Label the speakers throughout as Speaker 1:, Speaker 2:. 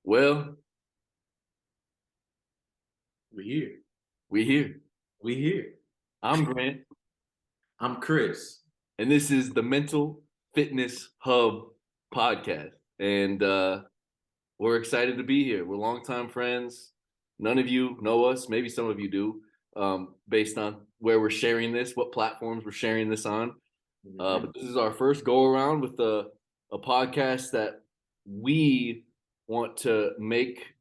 Speaker 1: Well,
Speaker 2: We here.
Speaker 1: we here.
Speaker 2: We here.
Speaker 1: I'm Grant,
Speaker 2: I'm Chris.
Speaker 1: and this is the Mental Fitness Hub podcast. And we're excited to be here. We're longtime friends. None of you know us. Maybe some of you do, based on where we're sharing this, what platforms we're sharing this on. But this is our first go around with a podcast that we want to make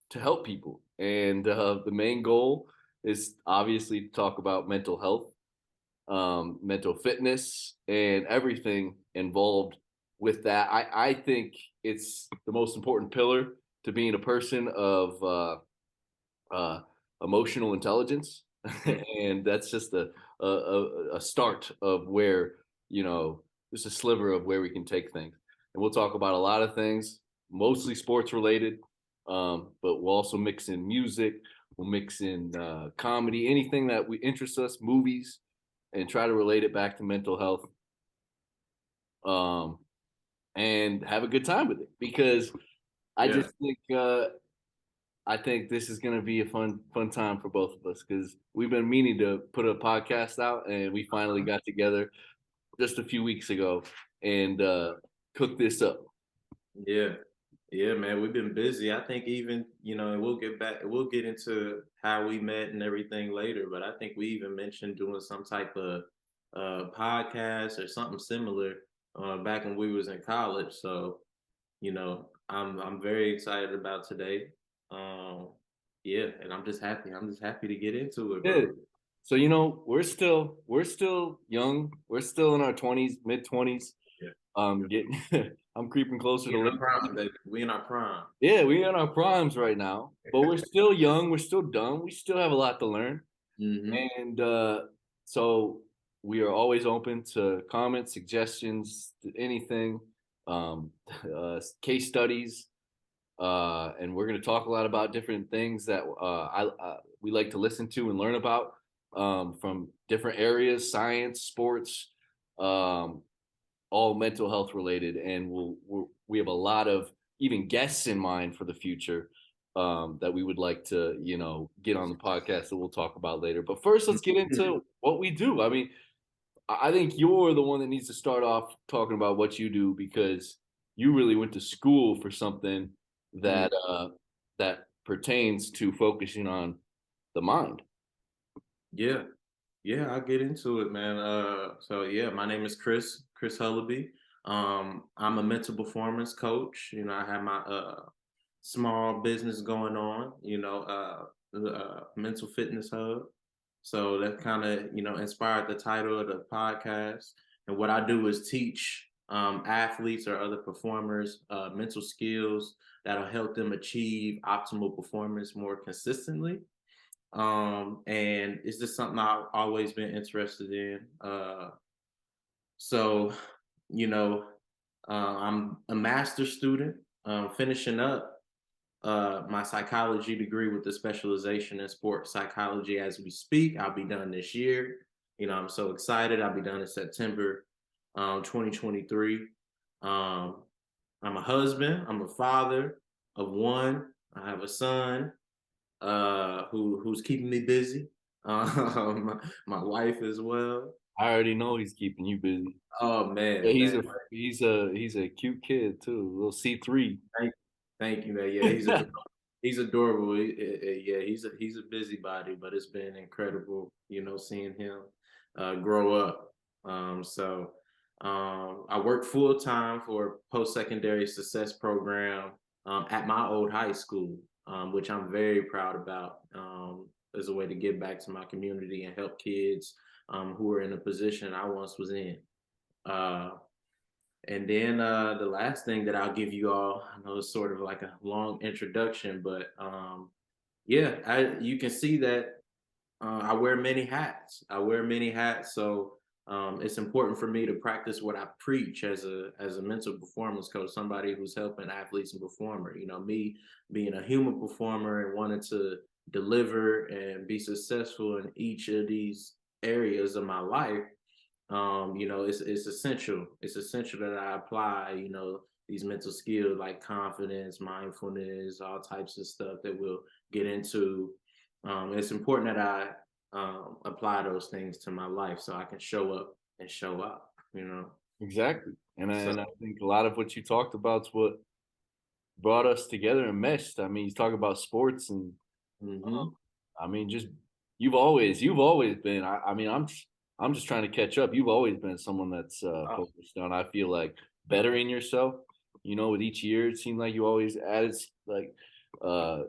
Speaker 1: to help people. And the main goal is obviously to talk about mental health, mental fitness, and everything involved with that. I think it's the most important pillar to being a person of uh, emotional intelligence. And that's just a start of where, just a sliver of where we can take things. And we'll talk about a lot of things, mostly sports related, but we'll also mix in music, we'll mix in comedy, anything that we interest us, movies, and try to relate it back to mental health, um, and have a good time with it. Because I
Speaker 2: Yeah.
Speaker 1: just think I think this is gonna be a fun time for both of us because we've been meaning to put a podcast out, and we finally got together just a few weeks ago and cooked this up.
Speaker 2: Yeah. Yeah, man. We've been busy. I think even, and we'll get into how we met and everything later, but I think we even mentioned doing some type of podcast or something similar back when we was in college. So, I'm very excited about today. Um, yeah, and I'm just happy. I'm just happy to get into it,
Speaker 1: Yeah.
Speaker 2: bro.
Speaker 1: So we're still young. We're still in our 20s, mid 20s.
Speaker 2: Yeah.
Speaker 1: Getting I'm creeping closer
Speaker 2: We
Speaker 1: to
Speaker 2: in our
Speaker 1: late
Speaker 2: prime,
Speaker 1: 20s.
Speaker 2: baby. We in our prime.
Speaker 1: Yeah, we in our primes right now, but we're still young. We're still dumb. We still have a lot to learn,
Speaker 2: Hmm.
Speaker 1: and so we are always open to comments, suggestions, anything, um, case studies, and we're going to talk a lot about different things that we like to listen to and learn about, from different areas, science, sports, um, all mental health related, and we have a lot of even guests in mind for the future, that we would like to get on the podcast that we'll talk about later. But first, let's get into what we do. I mean, I think you're the one that needs to start off talking about what you do because you really went to school for something that pertains to focusing on the mind.
Speaker 2: Yeah, yeah, I'll get into it, man. So yeah, my name is Chris Hullaby. I'm a mental performance coach. I have my small business going on, the mental fitness hub. So that kind of, inspired the title of the podcast. And what I do is teach athletes or other performers mental skills that'll help them achieve optimal performance more consistently. And it's just something I've always been interested in. So, you know, I'm a master's student, finishing up my psychology degree with the specialization in sports psychology as we speak. I'll be done this year. I'm so excited. I'll be done in September 2023. Um, I'm a husband. I'm a father of one. I have a son who's keeping me busy. My wife as well.
Speaker 1: I already know he's keeping you busy.
Speaker 2: Oh
Speaker 1: Yeah,
Speaker 2: man,
Speaker 1: he's
Speaker 2: man.
Speaker 1: a cute kid too, little C3.
Speaker 2: Thank you, man. Yeah, he's adorable. Yeah, he's a busybody, but it's been incredible, seeing him grow up. I work full time for a post secondary success program at my old high school, which I'm very proud about, as a way to give back to my community and help kids who are in a position I once was in. Uh, and then the last thing that I'll give you all, I know it's sort of like a long introduction, but yeah, you can see that I wear many hats. I wear many hats, so it's important for me to practice what I preach as a mental performance coach, somebody who's helping athletes and performer. Me being a human performer and wanting to deliver and be successful in each of these areas of my life. It's essential. It's essential that I apply, these mental skills like confidence, mindfulness, all types of stuff that we'll get into. It's important that I apply those things to my life so I can show up and show up, you know.
Speaker 1: Exactly.
Speaker 2: So
Speaker 1: And I think a lot of what you talked about is what brought us together and meshed. I mean, you talk about sports and
Speaker 2: mhm.
Speaker 1: I mean, just you've always been. I mean, I'm just trying to catch up. You've always been someone that's
Speaker 2: Oh,
Speaker 1: focused on. I feel like bettering yourself. You know, with each year, it seemed like you always added like, uh,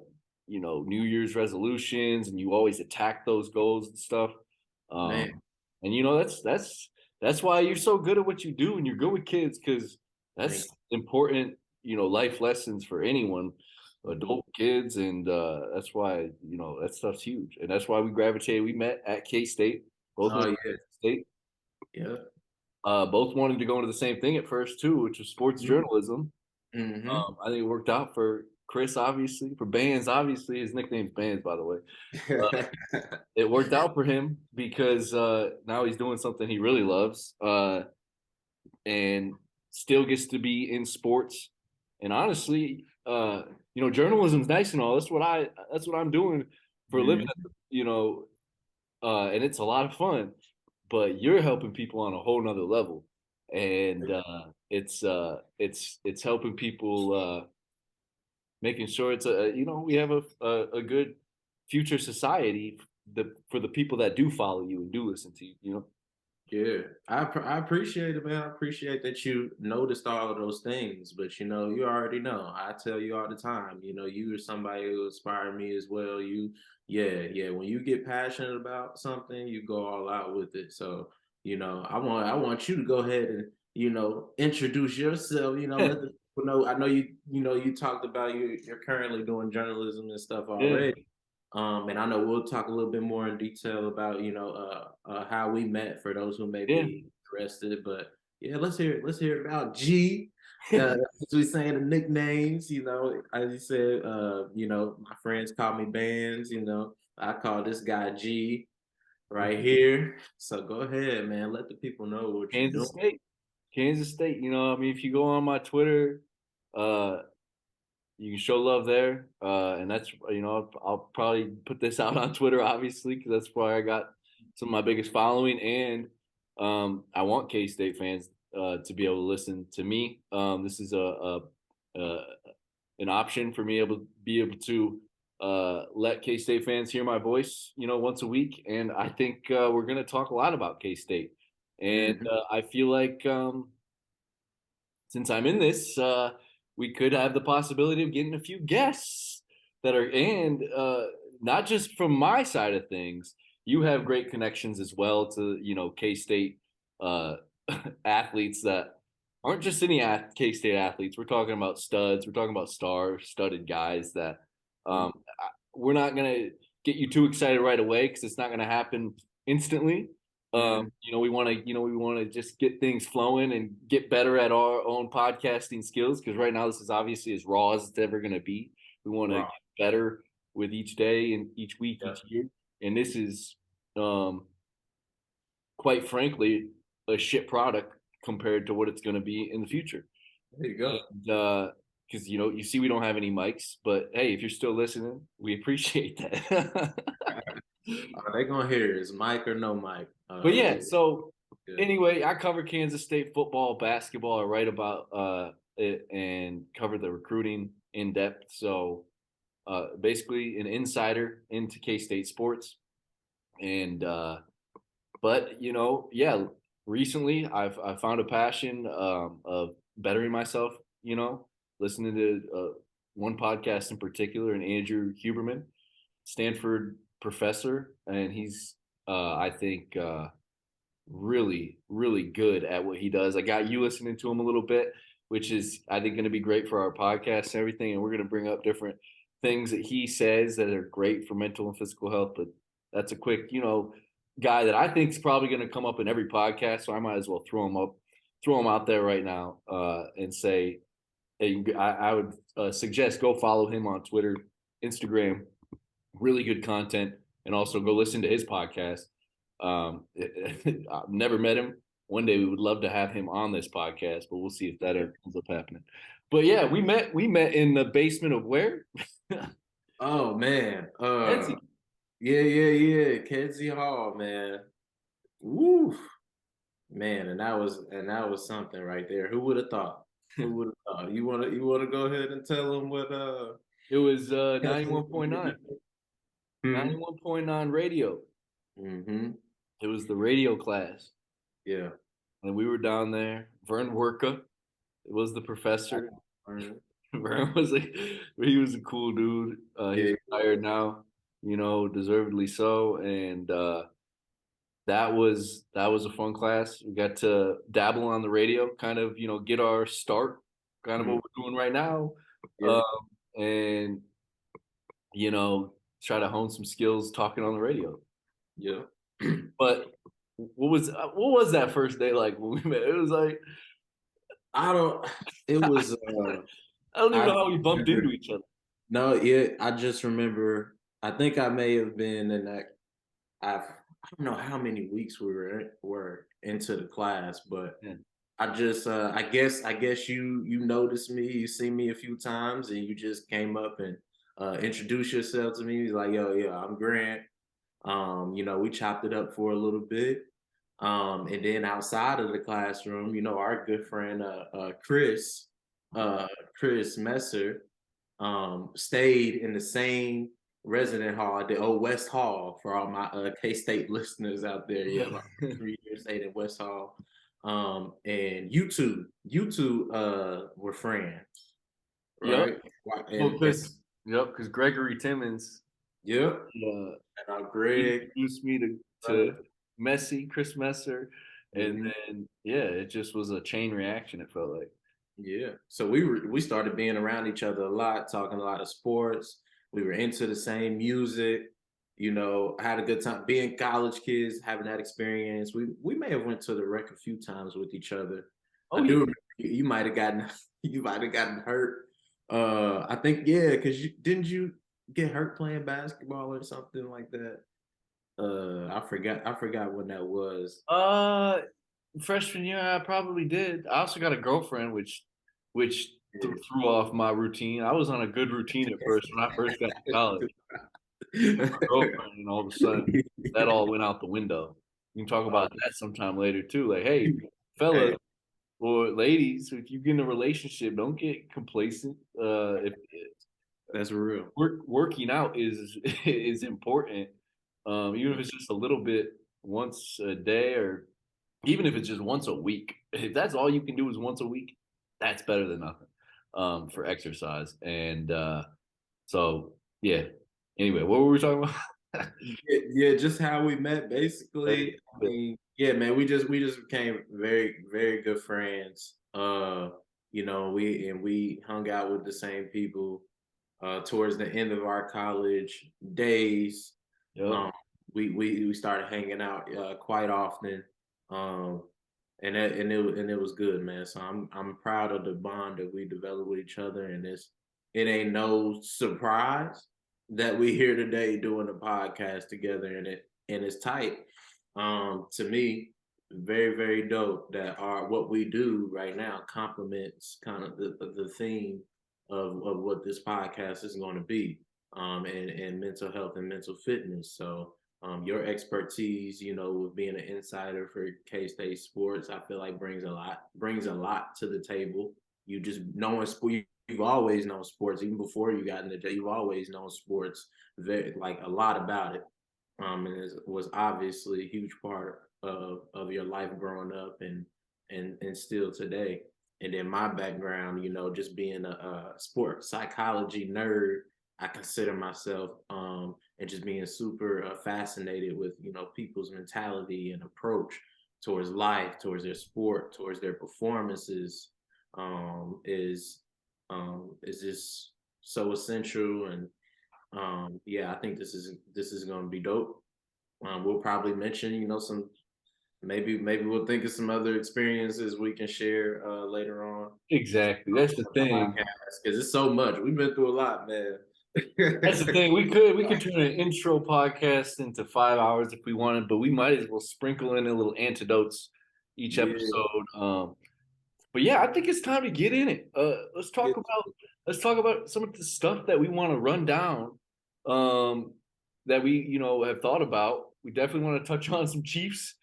Speaker 1: you know, New Year's resolutions, and you always attack those goals and stuff. Um,
Speaker 2: man,
Speaker 1: and you know, that's why you're so good at what you do, and you're good with kids because
Speaker 2: thank
Speaker 1: that's important. You know, life lessons for anyone
Speaker 2: you.
Speaker 1: adult kids, and that's why you know that stuff's huge, and that's why we gravitated. We met at K State, both
Speaker 2: Oh
Speaker 1: went
Speaker 2: yeah,
Speaker 1: to State,
Speaker 2: yeah.
Speaker 1: both wanted to go into the same thing at first too, which was sports journalism.
Speaker 2: Mm-hmm.
Speaker 1: I think it worked out for Chris, obviously, for Bands, obviously his nickname's Bands, by the way. It worked out for him because now he's doing something he really loves, and still gets to be in sports. And honestly, you know, journalism's nice and all. That's what I'm doing for a living.
Speaker 2: Mhm.
Speaker 1: You know, and it's a lot of fun. But you're helping people on a whole nother level, and it's helping people, making sure it's a you know we have a good future society for the people that do follow you and do listen to you. You know.
Speaker 2: Yeah, I appreciate it, man. I appreciate that you noticed all of those things, but you know, you already know. I tell you all the time, you know, you are somebody who inspired me as well. Yeah. When you get passionate about something, you go all out with it. So, you know, I want you to go ahead and introduce yourself. You know, let the people know. I know you talked about you're currently doing journalism and stuff
Speaker 1: Yeah.
Speaker 2: already. And I know we'll talk a little bit more in detail about how we met for those who may
Speaker 1: Yeah.
Speaker 2: be interested. But yeah, let's hear about G. As we saying the nicknames, as you said, my friends call me Bands. I call this guy G right here. So go ahead, man. Let the people know what you're doing.
Speaker 1: Kansas State. Kansas State. You know, I mean, if you go on my Twitter, uh, you can show love there, and that's you know I'll probably put this out on Twitter, obviously, because that's where I got some of my biggest following, and I want K State fans to be able to listen to me. This is a an option for me able be able to let K State fans hear my voice, you know, once a week, and I think we're going to talk a lot about K State, and
Speaker 2: Mhm.
Speaker 1: I feel like since I'm in this, we could have the possibility of getting a few guests that are, and not just from my side of things. You have great connections as well to, you know, K State uh, athletes that aren't just any K State athletes. We're talking about studs. We're talking about studded guys that um, we're not going to get you too excited right away because it's not going to happen instantly.
Speaker 2: Mhm.
Speaker 1: You know, we want to just get things flowing and get better at our own podcasting skills because right now this is obviously as raw as it's ever going to be. We want to
Speaker 2: Raw.
Speaker 1: get better with each day and each week,
Speaker 2: Yeah.
Speaker 1: each year, and this is, um, quite frankly, a shit product compared to what it's going to be in the future.
Speaker 2: There you go.
Speaker 1: And because you know, you see, we don't have any mics, but hey, if you're still listening, we appreciate that.
Speaker 2: They gonna hear is mic or no mic.
Speaker 1: But yeah, so
Speaker 2: Yeah.
Speaker 1: anyway, I cover Kansas State football, basketball. I write about it and cover the recruiting in depth. So basically, an insider into K State sports. And but you know, yeah, recently I found a passion of bettering myself. You know, listening to one podcast in particular, and Andrew Huberman, Stanford professor, and he's I think really, really good at what he does. I got you listening to him a little bit, which is I think going to be great for our podcast and everything. And we're going to bring up different things that he says that are great for mental and physical health. But that's a quick, you know, guy that I think is probably going to come up in every podcast. So I might as well throw him out there right now and say, hey, I would suggest go follow him on Twitter, Instagram. Really good content, and also go listen to his podcast. I've never met him, one day we would love to have him on this podcast, but we'll see if that ever ends up happening. But yeah, we met in the basement of where?
Speaker 2: Oh man.
Speaker 1: Fancy.
Speaker 2: Yeah. Kedzie Hall, man. Woo. Man, and that was something right there. Who would have thought? Who would have thought? You wanna go ahead and tell them what
Speaker 1: It was 91.9.
Speaker 2: Hmm.
Speaker 1: 91.9 radio.
Speaker 2: Mm-hmm.
Speaker 1: It was the radio class.
Speaker 2: Yeah.
Speaker 1: And we were down there. Vern Werka was the professor. Vern was he was a cool dude. He's retired now, deservedly so. And that was a fun class. We got to dabble on the radio, kind of, get our start, kind of what we're doing right now.
Speaker 2: Yeah.
Speaker 1: And try to hone some skills talking on the radio.
Speaker 2: Yeah.
Speaker 1: But what was that first day like when we met? It was like
Speaker 2: I don't
Speaker 1: even know how we bumped into each other.
Speaker 2: No, yeah, I just remember I think I may have been in that I don't know how many weeks we were into the class, but
Speaker 1: Yeah.
Speaker 2: I just I guess you noticed me, you see me a few times and you just came up and introduced yourself to me. He's like, yo, yeah, I'm Grant. We chopped it up for a little bit. And then outside of the classroom, our good friend Chris Messer stayed in the same resident hall, the old West Hall, for all my K-State listeners out there. Yeah, my 3 years stayed in West Hall. And you two were friends, right?
Speaker 1: Because Gregory Timmons.
Speaker 2: Yep. And Greg
Speaker 1: introduced me to Chris Messer, and then it just was a chain reaction. It felt like.
Speaker 2: Yeah. So we started being around each other a lot, talking a lot of sports. We were into the same music. Had a good time being college kids, having that experience. We may have went to the rec a few times with each other. I do remember you might have gotten hurt. I think because didn't you get hurt playing basketball or something like that? I forgot when that was.
Speaker 1: Freshman year I probably did. I also got a girlfriend, which threw off my routine. I was on a good routine at first when I first got to college. Girlfriend, and all of a sudden that all went out the window. You can talk about that sometime later too. Like, hey, fellas or ladies, if you get in a relationship, don't get complacent.
Speaker 2: That's real.
Speaker 1: Working out is important. Even if it's just a little bit once a day, or even if it's just once a week. If that's all you can do is once a week, that's better than nothing for exercise. And so, yeah. Anyway, what were we talking about?
Speaker 2: yeah, just how we met, basically. I mean, yeah, man, we just became very, very good friends. We hung out with the same people towards the end of our college days. Yep. We started hanging out quite often, and it was good, man. So I'm proud of the bond that we developed with each other, and it ain't no surprise that we here today doing a podcast together, and it's tight. To me, very, very dope that what we do right now complements kind of the theme of what this podcast is going to be, and mental health and mental fitness. So your expertise, with being an insider for K-State sports, I feel like brings a lot to the table. You just knowing sport. You've always known sports, even before you got into jail. You've always known sports, like a lot about it, and it was obviously a huge part of your life growing up and still today. And then my background, just being a sports psychology nerd, I consider myself, and just being super fascinated with people's mentality and approach towards life, towards their sport, towards their performances, is just so essential. And I think this is going to be dope. We'll probably mention some, maybe we'll think of some other experiences we can share later on.
Speaker 1: Exactly, that's the thing,
Speaker 2: because it's so much. We've been through a lot, man.
Speaker 1: That's the thing. We could turn an intro podcast into 5 hours if we wanted, but we might as well sprinkle in a little antidotes, each
Speaker 2: Yeah.
Speaker 1: episode. But yeah, I think it's time to get in it. Let's talk about some of the stuff that we want to run down. That we have thought about. We definitely want to touch on some Chiefs.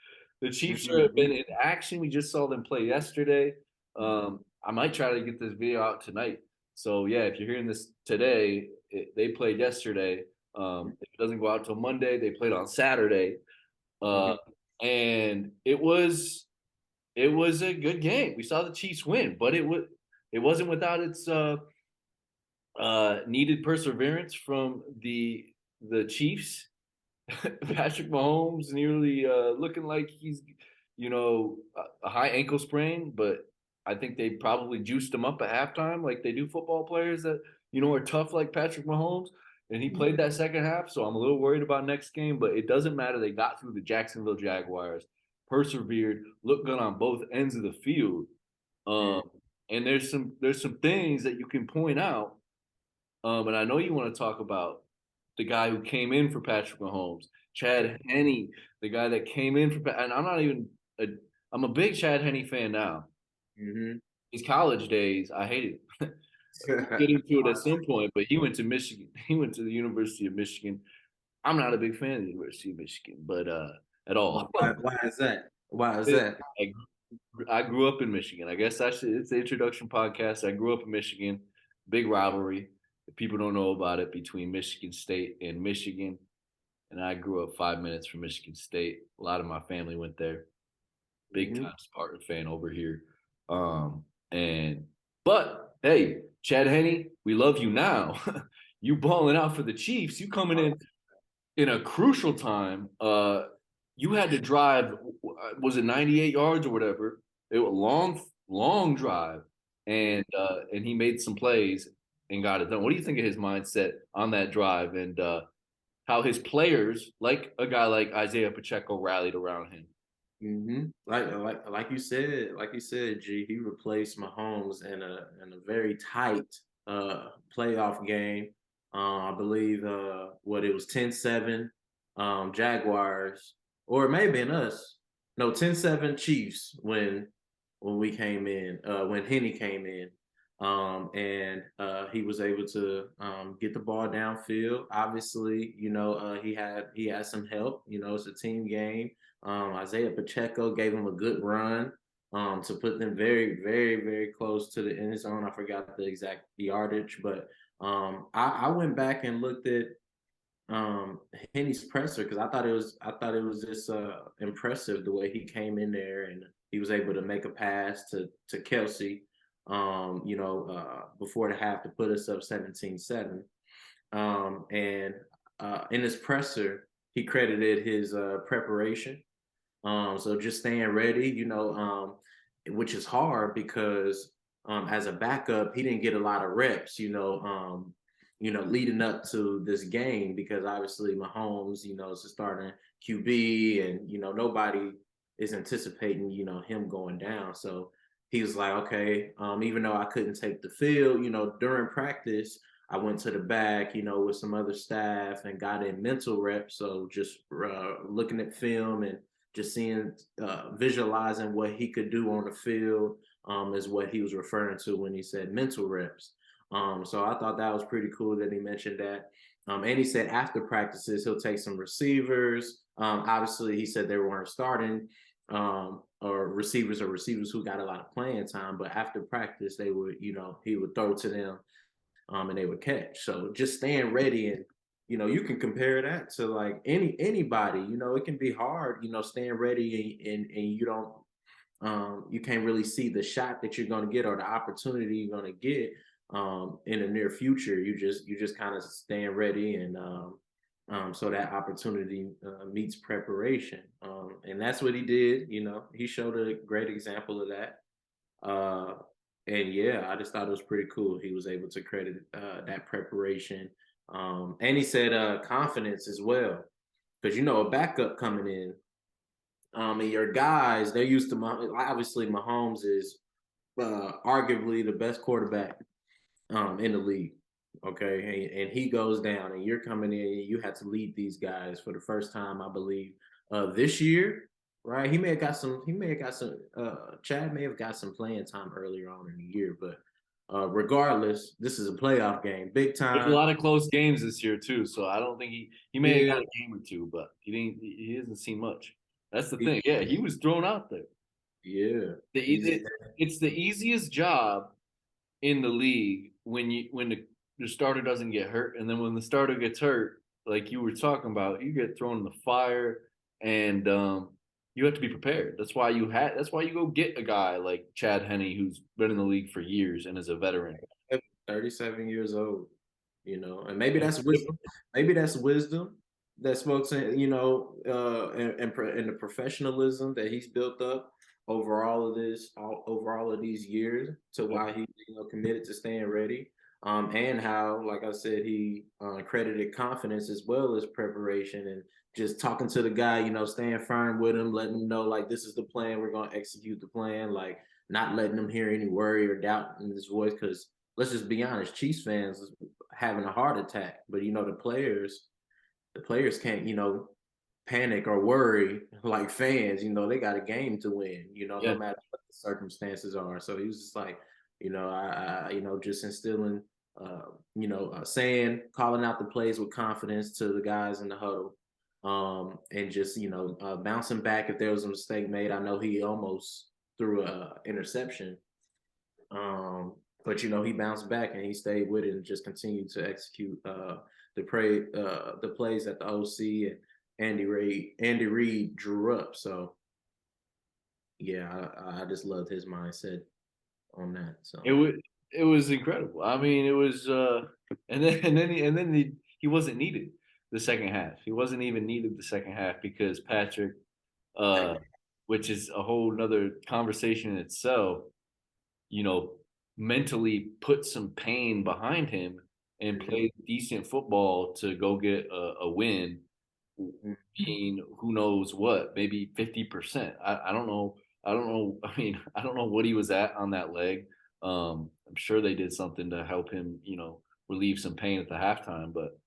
Speaker 1: The Chiefs have been in action. We just saw them play yesterday. I might try to get this video out tonight. So yeah, if you're hearing this today, they played yesterday. If it doesn't go out till Monday, they played on Saturday. And it was a good game. We saw the Chiefs win, but it wasn't without its needed perseverance from the Chiefs. Patrick Mahomes nearly looking like he's a high ankle sprain, but I think they probably juiced him up at halftime like they do football players that are tough like Patrick Mahomes. And he played that second half, so I'm a little worried about next game, but it doesn't matter. They got through the Jacksonville Jaguars, persevered, looked good on both ends of the field. And there's some things that you can point out. And I know you want to talk about the guy who came in for Patrick Mahomes, Chad Henne, the guy that came in for. And I'm a big Chad Henne fan now. His college days, I hated it. We'll get into it at some point, but he went to Michigan. He went to the University of Michigan. I'm not a big fan of the University of Michigan, but at all.
Speaker 2: Why is that? Why is that?
Speaker 1: I grew up in Michigan. I guess it's the introduction podcast. I grew up in Michigan. Big rivalry. People don't know about it between Michigan State and Michigan. And I grew up 5 minutes from Michigan State. A lot of my family went there. Big time Spartan fan over here. But hey, Chad Henne, we love you now. You balling out for the Chiefs. You coming in a crucial time. You had to drive, was it 98 yards or whatever? It was a long drive, and he made some plays and got it done. What do you think of his mindset on that drive, and how his players, like a guy like Isaiah Pacheco, rallied around him?
Speaker 2: Like you said, G, he replaced Mahomes in a very tight playoff game. I believe what it was 10-7 Jaguars, or it may have been us. No, 10-7 Chiefs when we came in, when Henne came in. And he was able to get the ball downfield. Obviously, he had some help. It's a team game. Isaiah Pacheco gave him a good run to put them very, very, very close to the end zone. I forgot the exact yardage, but I went back and looked at Henne's presser because I thought it was just impressive the way he came in there and he was able to make a pass to Kelsey. Before the half to put us up 17-7. And in his presser, he credited his preparation. So just staying ready, which is hard because as a backup, he didn't get a lot of reps, leading up to this game because obviously Mahomes, is a starting QB and, nobody is anticipating, him going down. So he was like, okay, even though I couldn't take the field, during practice, I went to the back, with some other staff and got in mental reps. So just looking at film and just seeing, visualizing what he could do on the field is what he was referring to when he said mental reps. So I thought that was pretty cool that he mentioned that. And he said after practices, he'll take some receivers. Obviously, he said they weren't starting. Or receivers who got a lot of playing time, but after practice they would, he would throw to them, and they would catch. So just staying ready, and you can compare that to like anybody. It can be hard, staying ready and you don't, you can't really see the shot that you're going to get or the opportunity you're going to get in the near future. You just kind of staying ready and so that opportunity meets preparation. And that's what he did. He showed a great example of that. And yeah, I just thought it was pretty cool. He was able to credit that preparation. And he said confidence as well. Because, a backup coming in, and your guys, they're used to, obviously Mahomes is arguably the best quarterback in the league. Okay, and he goes down, and you're coming in. You had to lead these guys for the first time, I believe, this year right? He may have got some. He may have got some. Chad may have got some playing time earlier on in the year, but regardless, this is a playoff game, big
Speaker 1: There's a
Speaker 2: time.
Speaker 1: lot of close games this year too, so I don't think he may have
Speaker 2: Yeah,
Speaker 1: got a game or two, but he hasn't seen much. That's the
Speaker 2: he-
Speaker 1: thing. Yeah, he was thrown out there.
Speaker 2: yeah.
Speaker 1: The,
Speaker 2: He's
Speaker 1: it's the easiest job in the league when the starter doesn't get hurt, and then when the starter gets hurt, like you were talking about, you get thrown in the fire, and you have to be prepared. That's why you go get a guy like Chad Henne, who's been in the league for years and is a veteran.
Speaker 2: 37 years old, and maybe that's wisdom. Maybe that's wisdom that smokes in, and the professionalism that he's built up over all of this, over all of these years, to why he, committed to staying ready. And how, like I said, he credited confidence as well as preparation and just talking to the guy, staying firm with him, letting him know like this is the plan, we're gonna execute the plan, like not letting him hear any worry or doubt in his voice, because let's just be honest, Chiefs fans having a heart attack, but the players can't, panic or worry like fans. They got a game to win. No
Speaker 1: Yeah,
Speaker 2: matter what the circumstances are. So he was just like, just instilling, saying, calling out the plays with confidence to the guys in the huddle. And just bouncing back if there was a mistake made. I know he almost threw a interception, but he bounced back and he stayed with it and just continued to execute the plays that the OC and Andy Reid drew up. So yeah, I just loved his mindset on that. So
Speaker 1: it was incredible. I mean, it was he wasn't needed the second half. He wasn't even needed the second half because Patrick, uh, which is a whole nother conversation in itself, you know, mentally put some pain behind him and played decent football to go get a win, being who knows what, maybe 50%. I don't know. I don't know. I mean, I don't know what he was at on that leg. I'm sure they did something to help him, relieve some pain at the halftime. But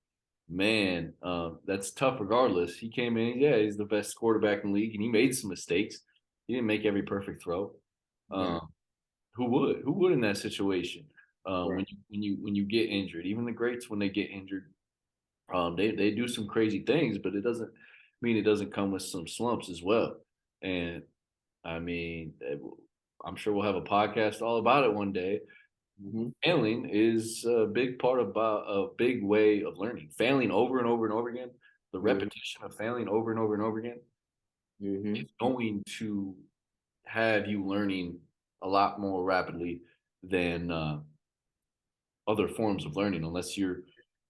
Speaker 1: man, that's tough regardless. He came in, yeah, he's the best quarterback in the league, and he made some mistakes. He didn't make every perfect throw.
Speaker 2: right,
Speaker 1: Who would? Who would in that situation?
Speaker 2: right,
Speaker 1: When you get injured, even the greats when they get injured, they do some crazy things, but it doesn't mean it doesn't come with some slumps as well. And I mean, I'm sure we'll have a podcast all about it one day.
Speaker 2: mm-hmm.
Speaker 1: Failing is a big part about a big way of learning. Failing over and over and over again, the
Speaker 2: Mm-hmm.
Speaker 1: repetition of failing over and over and over again
Speaker 2: Mm-hmm.
Speaker 1: is going to have you learning a lot more rapidly than other forms of learning, unless you're,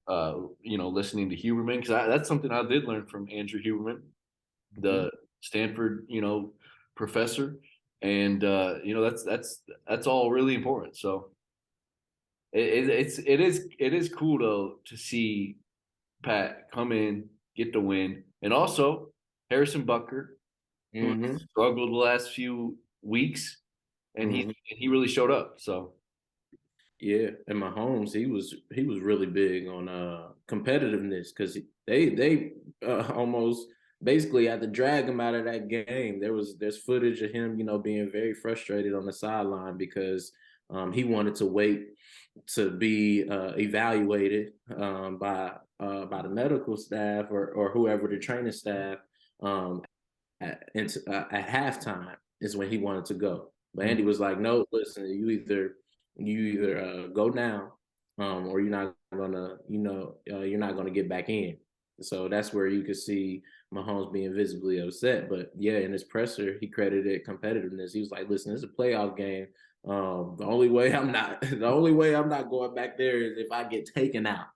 Speaker 1: listening to Huberman. Because that's something I did learn from Andrew Huberman,
Speaker 2: Mm-hmm.
Speaker 1: the Stanford, professor, and that's all really important. So it is cool though to see Pat come in, get the win, and also Harrison Butker, who
Speaker 2: Mm-hmm.
Speaker 1: struggled the last few weeks, and
Speaker 2: Mm-hmm.
Speaker 1: he really showed up. So
Speaker 2: Yeah, and Mahomes, he was really big on competitiveness, because they almost basically had to drag him out of that game. There's footage of him, being very frustrated on the sideline because he wanted to wait to be evaluated by the medical staff or whoever the training staff, at halftime is when he wanted to go. But
Speaker 1: mm,
Speaker 2: Andy was like, "No, listen, you either go now, or you're not gonna get back in." So that's where you could see Mahomes being visibly upset. But yeah, in his presser, he credited competitiveness. He was like, "Listen, it's a playoff game. The only way I'm not the only way I'm not going back there is if I get taken out."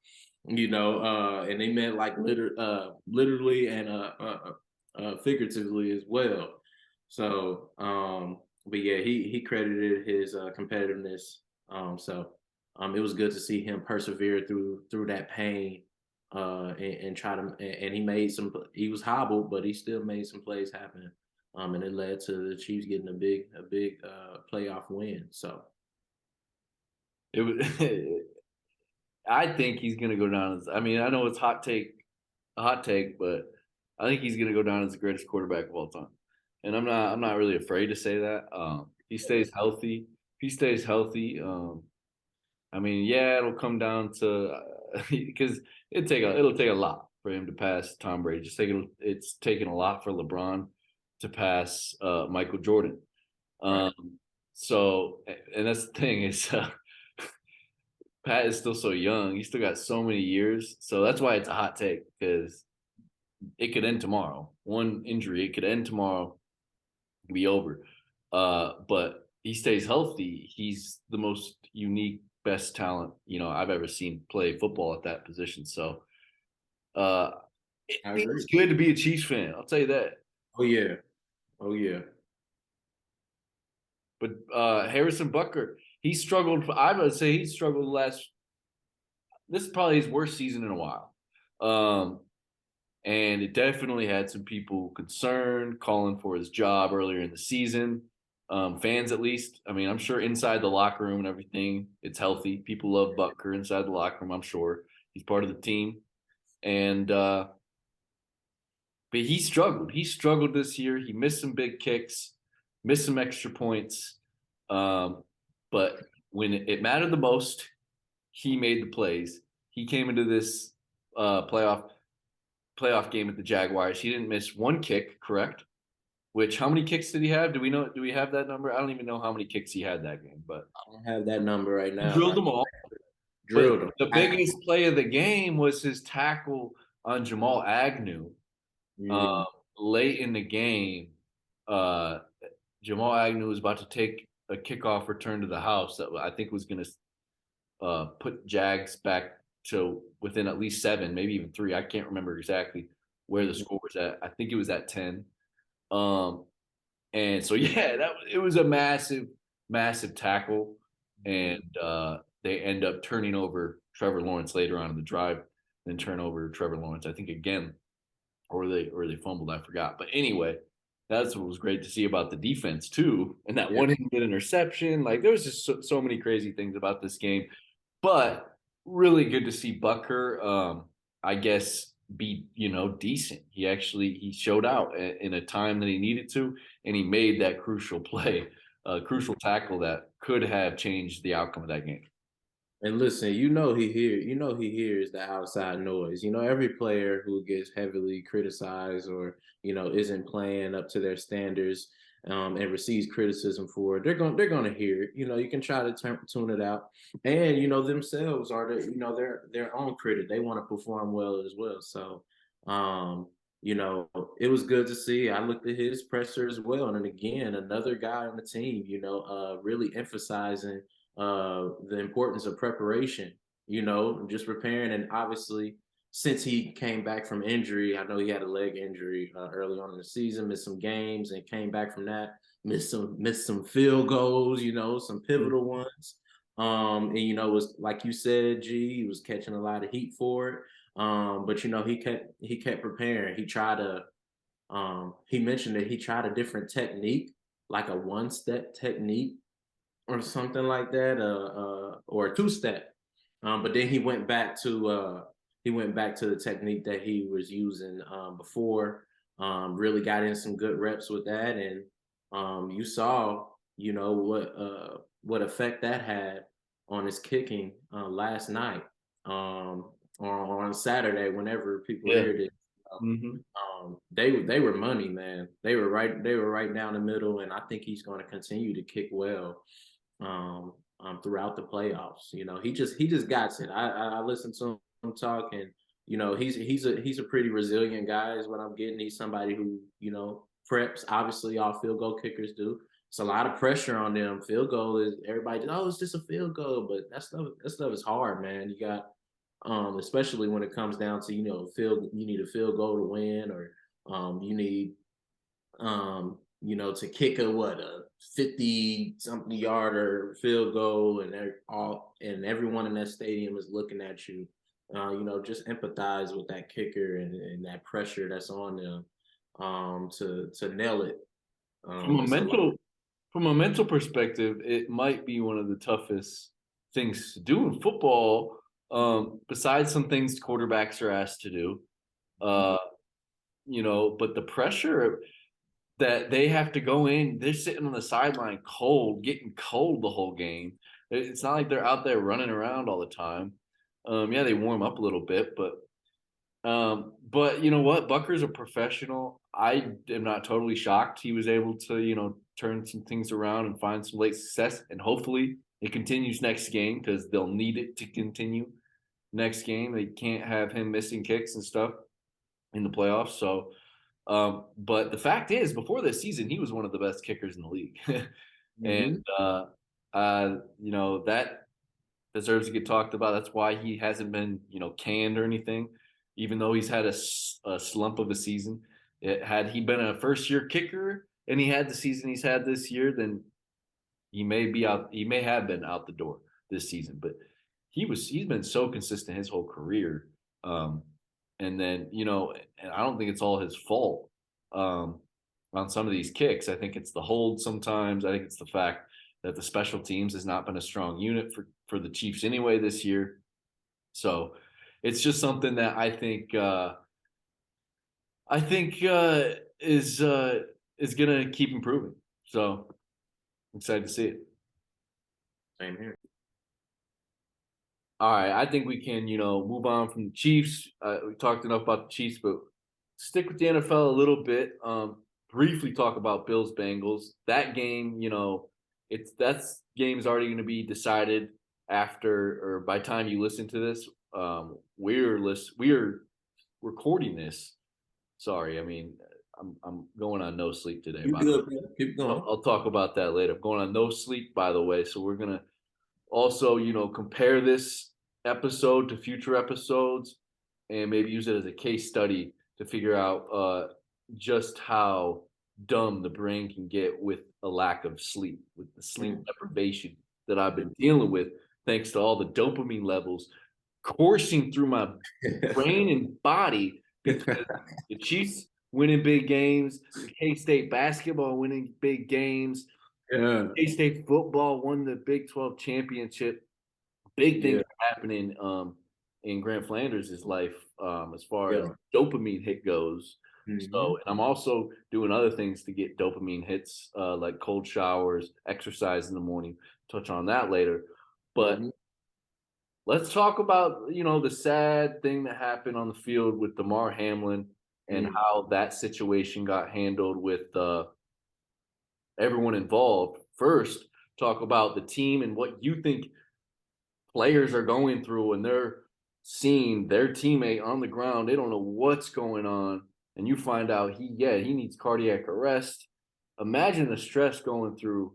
Speaker 2: And they meant like literally and figuratively as well. So, but yeah, he credited his competitiveness. It was good to see him persevere through that pain, and try to. And he made some. He was hobbled, but he still made some plays happen. And it led to the Chiefs getting a big playoff win. So
Speaker 1: it was. I think he's gonna go down as. I mean, I know it's a hot take, but I think he's gonna go down as the greatest quarterback of all time. and I'm not really afraid to say that. He stays healthy. If he stays healthy, I mean, yeah, it'll come down to because it'll take a lot for him to pass Tom Brady. It's taken a lot for LeBron to pass Michael Jordan.
Speaker 2: Right.
Speaker 1: So, and that's the thing is Pat is still so young. He's still got so many years. So that's why it's a hot take because it could end tomorrow. One injury, it could end tomorrow, be over. But he stays healthy. He's the most unique, best talent I've ever seen play football at that position. So uh, it
Speaker 2: I
Speaker 1: feels
Speaker 2: agree.
Speaker 1: good to be a Chiefs fan. I'll tell you that.
Speaker 2: Oh yeah. Oh yeah.
Speaker 1: But Harrison Butker, he struggled. I would say he struggled last. This is probably his worst season in a while. Um, and it definitely had some people concerned, calling for his job earlier in the season. Fans, at least. I mean, I'm sure inside the locker room and everything, it's healthy. People love Butker inside the locker room. I'm sure he's part of the team, and but he struggled. He struggled this year. He missed some big kicks, missed some extra points. But when it mattered the most, he made the plays. He came into this playoff game at the Jaguars. He didn't miss one kick, correct? Which how many kicks did he have? Do we know? Do we have that number? I don't even know how many kicks he had that game, but
Speaker 2: I don't have that number right
Speaker 1: he
Speaker 2: now.
Speaker 1: drilled them all. But
Speaker 2: Drilled them.
Speaker 1: the biggest play of the game was his tackle on Jamal Agnew
Speaker 2: Mm.
Speaker 1: late in the game. Uh, Jamal Agnew was about to take a kickoff return to the house that I think was going to put Jags back to within at least 7, maybe even 3. I can't remember exactly where the score was at. I think it was at 10. And so yeah, it was a massive, massive tackle, and they end up turning over Trevor Lawrence later on in the drive, then turn over Trevor Lawrence, I think again, or they fumbled, I forgot. But anyway, that's what was great to see about the defense too, and that one hit interception. Like there was just so many crazy things about this game, but really good to see Butker. I guess be decent. He showed out in a time that he needed to, and he made that crucial play, crucial tackle that could have changed the outcome of that game.
Speaker 2: And listen, he hears the outside noise. Every player who gets heavily criticized or, isn't playing up to their standards, and receives criticism for it, they're gonna hear it. You can try to tune it out. And themselves are their own critic. They want to perform well as well. So it was good to see. I looked at his presser as well. And then again, another guy on the team, really emphasizing the importance of preparation, just preparing. And obviously, since he came back from injury, I know he had a leg injury early on in the season, missed some games, and came back from that, missed some field goals, some pivotal ones. And it was like you said, G, he was catching a lot of heat for it. But he kept preparing. He mentioned that he tried a different technique, like a one-step technique or something like that, or a two-step. But then he went back to the technique that he was using before. Really got in some good reps with that, and you saw, what effect that had on his kicking last night, or on Saturday, whenever people
Speaker 1: Yeah.
Speaker 2: heard it.
Speaker 1: Mm-hmm.
Speaker 2: They were money, man. They were right down the middle, and I think he's going to continue to kick well throughout the playoffs. He just got it. I listened to him talk, and he's a pretty resilient guy is what I'm getting. He's somebody who preps. Obviously, all field goal kickers do. It's a lot of pressure on them. Field goal is everybody. Oh, it's just a field goal, but that stuff is hard, man. You got especially when it comes down to you need a field goal to win, or you need to kick a 50 something yarder field goal, and everyone in that stadium is looking at you. Just empathize with that kicker and that pressure that's on them to nail it.
Speaker 1: From a
Speaker 2: It's a lot.
Speaker 1: mental perspective, it might be one of the toughest things to do in football. Besides some things quarterbacks are asked to do, but the pressure. that they have to go in. They're sitting on the sideline cold, getting cold the whole game. It's not like they're out there running around all the time. Yeah, they warm up a little bit, but you know what? Butker's a professional. I am not totally shocked he was able to, turn some things around and find some late success. And hopefully it continues next game because they'll need it to continue next game. They can't have him missing kicks and stuff in the playoffs. So, but the fact is, before this season, he was one of the best kickers in the league.
Speaker 2: Mm-hmm.
Speaker 1: And, that deserves to get talked about. That's why he hasn't been, canned or anything, even though he's had a slump of a season. Had he been a first-year kicker and he had the season he's had this year, then he may be out. He may have been out the door this season. But he's been so consistent his whole career. And then and I don't think it's all his fault on some of these kicks. I think it's the hold sometimes. I think it's the fact that the special teams has not been a strong unit for the Chiefs anyway this year. So it's just something that I think is gonna keep improving. So I'm excited to see it.
Speaker 2: Same here.
Speaker 1: All right, I think we can, move on from the Chiefs. We talked enough about the Chiefs, but stick with the NFL a little bit. Briefly talk about Bills Bengals. That game, that game's already going to be decided after or by time you listen to this. We're recording this. Sorry, I mean I'm going on no sleep today.
Speaker 2: You good, man. Keep going.
Speaker 1: I'll talk about that later. I'm going on no sleep, by the way. So we're gonna also, compare this episode to future episodes and maybe use it as a case study to figure out just how dumb the brain can get with a lack of sleep, with the sleep deprivation that I've been dealing with, thanks to all the dopamine levels coursing through my brain and body because the Chiefs winning big games, the K-State basketball winning big games,
Speaker 2: Yeah.
Speaker 1: K-State football won the Big 12 championship. Big things are happening in Grant Flanders' life as far as dopamine hit goes.
Speaker 2: Mm-hmm.
Speaker 1: So, and I'm also doing other things to get dopamine hits, like cold showers, exercise in the morning. Touch on that later. But let's talk about, the sad thing that happened on the field with Demar Hamlin and how that situation got handled with everyone involved. First, talk about the team and what you think players are going through when they're seeing their teammate on the ground. They don't know what's going on, and you find out he needs cardiac arrest. Imagine the stress going through.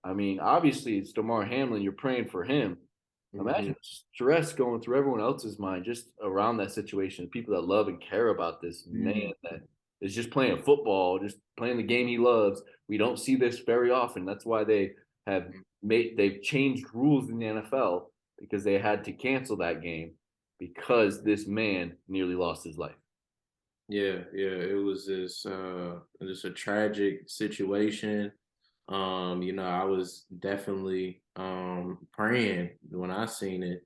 Speaker 1: I mean, obviously it's Demar Hamlin. You're praying for him. Imagine stress going through everyone else's mind just around that situation. People that love and care about this man that is just playing football, just playing the game he loves. We don't see this very often. That's why they've changed rules in the NFL because they had to cancel that game because this man nearly lost his life.
Speaker 2: Yeah, it was just a tragic situation. I was definitely praying when I seen it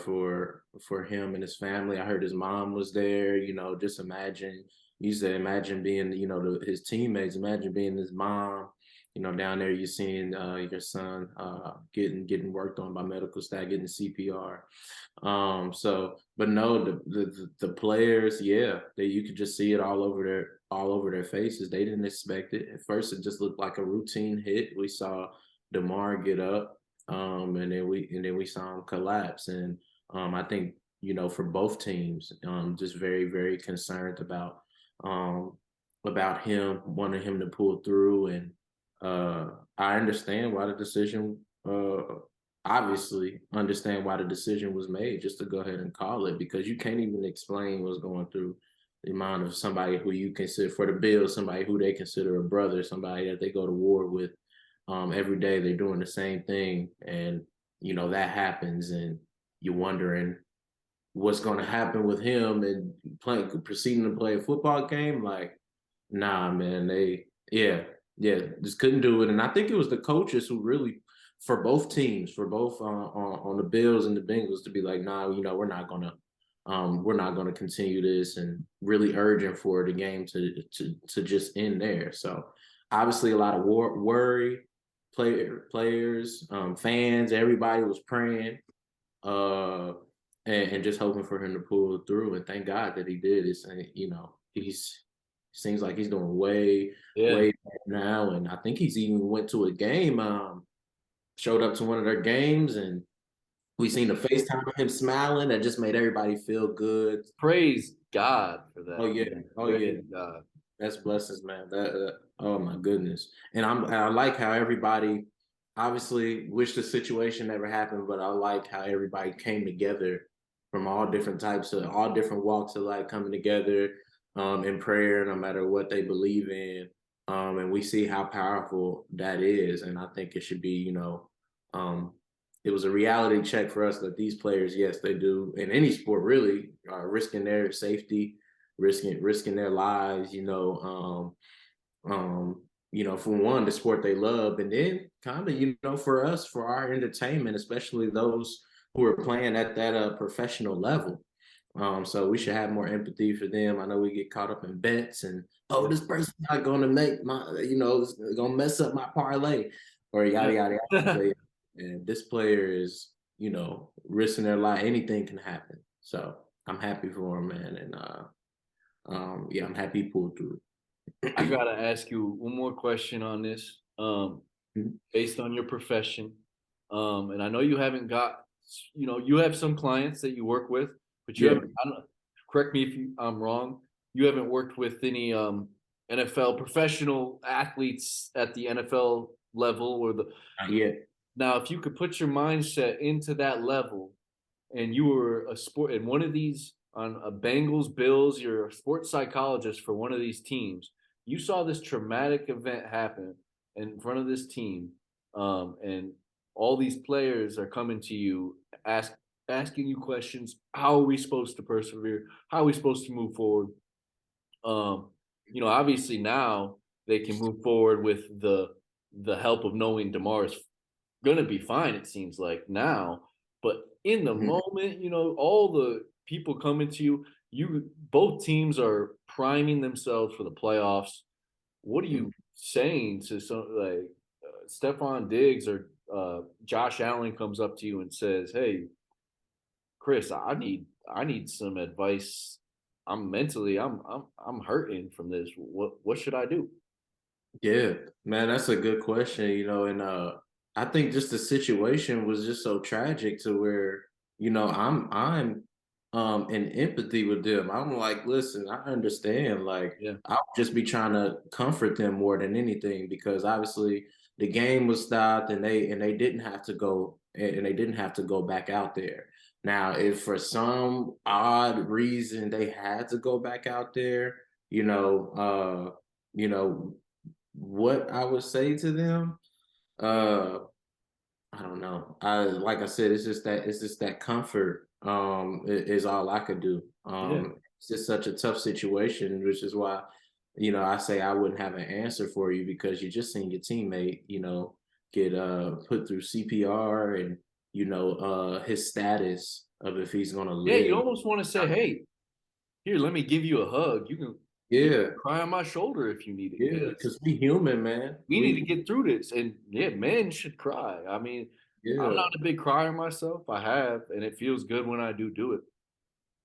Speaker 2: for him and his family. I heard his mom was there. Just imagine. You said imagine being his teammates. Imagine being his mom. Down there you're seeing your son getting worked on by medical staff, getting CPR. But no, the players, you could just see it all over their faces. They didn't expect it. At first, it just looked like a routine hit. We saw Demar get up, and then we saw him collapse. And I think for both teams, just very very concerned about him, wanting him to pull through. And I understand why the decision. Obviously understand why the decision was made just to go ahead and call it, because you can't even explain what's going through the mind of somebody who you consider, for the Bills, somebody who they consider a brother, somebody that they go to war with every day. They're doing the same thing, and that happens, and you're wondering what's going to happen with him and proceeding to play a football game. Like, nah, man, they just couldn't do it. And I think it was the coaches who really, for both teams, for both on the Bills and the Bengals, to be like, nah, we're not gonna we're not going to continue this, and really urging for the game to just end there. So obviously a lot of worry, players, fans, everybody was praying, and just hoping for him to pull through. And thank God that he did. It's, he's seems like he's doing way better now, and I think he's even went to a game, showed up to one of their games, and we seen the FaceTime of him smiling. That just made everybody feel good.
Speaker 1: Praise God for that.
Speaker 2: Oh yeah,
Speaker 1: Praise God.
Speaker 2: That's blessings, man. Oh my goodness. And I like how everybody, obviously wish the situation never happened, but I like how everybody came together from all different walks of life, coming together in prayer, no matter what they believe in. And we see how powerful that is. And I think it should be, it was a reality check for us that these players, yes, they do in any sport really, are risking their safety, risking their lives, for one, the sport they love, and then kind of, for us, for our entertainment, especially those who are playing at that professional level. So we should have more empathy for them. I know we get caught up in bets and, this person's not going to make it's going to mess up my parlay or yada, yada, yada. And this player is, risking their life. Anything can happen. So I'm happy for him, man. And I'm happy he pulled through.
Speaker 1: I gotta ask you one more question on this, based on your profession. And I know you haven't got, you have some clients that you work with, but you haven't. Correct me if I'm wrong. You haven't worked with any NFL professional athletes at the NFL level or the.
Speaker 2: Not yet.
Speaker 1: Now, if you could put your mindset into that level, and you were a sport in one of these on a Bengals, Bills, you're a sports psychologist for one of these teams. You saw this traumatic event happen in front of this team, and all these players are coming to you, asking you questions. How are we supposed to persevere? How are we supposed to move forward? Obviously now they can move forward with the help of knowing Demar is going to be fine, it seems like now. But in the moment, all the people coming to you, both teams are priming themselves for the playoffs. What are you saying to Stephon Diggs or Josh Allen comes up to you and says, "Hey, Chris, I need some advice. I'm hurting from this. What should I do?"
Speaker 2: Yeah, man, that's a good question. And I think just the situation was just so tragic to where, I'm in empathy with them. I'm like, listen, I understand. Like, I'll just be trying to comfort them more than anything, because obviously the game was stopped and they didn't have to go back out there. Now, if for some odd reason they had to go back out there, what I would say to them, I don't know. Like I said, it's just that comfort is all I could do. It's just such a tough situation, which is why, I say I wouldn't have an answer for you, because you just seen your teammate, get put through CPR, and his status of if he's gonna live.
Speaker 1: Yeah, you almost want to say, "Hey, here, let me give you a hug. You can cry on my shoulder if you need it."
Speaker 2: Yeah, because we human, man.
Speaker 1: We need to get through this. And men should cry. I mean, I'm not a big crier myself. I have, and it feels good when I do it.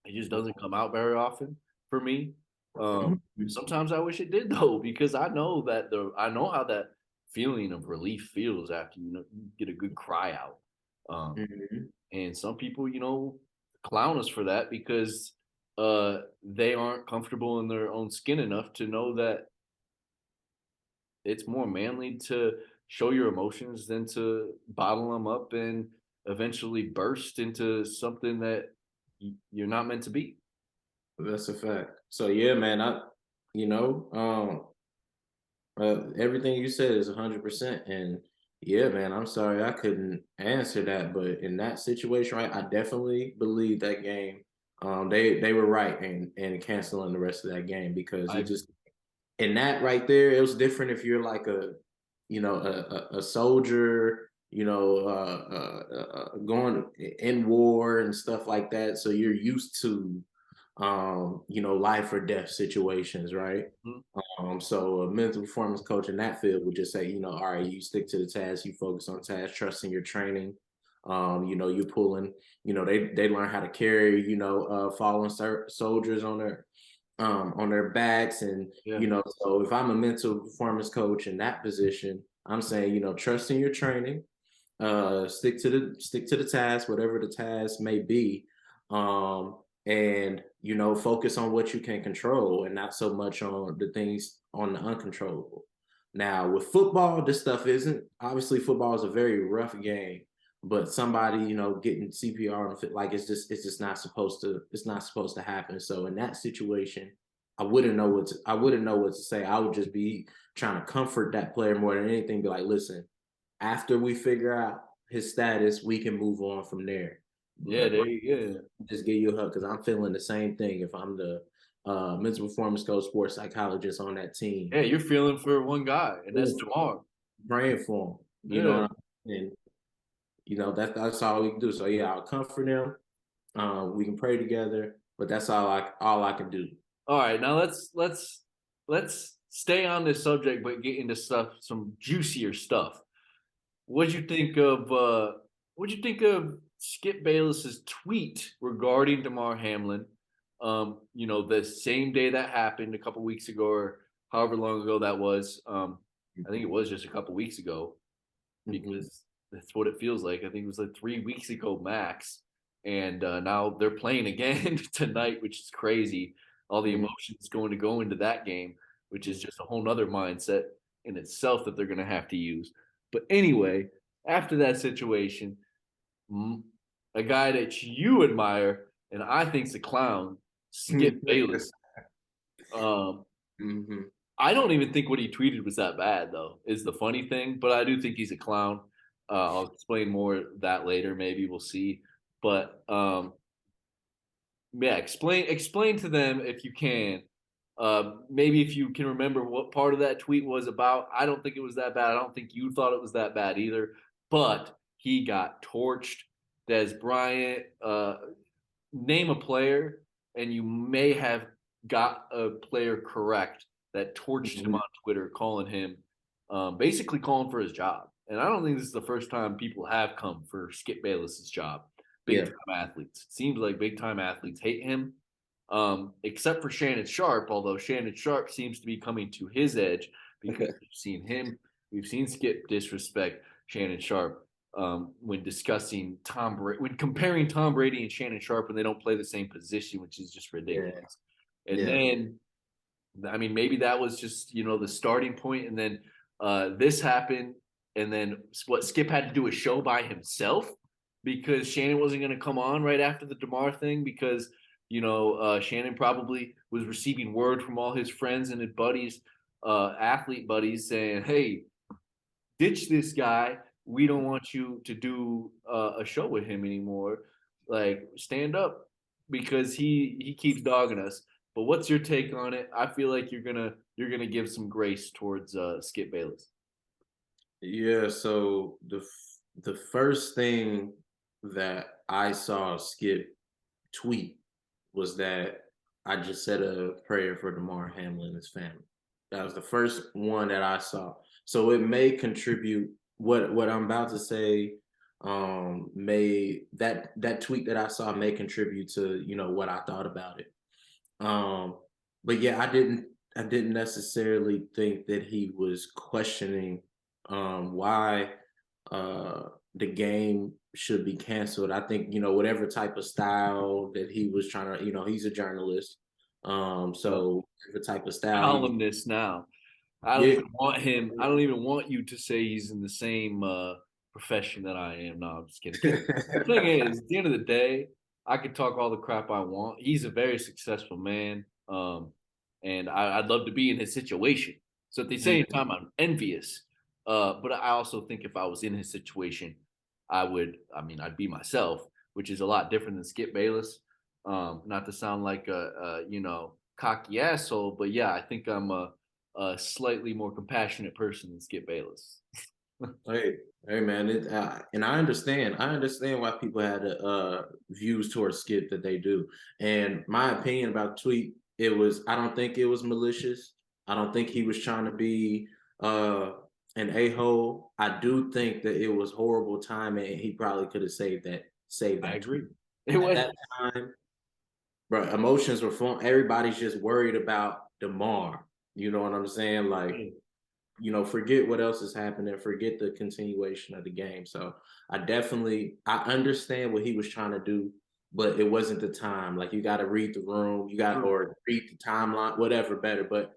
Speaker 1: It just doesn't come out very often for me. Sometimes I wish it did though, because I know how that feeling of relief feels after you get a good cry out. And some people, clown us for that because they aren't comfortable in their own skin enough to know that it's more manly to show your emotions than to bottle them up and eventually burst into something that you're not meant to be.
Speaker 2: That's a fact. So yeah, man, everything you said is 100%. And yeah, man, I'm sorry I couldn't answer that, but in that situation, right, I definitely believe that game. They were right in canceling the rest of that game, because it just, in that right there, it was different if you're like a soldier, going in war and stuff like that. So you're used to, life or death situations, right? So a mental performance coach in that field would just say, all right, you stick to the task, you focus on task, trusting your training. You're pulling, they learn how to carry, fallen soldiers on their backs. And, so if I'm a mental performance coach in that position, I'm saying, trusting your training, stick to the task, whatever the task may be. And focus on what you can control and not so much on the things on the uncontrollable. Now with football, this stuff isn't obviously football is a very rough game, but somebody getting CPR on fit, like it's just not supposed to happen. So in that situation, I wouldn't know what to say. I would just be trying to comfort that player more than anything. Be like, listen, after we figure out his status, we can move on from there.
Speaker 1: Yeah, there you go.
Speaker 2: Just give you a hug because I'm feeling the same thing. If I'm the mental performance coach, sports psychologist on that team,
Speaker 1: yeah, you're feeling for one guy, and that's Demar.
Speaker 2: Praying for him, and that's all we can do. So yeah, I'll comfort him. We can pray together, but that's all I can do.
Speaker 1: All right, now let's stay on this subject, but get into some juicier stuff. What'd you think of Skip Bayless's tweet regarding Demar Hamlin? The same day that happened a couple weeks ago, or however long ago that was. I think it was just a couple weeks ago, because that's what it feels like. I think it was like 3 weeks ago max, and now they're playing again tonight, which is crazy. All the emotions going to go into that game, which is just a whole nother mindset in itself that they're going to have to use. But anyway, after that situation, a guy that you admire and I think's a clown, Skip Bayless. I don't even think what he tweeted was that bad, though, is the funny thing. But I do think he's a clown. I'll explain more of that later. Maybe we'll see. But yeah, explain to them if you can. Maybe if you can remember what part of that tweet was about. I don't think it was that bad. I don't think you thought it was that bad either. But he got torched. Des Bryant, name a player, and you may have got a player correct that torched him on Twitter, basically calling for his job. And I don't think this is the first time people have come for Skip Bayless's job. Big time athletes. It seems like big time athletes hate him, except for Shannon Sharpe, although Shannon Sharpe seems to be coming to his edge because we've seen Skip disrespect Shannon Sharpe when discussing when comparing Tom Brady and Shannon Sharpe when they don't play the same position, which is just ridiculous. And then, I mean, maybe that was just, the starting point. And then this happened. And then what Skip had to do a show by himself because Shannon wasn't going to come on right after the Demar thing because, Shannon probably was receiving word from all his friends and his buddies, athlete buddies saying, hey, ditch this guy. We don't want you to do a show with him anymore. Like, stand up because he keeps dogging us. But what's your take on it? I feel like you're gonna give some grace towards Skip Bayless.
Speaker 2: Yeah. So the first thing that I saw Skip tweet was that I just said a prayer for Demar Hamlin and his family. That was the first one that I saw. So it may contribute what I'm about to say. May that tweet that I saw may contribute to what I thought about it. But yeah, I didn't necessarily think that he was questioning why the game should be canceled. I think whatever type of style that he was trying to, he's a journalist. So the type of style
Speaker 1: columnist now. I don't even want him. I don't even want you to say he's in the same profession that I am. No, I'm just kidding. The thing is, at the end of the day, I could talk all the crap I want. He's a very successful man, and I'd love to be in his situation. So at the same time, I'm envious. But I also think if I was in his situation, I'd be myself, which is a lot different than Skip Bayless. Not to sound like a cocky asshole, but yeah, I think I'm a slightly more compassionate person than Skip Bayless.
Speaker 2: Hey, man, and I understand. I understand why people had views towards Skip that they do. And my opinion about the tweet, it was. I don't think it was malicious. I don't think he was trying to be uh, an a-hole. I do think that it was horrible timing, and he probably could have saved
Speaker 1: I
Speaker 2: that
Speaker 1: agree.
Speaker 2: tweet
Speaker 1: It
Speaker 2: at
Speaker 1: was
Speaker 2: that time. But emotions were flowing. Everybody's just worried about Demar. You know what I'm saying? Like, forget what else is happening, forget the continuation of the game. So I understand what he was trying to do, but it wasn't the time. Like you got to read the room, or read the timeline, whatever better. But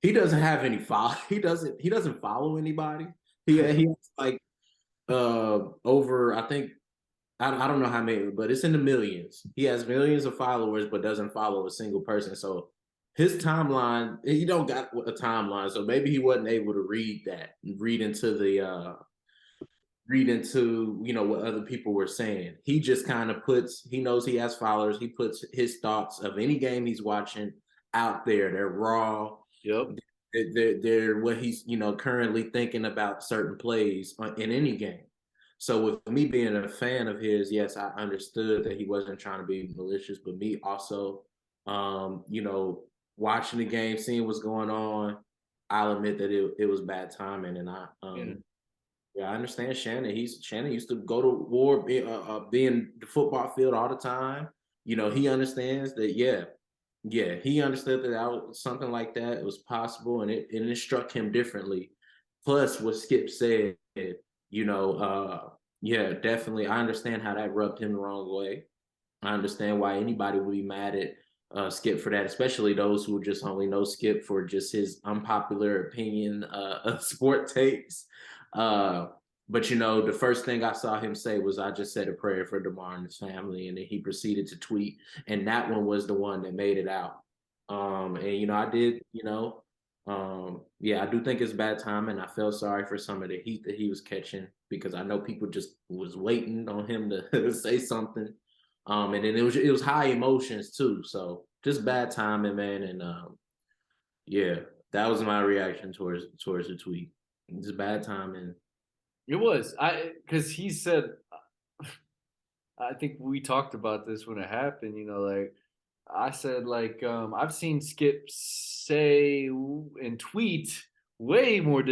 Speaker 2: he doesn't have any follow. He doesn't follow anybody. He has like over I think I don't know how many, but it's in the millions. He has millions of followers, but doesn't follow a single person. So his timeline, he don't got a timeline. So maybe he wasn't able to read into what other people were saying. He just kind of he knows he has followers. He puts his thoughts of any game he's watching out there. They're raw.
Speaker 1: Yep.
Speaker 2: They're what he's currently thinking about certain plays in any game. So with me being a fan of his, yes, I understood that he wasn't trying to be malicious, but me also, watching the game, seeing what's going on, I'll admit that it was bad timing, and
Speaker 1: Yeah.
Speaker 2: yeah, I understand Shannon. Shannon used to go to war, be in the football field all the time. He understands that. Yeah, yeah, he understood that something like that was possible, and it struck him differently. Plus, what Skip said, you know, yeah, definitely, I understand how that rubbed him the wrong way. I understand why anybody would be mad at Skip for that, especially those who just only know Skip for just his unpopular opinion of sport takes. Uh, but the first thing I saw him say was, "I just said a prayer for Demar and his family," and then he proceeded to tweet, and that one was the one that made it out. And I did, yeah, I do think it's bad timing. I felt sorry for some of the heat that he was catching because I know people just was waiting on him to say something. And then it was high emotions too. So just bad timing, man. And yeah, that was my reaction towards the tweet. It's bad timing.
Speaker 1: It was. Because he said, I think we talked about this when it happened, like I said, like, I've seen Skip say and tweet way more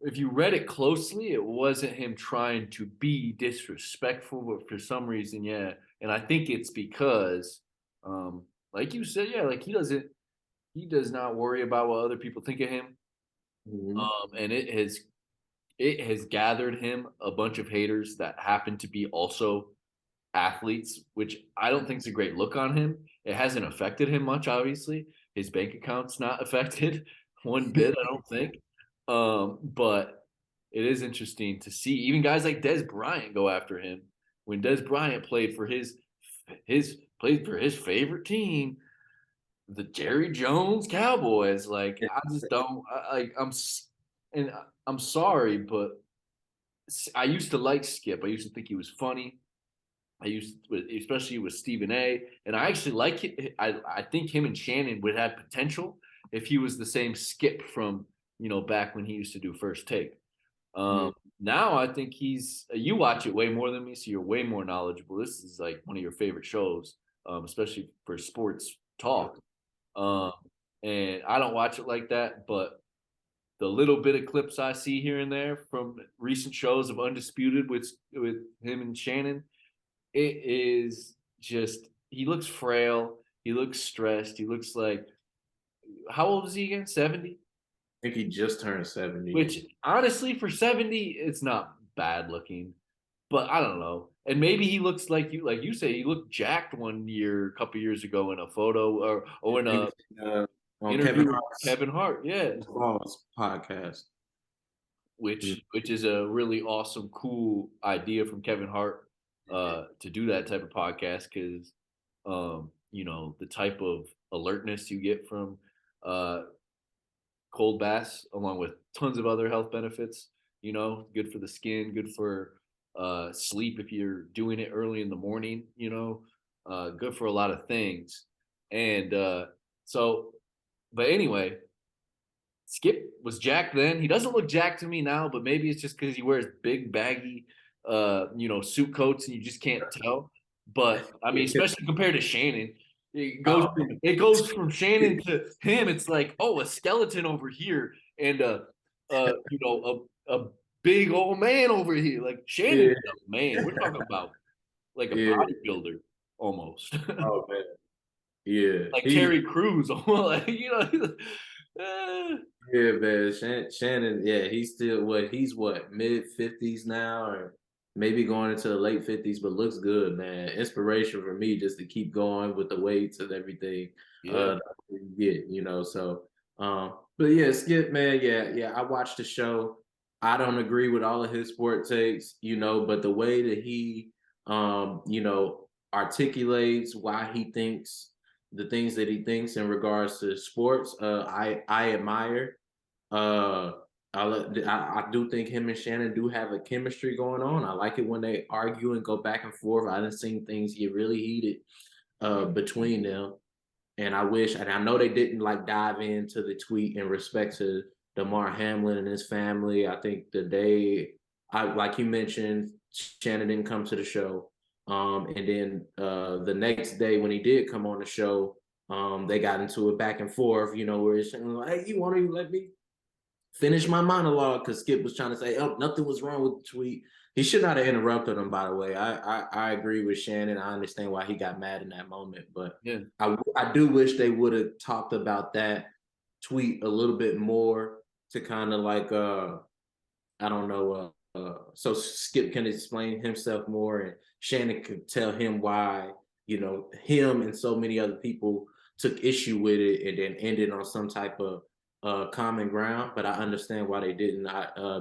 Speaker 1: if you read it closely, it wasn't him trying to be disrespectful, but for some reason, yeah. And I think it's because, like you said, yeah, like he does not worry about what other people think of him.
Speaker 2: Mm-hmm.
Speaker 1: And it has gathered him a bunch of haters that happen to be also athletes, which I don't think is a great look on him. It hasn't affected him much, obviously. His bank account's not affected one bit, I don't think. But it is interesting to see even guys like Des Bryant go after him when Des Bryant played for his favorite team, the Jerry Jones Cowboys. Like I just don't like and I'm sorry, but I used to like Skip. I used to think he was funny. Especially with Stephen A. And I actually like it. I think him and Shannon would have potential if he was the same Skip from back when he used to do First Take.
Speaker 2: Mm-hmm.
Speaker 1: Now I think you watch it way more than me, so you're way more knowledgeable. This is like one of your favorite shows, especially for sports talk. Um, and I don't watch it like that, but the little bit of clips I see here and there from recent shows of Undisputed with him and Shannon, it is just he looks frail. He looks stressed. He looks like how old is he again? 70?
Speaker 2: I think he just turned 70.
Speaker 1: Which honestly, for 70, it's not bad looking. But I don't know. And maybe he looks like you say, he looked jacked one year, a couple years ago in a photo or in
Speaker 2: He
Speaker 1: a
Speaker 2: was on Kevin
Speaker 1: interview with
Speaker 2: Hart's
Speaker 1: Kevin Hart. Yeah.
Speaker 2: podcast.
Speaker 1: Which is a really awesome, cool idea from Kevin Hart to do that type of podcast because the type of alertness you get from uh, cold baths, along with tons of other health benefits. Good for the skin, good for sleep if you're doing it early in the morning. Good for a lot of things. And so, but anyway, Skip was jacked then. He doesn't look jacked to me now, but maybe it's just because he wears big baggy, suit coats, and you just can't tell. But I mean, especially compared to Shannon,
Speaker 2: Oh,
Speaker 1: it goes from Shannon to him. It's like, oh, a skeleton over here, and a big old man over here. Like Shannon's
Speaker 2: yeah,
Speaker 1: a man. We're talking about like a
Speaker 2: yeah.
Speaker 1: bodybuilder almost,
Speaker 2: Oh man, yeah.
Speaker 1: like Terry Crews, almost.
Speaker 2: Yeah, man. Shannon, yeah, he's what, mid-50s now, or maybe going into the late 50s, but looks good, man. Inspiration for me just to keep going with the weights and everything.
Speaker 1: Yeah.
Speaker 2: So but yeah, Skip, man, yeah. I watched the show. I don't agree with all of his sport takes, but the way that he articulates why he thinks the things that he thinks in regards to sports, I admire. Uh, I do think him and Shannon do have a chemistry going on. I like it when they argue and go back and forth. I done seen things get really heated between them, and I know they didn't like dive into the tweet in respect to Damar Hamlin and his family. I think like you mentioned, Shannon didn't come to the show. And then the next day when he did come on the show, they got into it back and forth, where Shannon was like, hey, you want to let me finish my monologue? Because Skip was trying to say, oh, nothing was wrong with the tweet. He should not have interrupted him, by the way. I agree with Shannon. I understand why he got mad in that moment. But
Speaker 1: Yeah.
Speaker 2: I do wish they would have talked about that tweet a little bit more to kind of like, I don't know, so Skip can explain himself more and Shannon could tell him why, him and so many other people took issue with it and then ended on some type of common ground. But I understand why they didn't,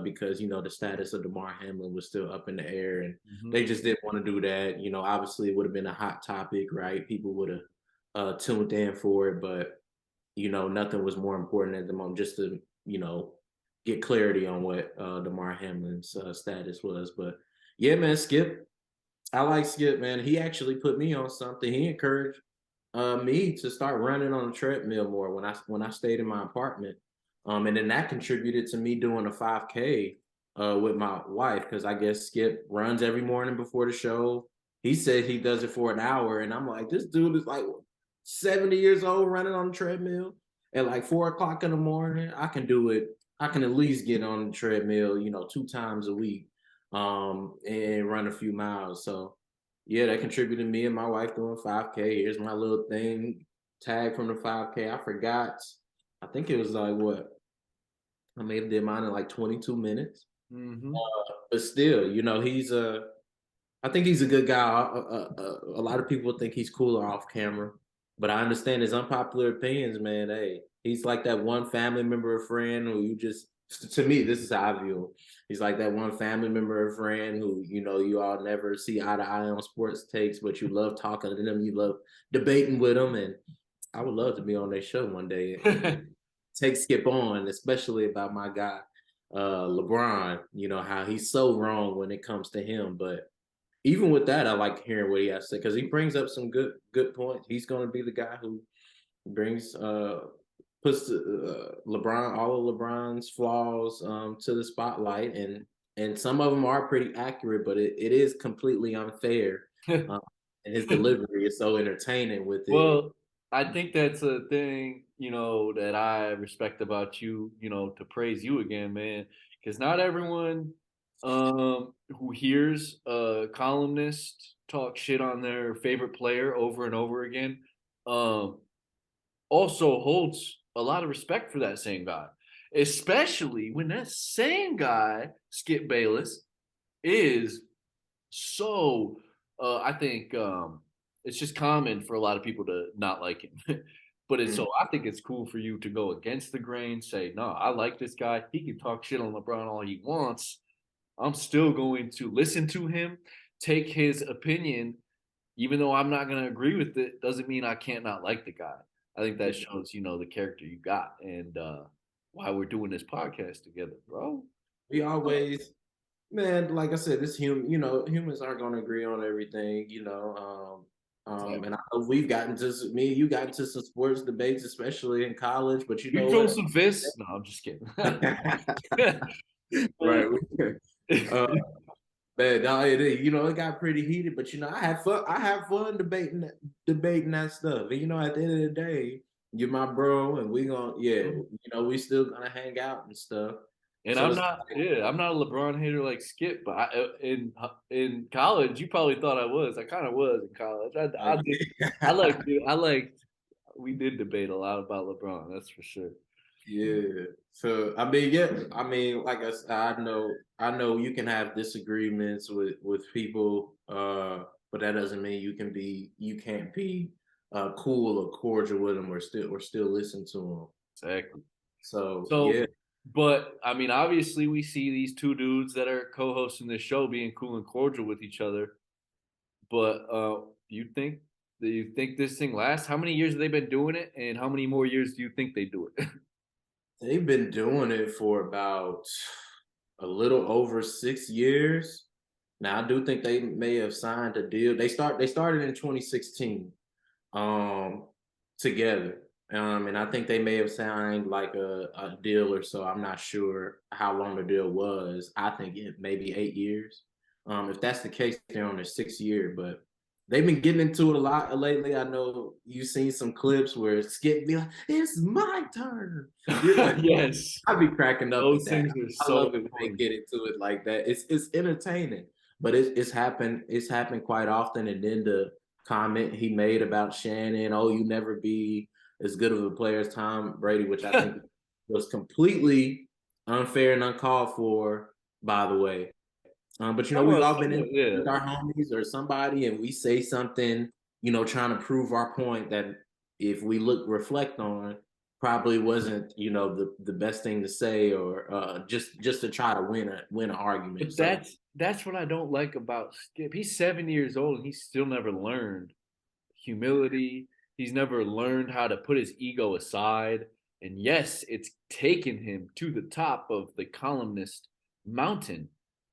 Speaker 2: because the status of Damar Hamlin was still up in the air, and they just didn't want to do that. Obviously it would have been a hot topic, right? People would have tuned in for it, but nothing was more important at the moment, just to get clarity on what Damar Hamlin's status was. But yeah, man, Skip, I like Skip, man. He actually put me on something. He encouraged me to start running on the treadmill more when I stayed in my apartment. And then that contributed to me doing a 5K with my wife, because I guess Skip runs every morning before the show. He said he does it for an hour, and I'm like, this dude is like 70 years old running on the treadmill at like 4 o'clock in the morning. I can do it. I can at least get on the treadmill, 2 times a week, and run a few miles. So yeah, that contributed me and my wife doing 5K. Here's my little thing tag from the 5K. I forgot. I think it was like what? I may have did mine in like 22 minutes. But still, I think he's a good guy. A lot of people think he's cooler off camera, but I understand his unpopular opinions, man. Hey, he's like that one family member or friend who to me, this is how I view him. He's like that one family member or friend who, you all never see eye to eye on sports takes, but you love talking to them. You love debating with them. And I would love to be on their show one day and take Skip on, especially about my guy, LeBron, how he's so wrong when it comes to him. But even with that, I like hearing what he has to say, because he brings up some good points. He's going to be the guy who brings puts LeBron, all of LeBron's flaws to the spotlight, and some of them are pretty accurate, but it is completely unfair. And his delivery is so entertaining with it.
Speaker 1: Well, I think that's a thing, that I respect about you, to praise you again, man, because not everyone who hears a columnist talk shit on their favorite player over and over again um also holds a lot of respect for that same guy, especially when that same guy, Skip Bayless, is so I think it's just common for a lot of people to not like him. But it's so I think it's cool for you to go against the grain, say, no, I like this guy. He can talk shit on LeBron all he wants. I'm still going to listen to him, take his opinion, even though I'm not going to agree with it, doesn't mean I can't not like the guy. I think that shows, the character you got and why we're doing this podcast together, bro.
Speaker 2: We always, man, like I said, this humans aren't going to agree on everything. And I know we've gotten to me, you got into some sports debates, especially in college. But you
Speaker 1: You
Speaker 2: know
Speaker 1: throw
Speaker 2: what?
Speaker 1: some fists? No, I'm just kidding.
Speaker 2: Right. Uh, man, no, it got pretty heated, but I had fun. I have fun debating that stuff. And at the end of the day, you're my bro, and we still gonna hang out and stuff.
Speaker 1: And
Speaker 2: So
Speaker 1: I'm
Speaker 2: it's
Speaker 1: not, yeah, I'm not a LeBron hater like Skip, but in college, you probably thought I was. I kind of was in college.
Speaker 2: like,
Speaker 1: I liked. We did debate a lot about LeBron, that's for sure.
Speaker 2: yeah. So I mean, yeah. I mean, like I said, I know you can have disagreements with people, but that doesn't mean you can't be cool or cordial with them, or still listen to them.
Speaker 1: Exactly.
Speaker 2: So
Speaker 1: So,
Speaker 2: yeah.
Speaker 1: but I mean, obviously, we see these two dudes that are co-hosting this show being cool and cordial with each other. But do you think this thing lasts? How many years have they been doing it, and how many more years do you think they do it?
Speaker 2: They've been doing it for about a little over 6 years. Now I do think they may have signed a deal. They started in 2016, um, together. And I think they may have signed like a deal or so. I'm not sure how long the deal was. I think it maybe 8 years. If that's the case, they're on their 6th year, but they've been getting into it a lot lately. I know you've seen some clips where Skip be like, "It's my turn."
Speaker 1: Yes,
Speaker 2: I'd be cracking up at
Speaker 1: those
Speaker 2: that.
Speaker 1: things are
Speaker 2: I love
Speaker 1: so
Speaker 2: it when they
Speaker 1: funny.
Speaker 2: get into it like that. It's entertaining, but it's happened. It's happened quite often. And then the comment he made about Shannon, "Oh, you never be as good of a player as Tom Brady," which I think was completely unfair and uncalled for. By the way, but we've all been in
Speaker 1: Yeah,
Speaker 2: with our homies or somebody, and we say something, trying to prove our point that if we reflect on, probably wasn't, the best thing to say, or just to try to win an argument.
Speaker 1: but
Speaker 2: So
Speaker 1: that's what I don't like about Skip. He's 7 years old and he's still never learned humility. He's never learned how to put his ego aside. And yes, it's taken him to the top of the columnist mountain.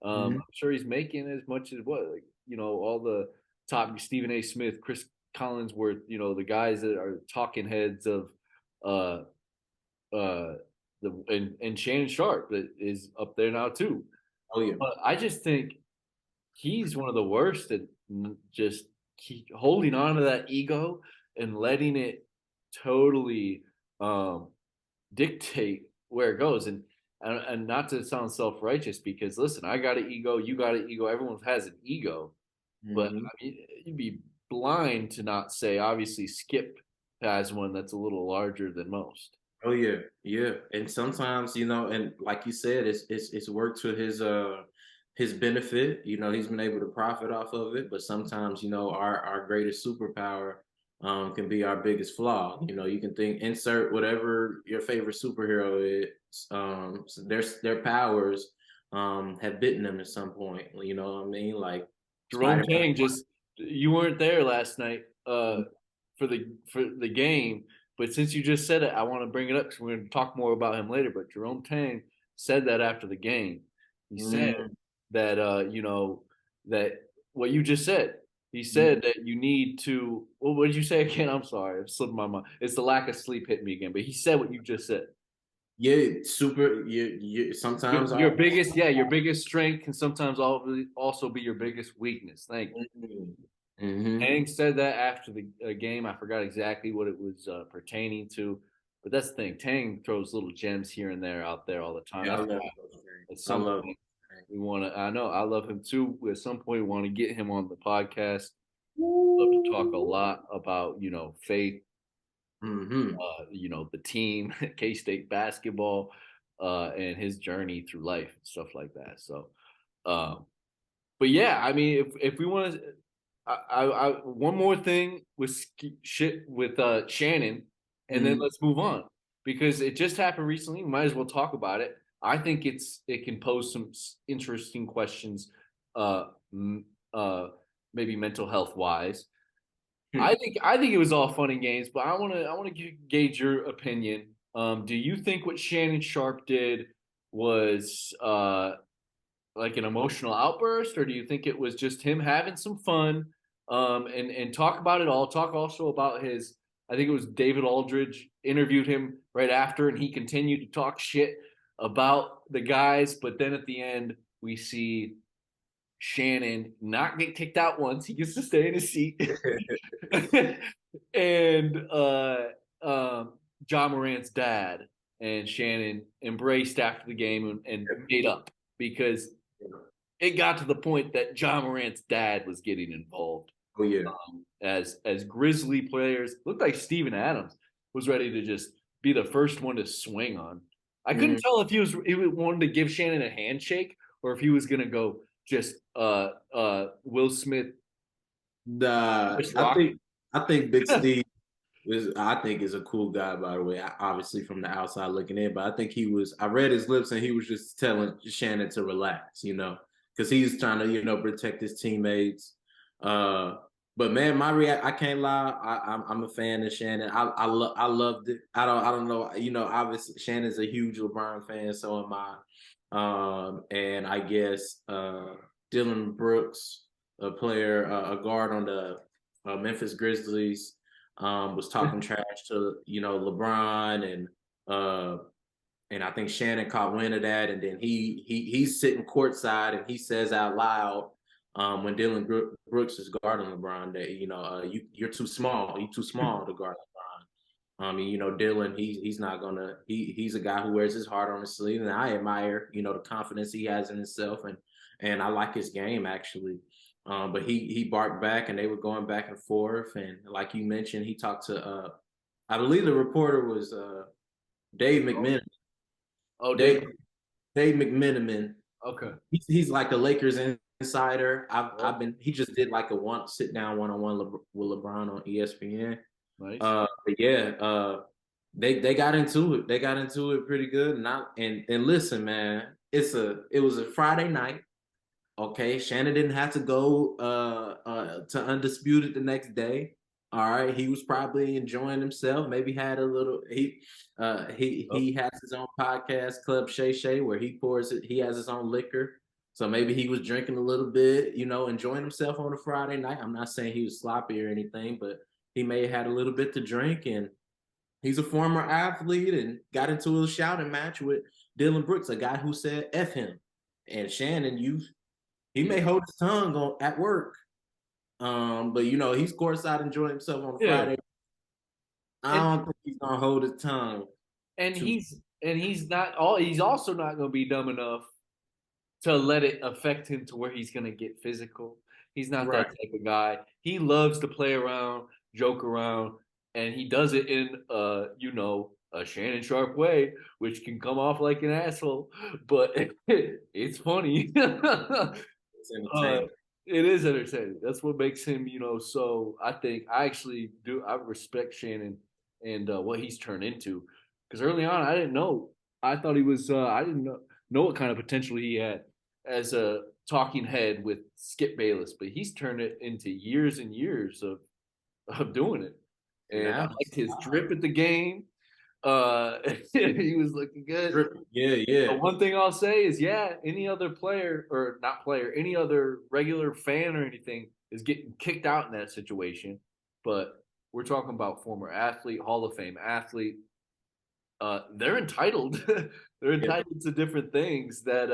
Speaker 1: I'm
Speaker 2: mhm.
Speaker 1: sure he's making as much as all the top Stephen A. Smith, Chris Collinsworth, the guys that are talking heads of uh uh and Shannon Sharpe that is up there now too.
Speaker 2: Oh yeah.
Speaker 1: But I just think he's one of the worst at just keep holding on to that ego and letting it totally um, dictate where it goes. And not to sound self righteous, because listen, I got an ego, you got an ego, everyone has an ego. But
Speaker 2: Mhm.
Speaker 1: I mean, you'd be blind to not say, obviously, Skip has one that's a little larger than most.
Speaker 2: Oh yeah, yeah. And sometimes, and like you said, it's worked to his benefit. He's been able to profit off of it. But sometimes, our greatest superpower can be our biggest flaw. You can insert whatever your favorite superhero is. So their powers have bitten them at some point. You know what I mean? Like
Speaker 1: Jerome
Speaker 2: Spider-Man.
Speaker 1: Tang just you weren't there last night for the game, but since you just said it, I want to bring it up because we're going to talk more about him later. But Jerome Tang said that after the game. He said
Speaker 2: Mm,
Speaker 1: that that what you just said. He said that you need to. Well, what did you say again? I'm sorry, it slipped my mind. It's the lack of sleep hit me again. But he said what you just said.
Speaker 2: yeah, super. Sometimes
Speaker 1: Your biggest, yeah, your biggest strength can sometimes also be your biggest weakness. Thank you.
Speaker 2: Mm-hmm.
Speaker 1: Hank said that after the game. I forgot exactly what it was pertaining to, but that's the thing. Tang throws little gems here and there out there all the time.
Speaker 2: Yeah, I
Speaker 1: That's
Speaker 2: love
Speaker 1: why
Speaker 2: those things.
Speaker 1: at
Speaker 2: I
Speaker 1: some
Speaker 2: love
Speaker 1: point we want to. I know I love him too. At some point, we want to get him on the podcast. Love to talk a lot about faith,
Speaker 2: mm-hmm.
Speaker 1: the team, K State basketball, and his journey through life and stuff like that. So, um, but yeah, I mean, if we want to, one more thing with shit with Shannon, and then
Speaker 2: Mm-hmm.
Speaker 1: let's move on because it just happened recently. Might as well talk about it. I think it can pose some interesting questions, uh, uh, maybe mental health wise. I think it was all fun and games, but I want to gauge your opinion. Do you think what Shannon Sharpe did was like an emotional outburst, or do you think it was just him having some fun, and talk about it all. Talk also about his. I think it was David Aldridge interviewed him right after, and he continued to talk shit about the guys. But then at the end, we see Shannon not get kicked out once. He gets to stay in his seat. And John Morant's dad and Shannon embraced after the game and made up because it got to the point that John Morant's dad was getting involved.
Speaker 2: Oh yeah.
Speaker 1: As Grizzly players, looked like Steven Adams was ready to just be the first one to swing on. I couldn't tell if he wanted to give Shannon a handshake or if he was gonna go just Will Smith.
Speaker 2: I think Big Steve is a cool guy, by the way. Obviously from the outside looking in, but I think I read his lips and he was just telling Shannon to relax, because he's trying to protect his teammates. But man, I can't lie. I'm a fan of Shannon. I loved it. I don't know. Obviously Shannon's a huge LeBron fan, so am I. And I guess Dylan Brooks, a guard on the Memphis Grizzlies, was talking trash to LeBron, and I think Shannon caught wind of that, and then he's sitting courtside and he says out loud, when Dylan Brooks is guarding LeBron, that you're too small. You're too small to guard LeBron. Dylan, he's not gonna. He's a guy who wears his heart on his sleeve, and I admire the confidence he has in himself, and I like his game actually. But he barked back, and they were going back and forth, and like you mentioned, he talked to I believe the reporter was Dave McMenamin.
Speaker 1: Oh, Dave
Speaker 2: McMenamin.
Speaker 1: Okay.
Speaker 2: He's like a Lakers insider. He just did like a sit down one-on-one with LeBron on ESPN.
Speaker 1: Nice.
Speaker 2: But yeah, they got into it. They got into it pretty good. And listen, man, it was a Friday night. Okay, Shannon didn't have to go to Undisputed the next day. All right, he was probably enjoying himself. Maybe had a little. He has his own podcast, Club Shay Shay, where he pours it. He has his own liquor, so maybe he was drinking a little bit, enjoying himself on a Friday night. I'm not saying he was sloppy or anything, but he may have had a little bit to drink. And he's a former athlete and got into a shouting match with Dylan Brooks, a guy who said "F him." And Shannon, he may hold his tongue at work. But he's courtside enjoying himself on Friday. I don't think he's gonna hold his tongue.
Speaker 1: And he's also not gonna be dumb enough to let it affect him to where he's gonna get physical. He's not that type of guy. He loves to play around, joke around, and he does it in a Shannon Sharpe way, which can come off like an asshole, but it's funny.
Speaker 2: It's entertaining.
Speaker 1: It is entertaining. That's what makes him, so I think I actually do. I respect Shannon and what he's turned into. Because early on, I didn't know. I thought he was, I didn't know what kind of potential he had as a talking head with Skip Bayless, but he's turned it into years and years of doing it. And I liked his drip at the game. He was looking good.
Speaker 2: Yeah.
Speaker 1: But one thing I'll say is, any other player or not player, any other regular fan or anything is getting kicked out in that situation. But we're talking about former athlete, Hall of Fame athlete. They're entitled. They're entitled to different things that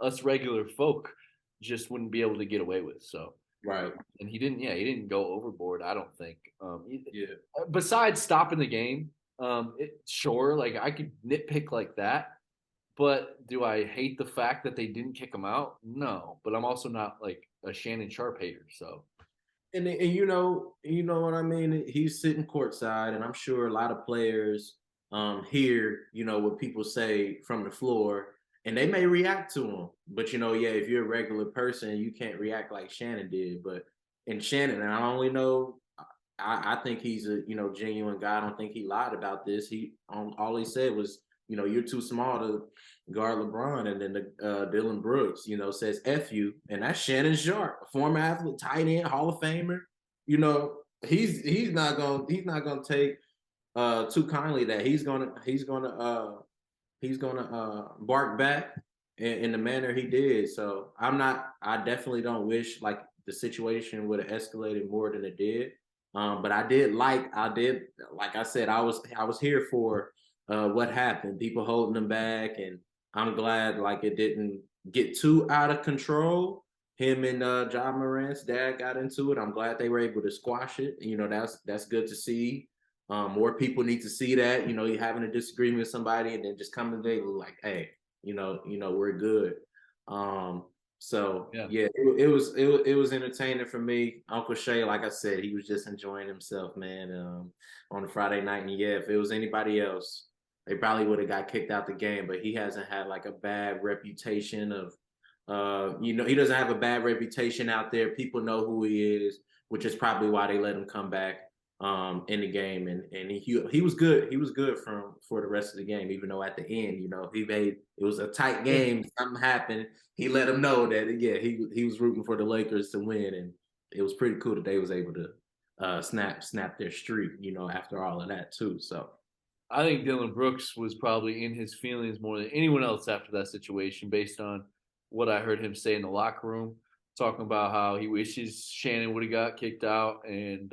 Speaker 1: us regular folk just wouldn't be able to get away with. So
Speaker 2: right.
Speaker 1: And he didn't go overboard. I don't think. Besides stopping the game. Sure, like I could nitpick like that, but do I hate the fact that they didn't kick him out? No, but I'm also not like a Shannon Sharpe hater. So,
Speaker 2: and you know what I mean. He's sitting courtside, and I'm sure a lot of players hear what people say from the floor, and they may react to him. But if you're a regular person, you can't react like Shannon did. And Shannon, and I only know. I think he's a genuine guy. I don't think he lied about this. All he said was you're too small to guard LeBron, and then Dylan Brooks says F you, and that's Shannon Sharpe, a former athlete, tight end, Hall of Famer. He's not gonna take too kindly that he's gonna bark back in the manner he did. So I definitely don't wish like the situation would have escalated more than it did. But I did like I said, I was here for what happened, people holding them back, and I'm glad like it didn't get too out of control. Him and Ja Morant's dad got into it. I'm glad they were able to squash it. You know, that's good to see. More people need to see that. You know, you're having a disagreement with somebody and then just coming to like, hey, we're good. So yeah, it was entertaining for me. Uncle Shay, like I said, he was just enjoying himself, man, on a Friday night. And yeah, if it was anybody else, they probably would have got kicked out the game. But he hasn't had like a bad reputation of, he doesn't have a bad reputation out there. People know who he is, which is probably why they let him come back in the game. And he was good. He was good for the rest of the game, even though at the end, it was a tight game. Something happened. He let him know that he was rooting for the Lakers to win, and it was pretty cool that they was able to snap their streak, after all of that too. So
Speaker 1: I think Dylan Brooks was probably in his feelings more than anyone else after that situation, based on what I heard him say in the locker room, talking about how he wishes Shannon would have got kicked out, and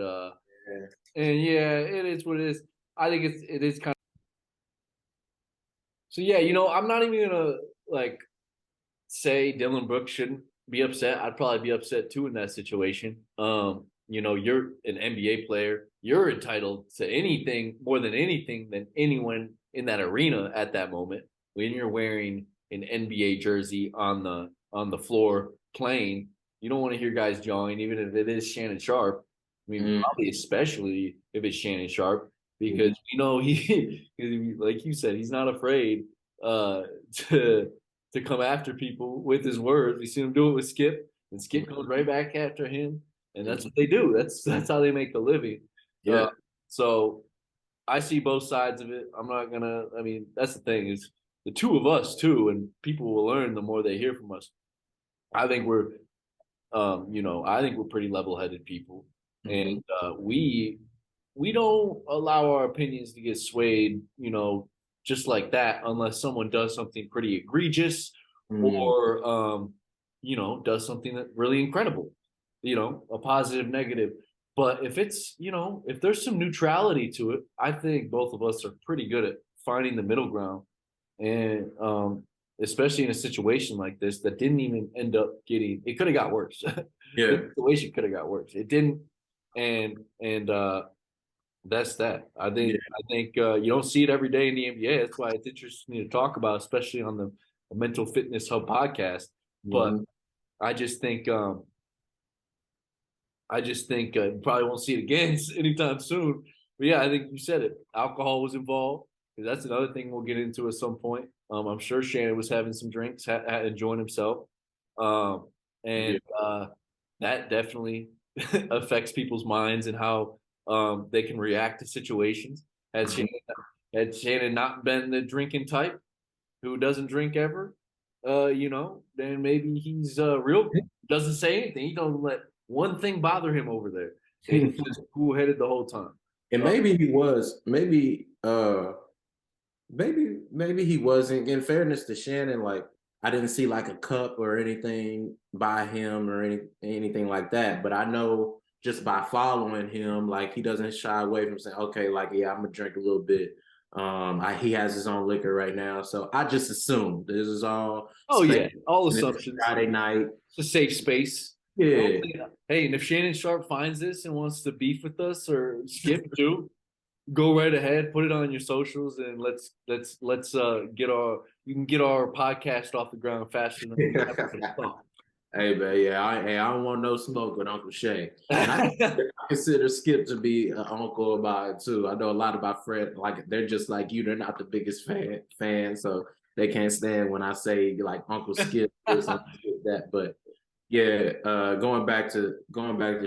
Speaker 1: yeah, it is what it is. I think it is kind of. So yeah, I'm not even gonna like say Dylan Brooks shouldn't be upset. I'd probably be upset too in that situation. You're an NBA player. You're entitled to anything more than anything than anyone in that arena at that moment. When you're wearing an NBA jersey on the floor playing, you don't want to hear guys jawing, even if it is Shannon Sharpe. I mean, probably especially if it's Shannon Sharpe, because he, like you said, he's not afraid to come after people with his words. We see him do it with Skip, and Skip goes right back after him, and that's what they do. That's how they make a living.
Speaker 2: Yeah.
Speaker 1: So I see both sides of it. I'm not gonna. I mean, that's the thing, is the two of us too, and people will learn the more they hear from us. I think we're, I think we're pretty level-headed people, and we don't allow our opinions to get swayed, just like that, unless someone does something pretty egregious or does something that really incredible, a positive, negative. But if it's, if there's some neutrality to it, I think both of us are pretty good at finding the middle ground. And especially in a situation like this that didn't even end up getting, it could have got worse.
Speaker 2: Yeah.
Speaker 1: The situation could have got worse. It didn't. And that's that. I think you don't see it every day in the NBA. That's why it's interesting to talk about, especially on the Mental Fitness Hub podcast. But I just think you probably won't see it again anytime soon. But yeah, I think you said it. Alcohol was involved. That's another thing we'll get into at some point. I'm sure Shannon was having some drinks, enjoying himself, and that definitely affects people's minds and how they can react to situations. Had Shannon not been the drinking type, who doesn't drink ever, then maybe he's real, doesn't say anything. He don't let one thing bother him over there. And he's just cool-headed the whole time.
Speaker 2: And maybe he was, maybe he wasn't. In fairness to Shannon, like I didn't see like a cup or anything by him or anything like that. But I know just by following him, like he doesn't shy away from saying, okay, like, yeah, I'm gonna drink a little bit. He has his own liquor right now. So I just assumed this is all.
Speaker 1: Oh yeah, all assumptions.
Speaker 2: Friday night.
Speaker 1: It's a safe space.
Speaker 2: Yeah.
Speaker 1: Hey, and if Shannon Sharpe finds this and wants to beef with us or skip too, go right ahead, put it on your socials, and let's get our podcast off the ground faster than we ever could have thought.
Speaker 2: Hey man, I don't want no smoke with Uncle Shay. And I consider Skip to be an uncle of mine too. I know a lot of my friends, like they're just like you. They're not the biggest fan, so they can't stand when I say like Uncle Skip or something like that. But yeah, going back to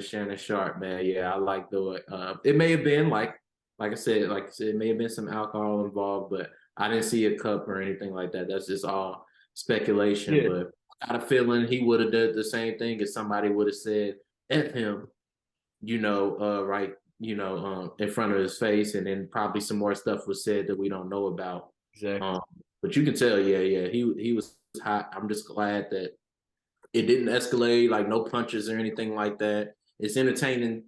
Speaker 2: Shannon Sharpe, man. Yeah, I like the. It may have been like I said, it may have been some alcohol involved, but I didn't see a cup or anything like that. That's just all speculation. Yeah. But I got a feeling he would have done the same thing if somebody would have said F him, right, in front of his face, and then probably some more stuff was said that we don't know about.
Speaker 1: Exactly.
Speaker 2: But you can tell, he was hot. I'm just glad that it didn't escalate, like no punches or anything like that. It's entertaining,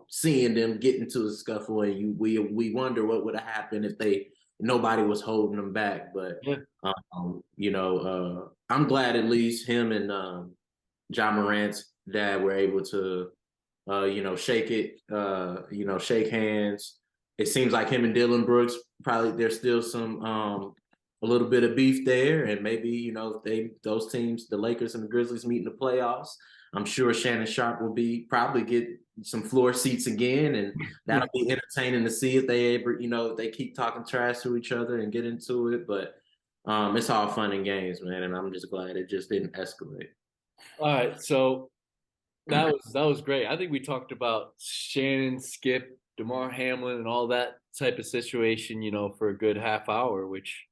Speaker 2: seeing them get into a scuffle, and we wonder what would have happened if nobody was holding them back. But
Speaker 1: Yeah.
Speaker 2: I'm glad at least him and Ja Morant's dad were able to shake it, shake hands. It seems like him and Dylan Brooks, probably there's still some a little bit of beef there, and maybe those teams, the Lakers and the Grizzlies, meet in the playoffs. I'm sure Shannon Sharpe will probably get some floor seats again, and that'll be entertaining to see if they ever, if they keep talking trash to each other and get into it. But it's all fun and games, man, and I'm just glad it just didn't escalate.
Speaker 1: All right, so that was great. I think we talked about Shannon, Skip, Demar Hamlin, and all that type of situation, for a good half hour, which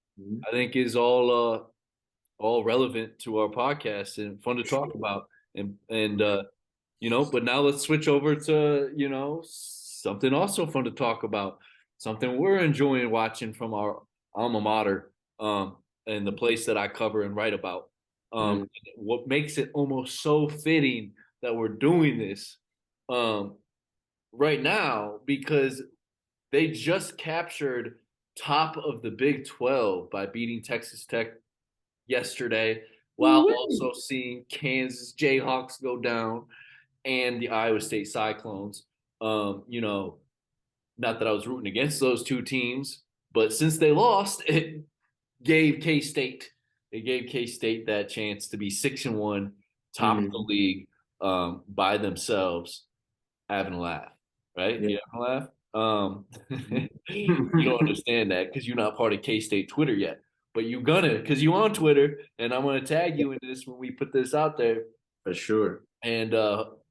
Speaker 1: I think is all relevant to our podcast and fun to talk about. And but now let's switch over to something also fun to talk about, something we're enjoying watching from our alma mater, and the place that I cover and write about. What makes it almost so fitting that we're doing this right now, because they just captured top of the Big 12 by beating Texas Tech yesterday, while also seeing Kansas Jayhawks go down and the Iowa State Cyclones. Not that I was rooting against those two teams, but since they lost, it gave K-State that chance to be 6-1, top of the league, by themselves, having a laugh, right?
Speaker 2: Yeah.
Speaker 1: You having a laugh? You don't understand that because you're not part of K-State Twitter yet, but you're gonna, because you're on Twitter, and I'm gonna tag you in this when we put this out there.
Speaker 2: For sure.
Speaker 1: And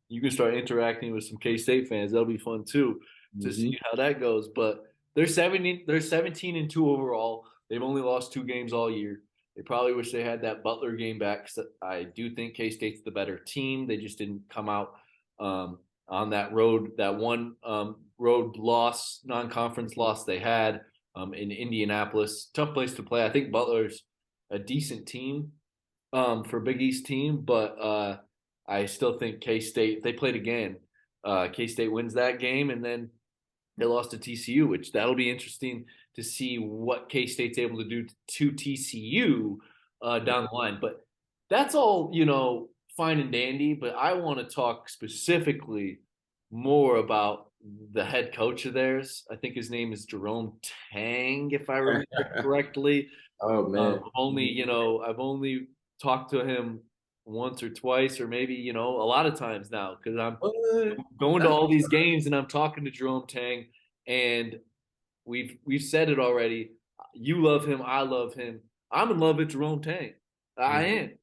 Speaker 1: you can start interacting with some K-State fans. That'll be fun too to see how that goes. But they're 17-2 overall. They've only lost 2 games all year. They probably wish they had that Butler game back. I do think K-State's the better team. They just didn't come out on that one road loss, non-conference loss they had in Indianapolis. Tough place to play. I think Butler's a decent team for Big East team, but I still think K-State, if they played again, K-State wins that game, and then they lost to TCU, which that'll be interesting to see what K-State's able to do to TCU down the line. But that's all, fine and dandy. But I want to talk specifically more about the head coach of theirs. I think his name is Jerome Tang, if I remember correctly.
Speaker 2: Oh man,
Speaker 1: I've only talked to him once or twice, or maybe a lot of times now, because I'm going to all these games and I'm talking to Jerome Tang, and we've said it already. You love him, I love him. I'm in love with Jerome Tang. I am.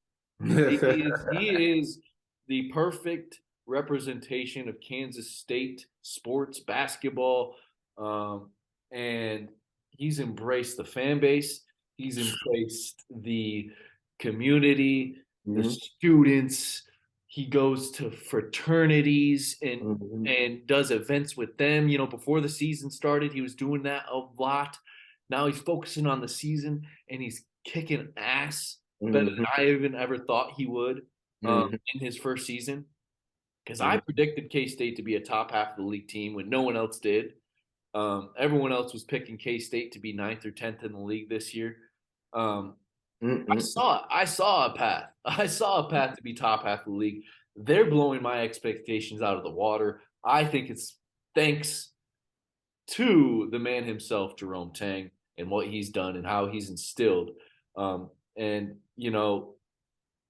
Speaker 1: He is the perfect representation of Kansas State sports basketball, and he's embraced the fan base. He's embraced the community, the students. He goes to fraternities and does events with them. Before the season started, he was doing that a lot. Now he's focusing on the season, and he's kicking ass better than I even ever thought he would in his first season. Because I predicted K-State to be a top half of the league team when no one else did. Everyone else was picking K-State to be 9th or 10th in the league this year. I saw a path. I saw a path to be top half of the league. They're blowing my expectations out of the water. I think it's thanks to the man himself, Jerome Tang, and what he's done and how he's instilled.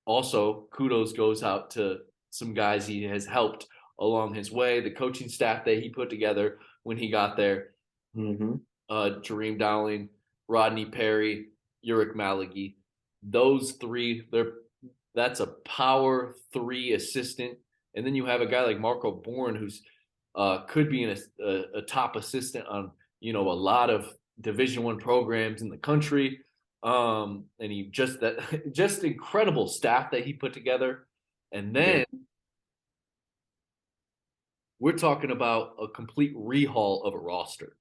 Speaker 1: Also kudos goes out to some guys he has helped along his way, the coaching staff that he put together when he got there. Jareem Dowling, Rodney Perry, Uric Malagi. Those three, that's a power 3 assistant. And then you have a guy like Marco Bourne, who's could be a top assistant on a lot of Division I programs in the country. And he just incredible staff that he put together. And then we're talking about a complete rehaul of a roster.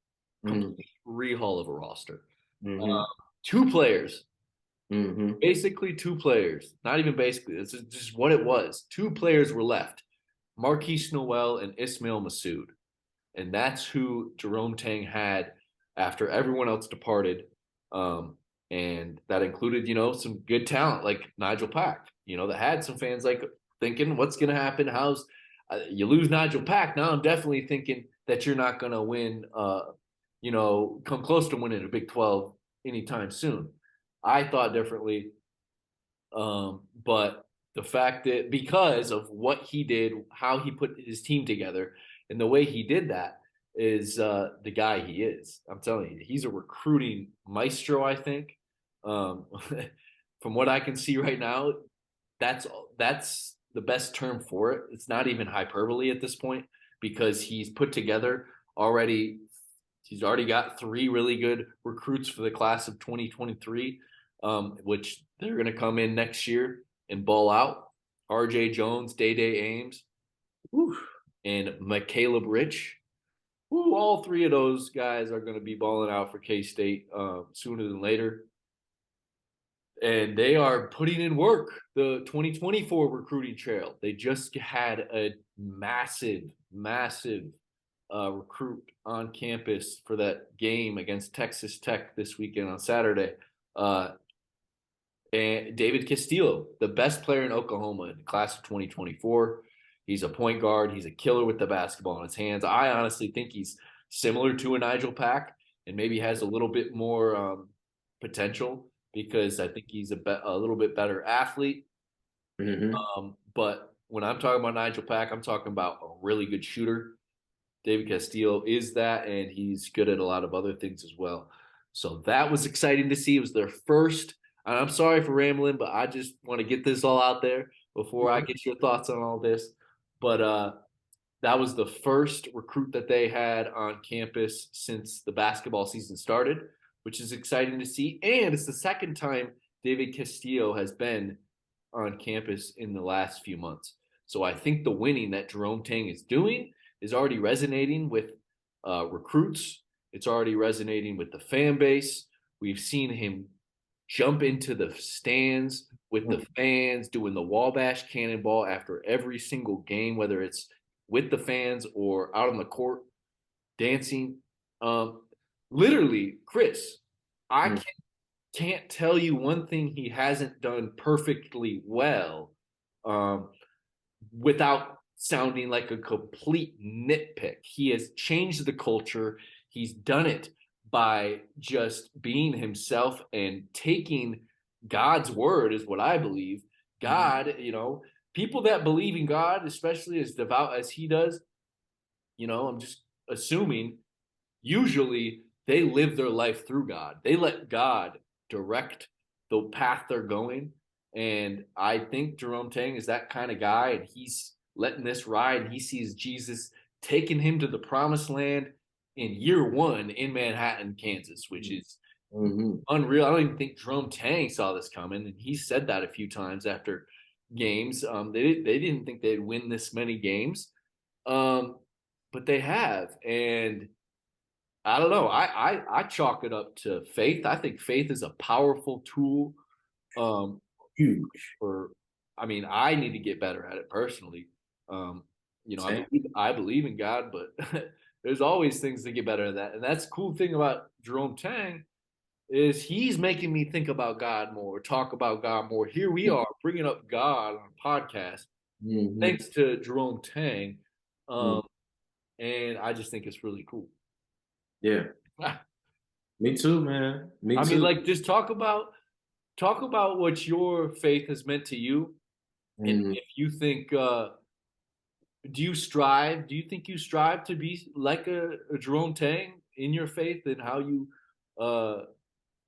Speaker 1: 2 players
Speaker 2: Mm-hmm.
Speaker 1: Basically, two players, not even basically, it's just what it was. Two players were left, Markquis Nowell and Ismail Massoud. And that's who Jerome Tang had after everyone else departed. Um, and that included, some good talent like Nigel Pack, that had some fans like thinking, what's going to happen? You lose Nigel Pack? Now I'm definitely thinking that you're not going to win, come close to winning a Big 12 anytime soon. I thought differently. But the fact that because of what he did, how he put his team together, and the way he did that is the guy he is. I'm telling you, he's a recruiting maestro. I think, um, from what I can see right now, that's the best term for it. It's not even hyperbole at this point because he's put together already. He's already got 3 really good recruits for the class of 2023, which they're going to come in next year and ball out. RJ Jones, Day Ames, and McCaleb Rich. All 3 of those guys are going to be balling out for K-State sooner than later. And they are putting in work the 2024 recruiting trail. They just had a massive recruit on campus for that game against Texas Tech this weekend on Saturday. And David Castillo, the best player in Oklahoma in the class of 2024. He's a point guard. He's a killer with the basketball in his hands. I honestly think he's similar to a Nigel Pack and maybe has a little bit more potential because I think he's a little bit better athlete.
Speaker 2: Mm-hmm.
Speaker 1: But when I'm talking about Nigel Pack, I'm talking about a really good shooter. David Castillo is that, and he's good at a lot of other things as well. So that was exciting to see. It was their first. And I'm sorry for rambling, but I just want to get this all out there before I get your thoughts on all this. But that was the first recruit that they had on campus since the basketball season started, which is exciting to see. And it's the second time David Castillo has been on campus in the last few months. So I think the winning that Jerome Tang is doing is already resonating with recruits. It's already resonating with the fan base. We've seen him jump into the stands with the fans, doing the Wabash Cannonball after every single game, whether it's with the fans or out on the court dancing. Literally, Chris, I can't tell you one thing he hasn't done perfectly well without sounding like a complete nitpick. He has changed the culture. He's done it by just being himself and taking God's word is what I believe. God, people that believe in God, especially as devout as he does, I'm just assuming usually they live their life through God. They let God direct the path they're going. And I think Jerome Tang is that kind of guy, and he's letting this ride. And he sees Jesus taking him to the promised land in year 1 in Manhattan, Kansas, which is unreal. I don't even think Jerome Tang saw this coming, and he said that a few times after games. They didn't think they'd win this many games, but they have. And I don't know. I chalk it up to faith. I think faith is a powerful tool.
Speaker 2: Huge.
Speaker 1: I need to get better at it personally. I believe in God, but there's always things to get better at that. And that's the cool thing about Jerome Tang is he's making me think about God more, talk about God more. Here we are bringing up God on a podcast, thanks to Jerome Tang. And I just think it's really cool.
Speaker 2: Yeah. Me too, man. Me too.
Speaker 1: Just talk about what your faith has meant to you. And if you think, do you think you strive to be like a Jerome Tang in your faith and how you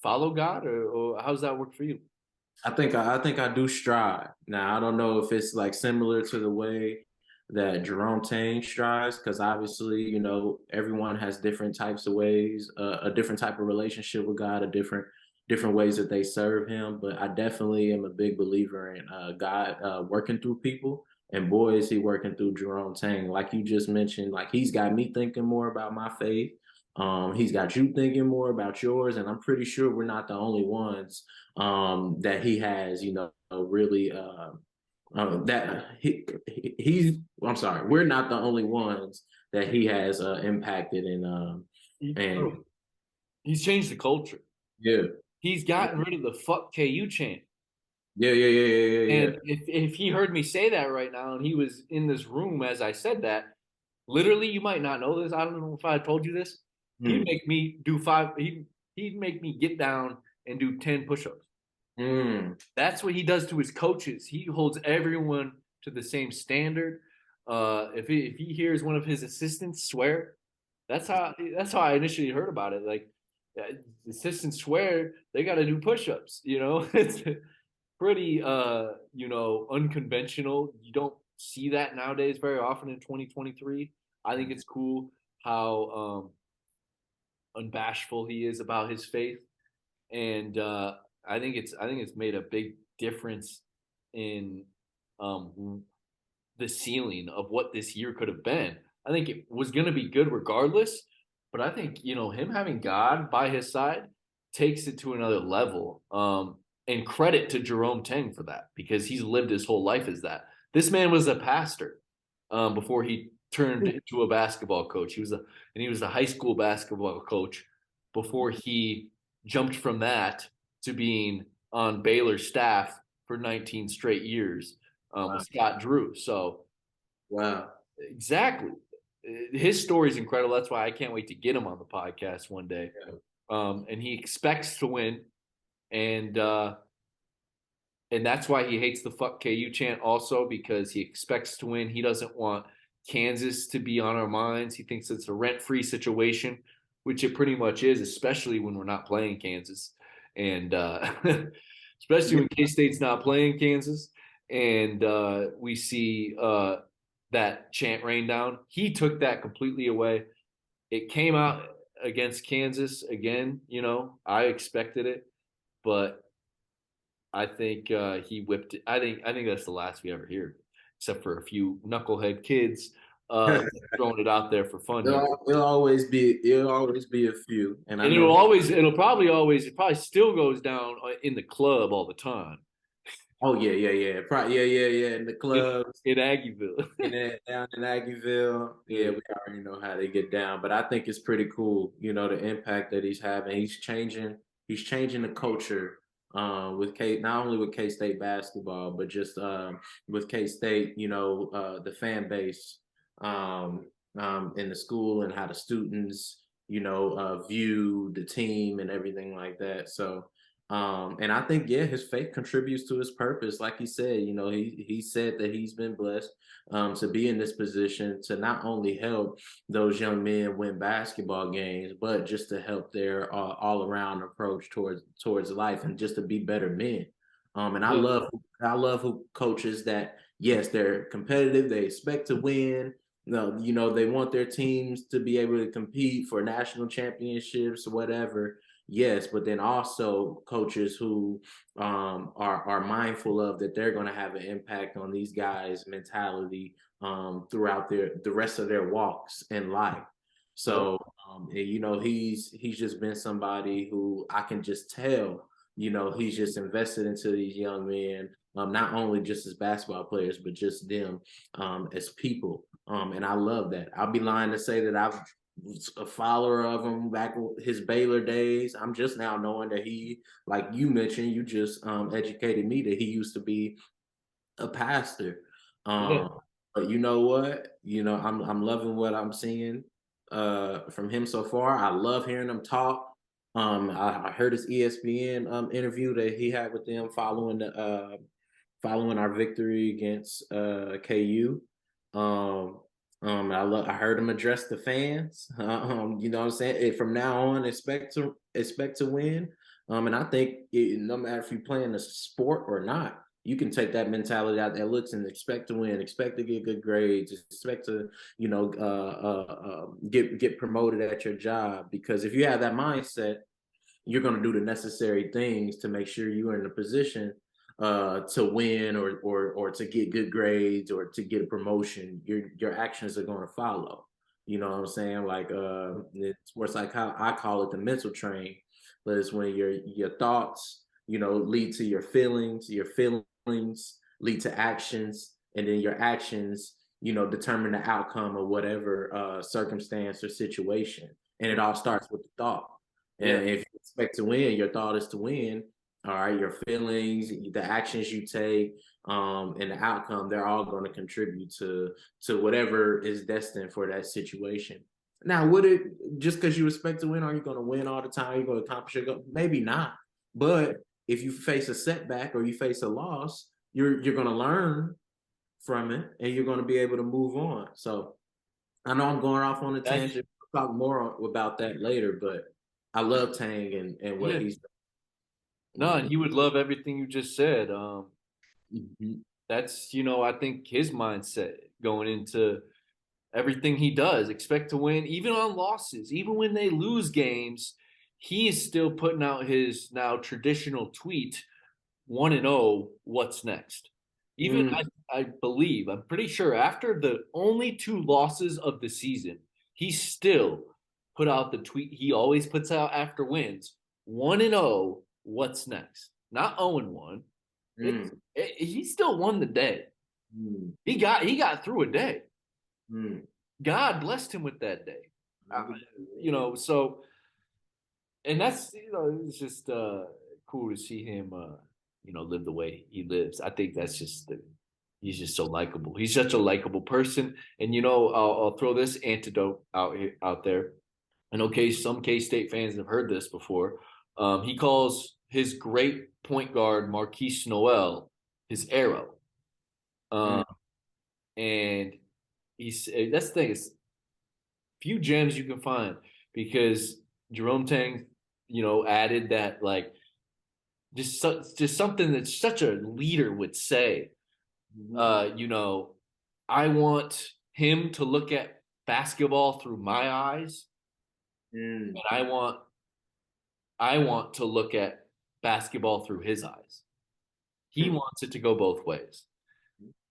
Speaker 1: follow God, or how does that work for you?
Speaker 2: I think I do strive. Now I don't know if it's like similar to the way that Jerome Tang strives, because obviously, everyone has different types of ways, a different type of relationship with God, a different ways that they serve him. But I definitely am a big believer in God working through people. And boy, is he working through Jerome Tang. Like you just mentioned, like he's got me thinking more about my faith. He's got you thinking more about yours, and I'm pretty sure we're not the only ones that he has, really that he's. I'm sorry, we're not the only ones that he has impacted and
Speaker 1: He's changed the culture.
Speaker 2: yeah,
Speaker 1: He's gotten rid of the "fuck KU" chant.
Speaker 2: yeah.
Speaker 1: And if he heard me say that right now, and he was in this room as I said that, literally, you might not know this. I don't know if I told you this. He'd
Speaker 2: Mm.
Speaker 1: make me do five. He'd make me get down and do 10 push-ups.
Speaker 2: Mm.
Speaker 1: That's what he does to his coaches. He holds everyone to the same standard. If he hears one of his assistants swear, that's how I initially heard about it. Like, assistants swear they got to do push-ups. It's pretty unconventional. You don't see that nowadays very often in 2023. I think it's cool how unbashful he is about his faith, and I think it's made a big difference in the ceiling of what this year could have been. I think it was going to be good regardless, but I think him having God by his side takes it to another level. And credit to Jerome Tang for that, because he's lived his whole life as that. This man was a pastor before he turned into a basketball coach. He was a high school basketball coach before he jumped from that to being on Baylor's staff for 19 straight years with Scott Drew. So
Speaker 2: Wow.
Speaker 1: exactly, his story is incredible. That's why I can't wait to get him on the podcast one day. And he expects to win, and that's why he hates the "fuck KU" chant also, because he expects to win. He doesn't want Kansas to be on our minds. He thinks it's a rent-free situation, which it pretty much is, especially when we're not playing Kansas, and especially when K-State's not playing Kansas, and we see that chant rain down. He took that completely away. It came out against Kansas again. I expected it, but I think he whipped it. I think that's the last we ever hear, except for a few knucklehead kids throwing it out there for fun here.
Speaker 2: It'll always be a few, and I
Speaker 1: And
Speaker 2: know.
Speaker 1: it probably still goes down in the club all the time.
Speaker 2: Oh yeah. Yeah. In the clubs,
Speaker 1: In Aggieville.
Speaker 2: down in Aggieville, yeah,
Speaker 1: Yeah.
Speaker 2: we already know how they get down. But I think it's pretty cool, the impact that he's having. He's changing. He's changing the culture with not only with K State basketball, but just with K State. The fan base in the school and how the students, view the team and everything like that. So. And I think, yeah, his faith contributes to his purpose. Like he said, he said that he's been blessed to be in this position to not only help those young men win basketball games, but just to help their all around approach towards life and just to be better men. And I love who coaches that. Yes, they're competitive. They expect to win. No, they want their teams to be able to compete for national championships, whatever. Yes, but then also coaches who are mindful of that they're going to have an impact on these guys' mentality throughout the rest of their walks in life. So he's just been somebody who I can just tell, he's just invested into these young men, not only just as basketball players, but just them as people. And I love that. I'll be lying to say that I've a follower of him back his Baylor days. I'm just now knowing that he, like you mentioned, you just educated me that he used to be a pastor.
Speaker 1: Yeah.
Speaker 2: But you know what? I'm loving what I'm seeing from him so far. I love hearing him talk. I heard his ESPN interview that he had with them following our victory against KU. I heard him address the fans. You know what I'm saying? From now on, expect to win. And I think no matter if you're playing a sport or not, you can take that mentality out there. Looks and expect to win, expect to get good grades, expect to get promoted at your job. Because if you have that mindset, you're going to do the necessary things to make sure you're in a position to win or to get good grades or to get a promotion. Your actions are going to follow. You know what I'm saying? Like it's where it's like how I call it the mental train, but it's when your thoughts, lead to your feelings lead to actions, and then your actions, determine the outcome of whatever circumstance or situation. And it all starts with the thought.
Speaker 1: Yeah.
Speaker 2: And if you expect to win, your thought is to win. All right, your feelings, the actions you take, and the outcome, they're all going to contribute to whatever is destined for that situation. Now, would it just because you expect to win, are you going to win all the time? Are you going to accomplish your goal? Maybe not. But if you face a setback or you face a loss, you're going to learn from it and you're going to be able to move on. So I know I'm going off on a tangent. We'll talk more about that later, but I love Tang and what
Speaker 1: Yeah.
Speaker 2: he's done.
Speaker 1: No, and he would love everything you just said.
Speaker 2: Mm-hmm.
Speaker 1: That's, I think his mindset going into everything he does, expect to win, even on losses, even when they lose games, he is still putting out his now traditional tweet, 1-0, what's next? Even I believe, I'm pretty sure after the only 2 losses of the season, he still put out the tweet he always puts out after wins, 1-0, what's next? Not 0-1. He still won the day. He got through a day. God blessed him with that day. So, and that's, it's just cool to see him, live the way he lives. I think that's just he's just so likable. He's such a likable person. And, I'll throw this antidote out there. And okay, some K-State fans have heard this before. He calls his great point guard, Markquis Nowell, his arrow. And that's the thing, is few gems you can find, because Jerome Tang, added that, like, just something that such a leader would say. I want him to look at basketball through my eyes, and I want to look at basketball through his eyes. He wants it to go both ways.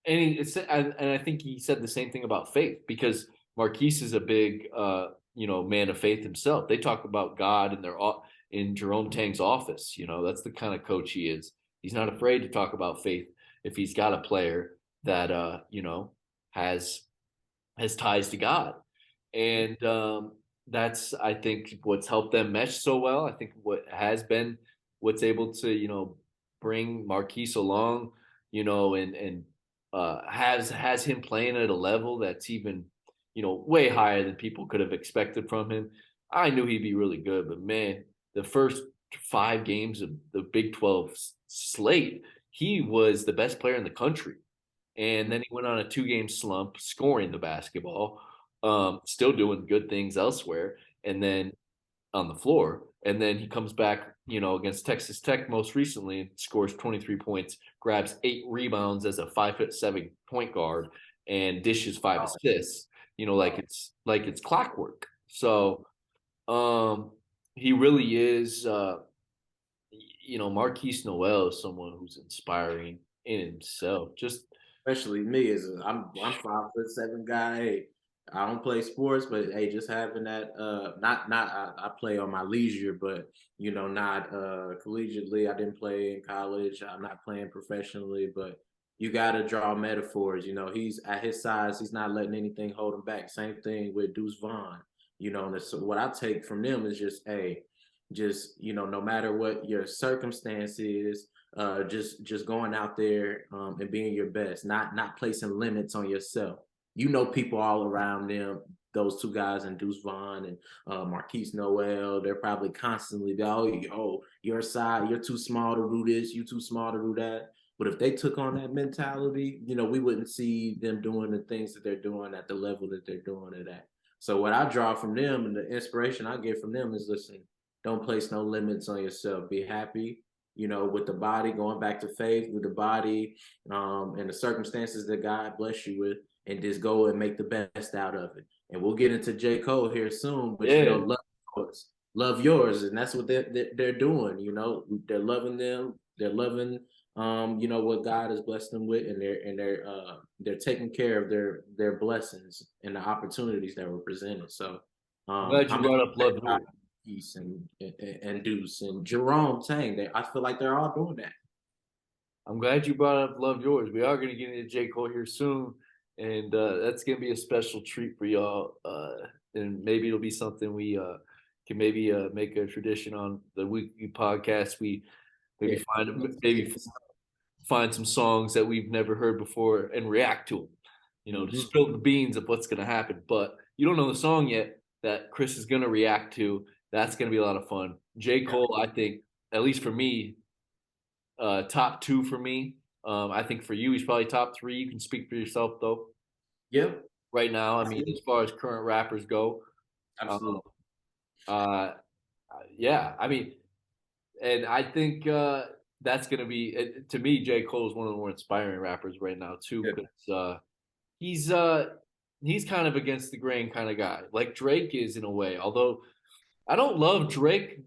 Speaker 1: And I think he said the same thing about faith, because Markquis is a big, man of faith himself. They talk about God in Jerome Tang's office. That's the kind of coach he is. He's not afraid to talk about faith if he's got a player that, has ties to God. And that's, I think, what's helped them mesh so well. I think what's able to, bring Markquis along, and has him playing at a level that's even, way higher than people could have expected from him. I knew he'd be really good, but man, the first 5 games of the Big 12 slate, he was the best player in the country. And then he went on a 2-game slump, scoring the basketball, still doing good things elsewhere, and then on the floor. And then he comes back, against Texas Tech most recently, and scores 23 points, grabs 8 rebounds as a 5'7" point guard, and dishes 5 assists. Like it's clockwork. So, he really is. Markquis Nowell is someone who's inspiring in himself. Just
Speaker 2: especially me, I'm 5'7" guy. Hey, I don't play sports, but hey, just having that not I play on my leisure, but not collegiately. I didn't play in college. I'm not playing professionally, but you got to draw metaphors. He's at his size. He's not letting anything hold him back. Same thing with Deuce Vaughn. And so what I take from them is just, hey, no matter what your circumstance is, just going out there and being your best, not placing limits on yourself. People all around them, those 2 guys, and Deuce Vaughn and Markquis Nowell, they're probably constantly, your side, you're too small to do this, you're too small to do that. But if they took on that mentality, we wouldn't see them doing the things that they're doing at the level that they're doing it at. So what I draw from them and the inspiration I get from them is, listen, don't place no limits on yourself. Be happy, with the body, going back to faith, with the body and the circumstances that God bless you with, and just go and make the best out of it. And we'll get into J. Cole here soon, but love yours, and that's what they're doing. They're loving them. They're loving you know, what God has blessed them with, and they're taking care of their blessings and the opportunities that were presented. So
Speaker 1: I'm glad you
Speaker 2: I'm
Speaker 1: brought up Love
Speaker 2: excited
Speaker 1: Yours.
Speaker 2: Peace and Deuce and Jerome Tang. I feel like they're all doing that.
Speaker 1: I'm glad you brought up Love Yours. We are going to get into J. Cole here soon, and that's going to be a special treat for y'all. And maybe it'll be something we can maybe make a tradition on the weekly podcast. We maybe
Speaker 2: Yeah.
Speaker 1: find some songs that we've never heard before and react to them. You know, to
Speaker 2: Mhm.
Speaker 1: spill the beans of what's going to happen. But you don't know the song yet that Chris is going to react to. That's going to be a lot of fun. J. Cole, I think, at least for me, top two for me. I think for you, he's probably top three. You can speak for yourself though.
Speaker 2: Yeah,
Speaker 1: Right now, I mean, as far as current rappers go, um,
Speaker 2: absolutely.
Speaker 1: uh, yeah, I mean, and I think that's gonna be to me. J. Cole is one of the more inspiring rappers right now too,
Speaker 2: Yeah.
Speaker 1: because he's uh, he's kind of against the grain kind of guy, like Drake is in a way. Although I don't love Drake,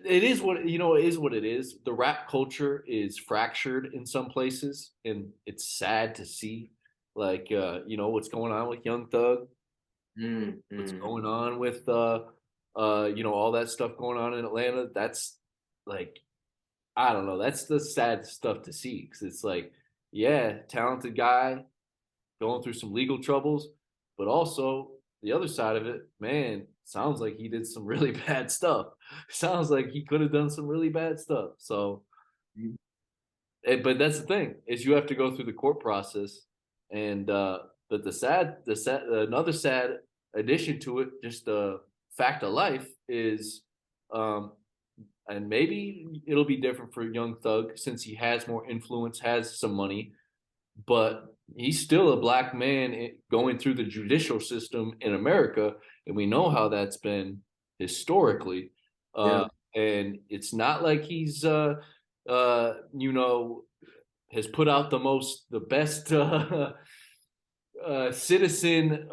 Speaker 1: it is what you know. It is what it is. The rap culture is fractured in some places, and it's sad to see. Like you know what's going on with Young Thug, what's
Speaker 2: Mm-hmm.
Speaker 1: going on with you know all that stuff going on in Atlanta. That's like I don't know. That's the sad stuff to see because it's like yeah, talented guy going through some legal troubles, but also the other side of it, man, sounds like he did some really bad stuff. Sounds like he could have done some really bad stuff. So, but that's the thing is you have to go through the court process, and but another sad addition to it, just a fact of life is, um, and maybe it'll be different for Young Thug since he has more influence, has some money, but he's still a black man going through the judicial system in America, and we know how that's been historically.
Speaker 2: Yeah.
Speaker 1: Uh, and it's not like he's, you know, has put out the best citizen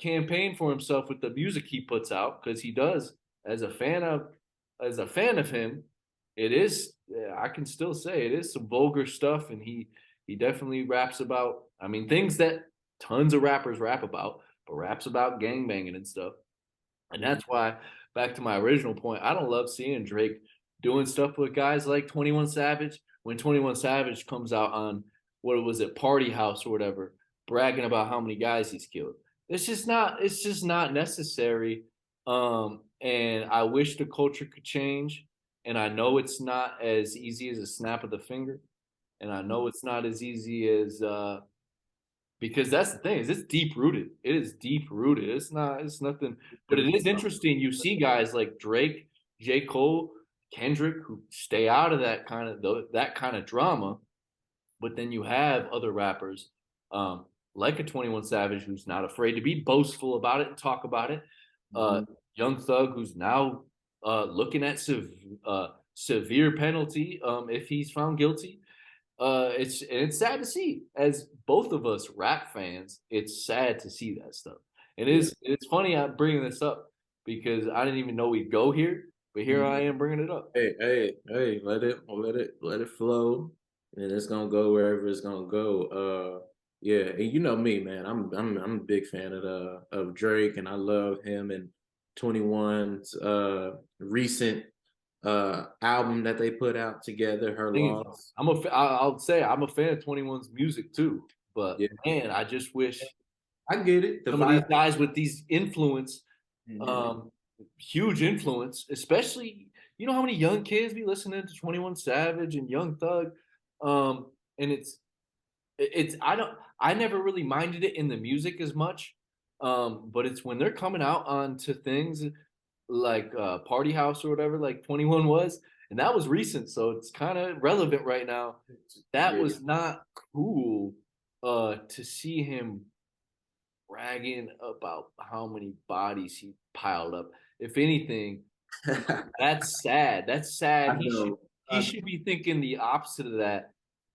Speaker 1: campaign for himself with the music he puts out because he does as a fan of him. It is I can still say it is some vulgar stuff, and he definitely raps about. I mean, things that tons of rappers rap about, but raps about gangbanging and stuff. And
Speaker 2: Mhm.
Speaker 1: that's why, back to my original point, I don't love seeing Drake doing stuff with guys like 21 Savage. When 21 Savage comes out on what was it, Party House or whatever, bragging about how many guys he's killed. It's just not necessary. And I wish the culture could change. And I know it's not as easy as a snap of the finger. And I know it's not as easy as because that's the thing is it's deep rooted. It is deep rooted. It's nothing, but it is interesting. You see guys like Drake, J. Cole, Kendrick who stay out of that kind of drama, but then you have other rappers like a 21 Savage who's not afraid to be boastful about it and talk about it. Uh,
Speaker 2: Mhm.
Speaker 1: Young Thug who's now looking at severe penalty if he's found guilty. It's sad to see. As both of us rap fans, it's sad to see that stuff. And
Speaker 2: Yeah.
Speaker 1: it's funny I'm bringing this up because I didn't even know we'd go here, but here
Speaker 2: Mhm.
Speaker 1: I am bringing it up.
Speaker 2: Hey, let it flow, and it's gonna go wherever it's gonna go. Yeah, and you know me, man. I'm a big fan of Drake, and I love him and 21's recent album that they put out together, Her
Speaker 1: Thing is,
Speaker 2: Loss.
Speaker 1: I'll say I'm a fan of 21's music too, but
Speaker 2: Yeah,
Speaker 1: man, I just wish
Speaker 2: I get it. The
Speaker 1: some of these
Speaker 2: vibe.
Speaker 1: guys with these influence,
Speaker 2: Mhm.
Speaker 1: um, huge influence, especially you know how many young kids be listening to 21 Savage and Young Thug, and it's I never really minded it in the music as much, but it's when they're coming out onto things like Party House or whatever, like 21 was, and that was recent, so it's kind of relevant right now. That
Speaker 2: Yeah.
Speaker 1: was not cool to see him bragging about how many bodies he piled up. If anything, that's sad. That's
Speaker 2: I
Speaker 1: sad.
Speaker 2: know.
Speaker 1: He should be thinking the opposite of that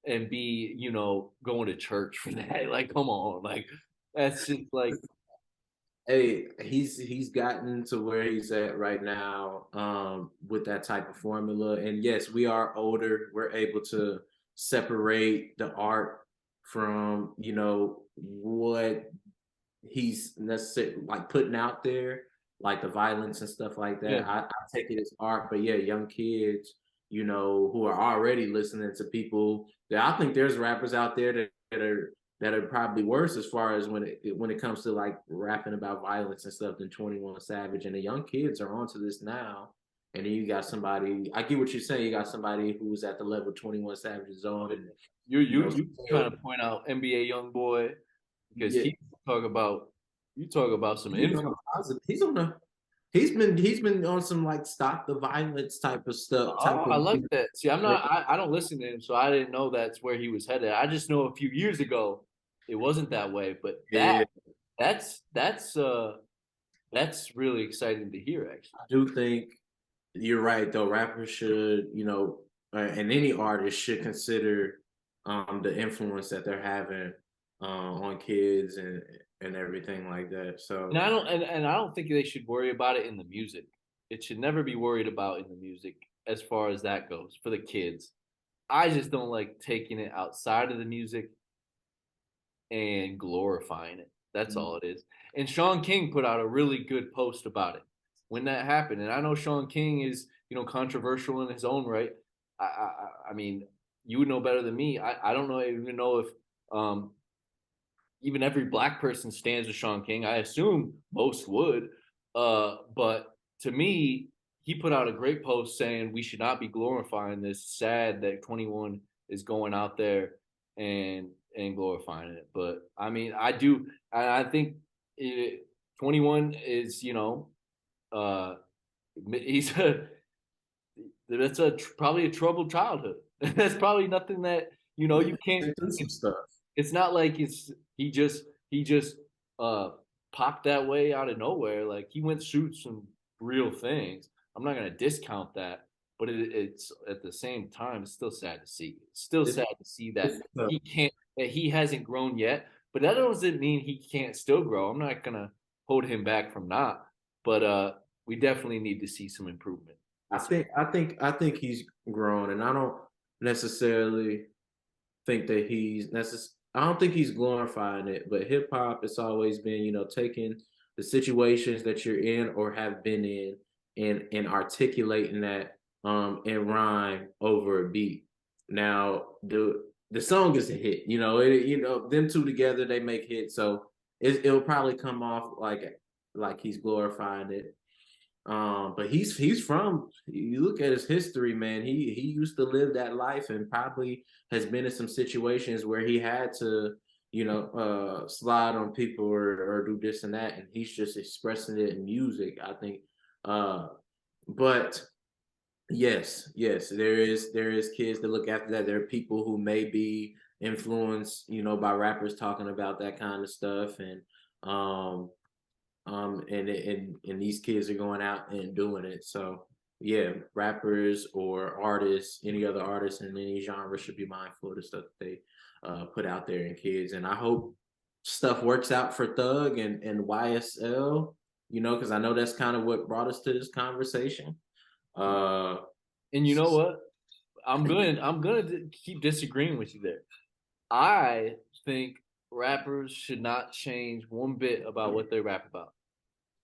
Speaker 1: and be, you know, going to church for that. Like, come on. Like that's just like
Speaker 2: Hey, he's gotten to where he's at right now with that type of formula. And yes, we are older. We're able to separate the art from, what he's necessarily like putting out there, like the violence and stuff like
Speaker 1: Yeah.
Speaker 2: that. I take it as art, but yeah, young kids, who are already listening to people that I think there's rappers out there that are probably worse as far as when it comes to like rapping about violence and stuff than 21 Savage. And the young kids are onto this now. And then you got somebody, I get what you're saying, you got somebody who's at the level 21 Savage is on, and
Speaker 1: You trying to point out NBA young boy because
Speaker 2: yeah,
Speaker 1: he talk about some
Speaker 2: he's on
Speaker 1: influence.
Speaker 2: a positive. He's been on some like stop the violence type of stuff, type
Speaker 1: Oh, I
Speaker 2: of.
Speaker 1: like that. See, I don't listen to him, so I didn't know that's where he was headed. I just know a few years ago it wasn't that way, but
Speaker 2: Yeah,
Speaker 1: that's that's uh that's really exciting to hear actually.
Speaker 2: I do think you're right though. Rappers should, and any artist should consider the influence that they're having on kids and everything like that.
Speaker 1: And
Speaker 2: So
Speaker 1: I don't think they should worry about it in the music. It should never be worried about in the music as far as that goes for the kids. I just don't like taking it outside of the music and glorifying it. That's all it is. And Sean King put out a really good post about it when that happened. And I know Sean King is, controversial in his own right. I mean, you would know better than me. I don't even know if even every black person stands with Sean King. I assume most would. But to me, he put out a great post saying we should not be glorifying this. Sad that 21 is going out there and glorifying it. But I mean, I do. I think 21 is, uh, he's probably a troubled childhood. That's probably nothing that you can't.
Speaker 2: some stuff.
Speaker 1: It's not like he just uh popped that way out of nowhere. Like he went through some real things. I'm not gonna discount that, but it's at the same time, it's still sad to see. It's still
Speaker 2: It's,
Speaker 1: sad to see that
Speaker 2: it's
Speaker 1: he hasn't grown yet. But that doesn't mean he can't still grow. I'm not gonna hold him back from not. But we definitely need to see some improvement.
Speaker 2: I think he's grown, and I don't necessarily think that I don't think he's glorifying it, but hip hop has always been, taking the situations that you're in or have been in and articulating that in rhyme over a beat. Now the song is a hit, them two together they make hits, so it'll probably come off like he's glorifying it. But he's from, you look at his history, man. He used to live that life and probably has been in some situations where he had to, slide on people or do this and that, and he's just expressing it in music, I think. But yes, there is kids that look after that. There are people who may be influenced, by rappers talking about that kind of stuff, and these kids are going out and doing it. So yeah, rappers or artists, any other artists in any genre should be mindful of the stuff that they put out there in kids. And I hope stuff works out for Thug and YSL, because I know that's kind of what brought us to this conversation.
Speaker 1: And you know what? I'm gonna keep disagreeing with you there. I think rappers should not change one bit about what they rap about,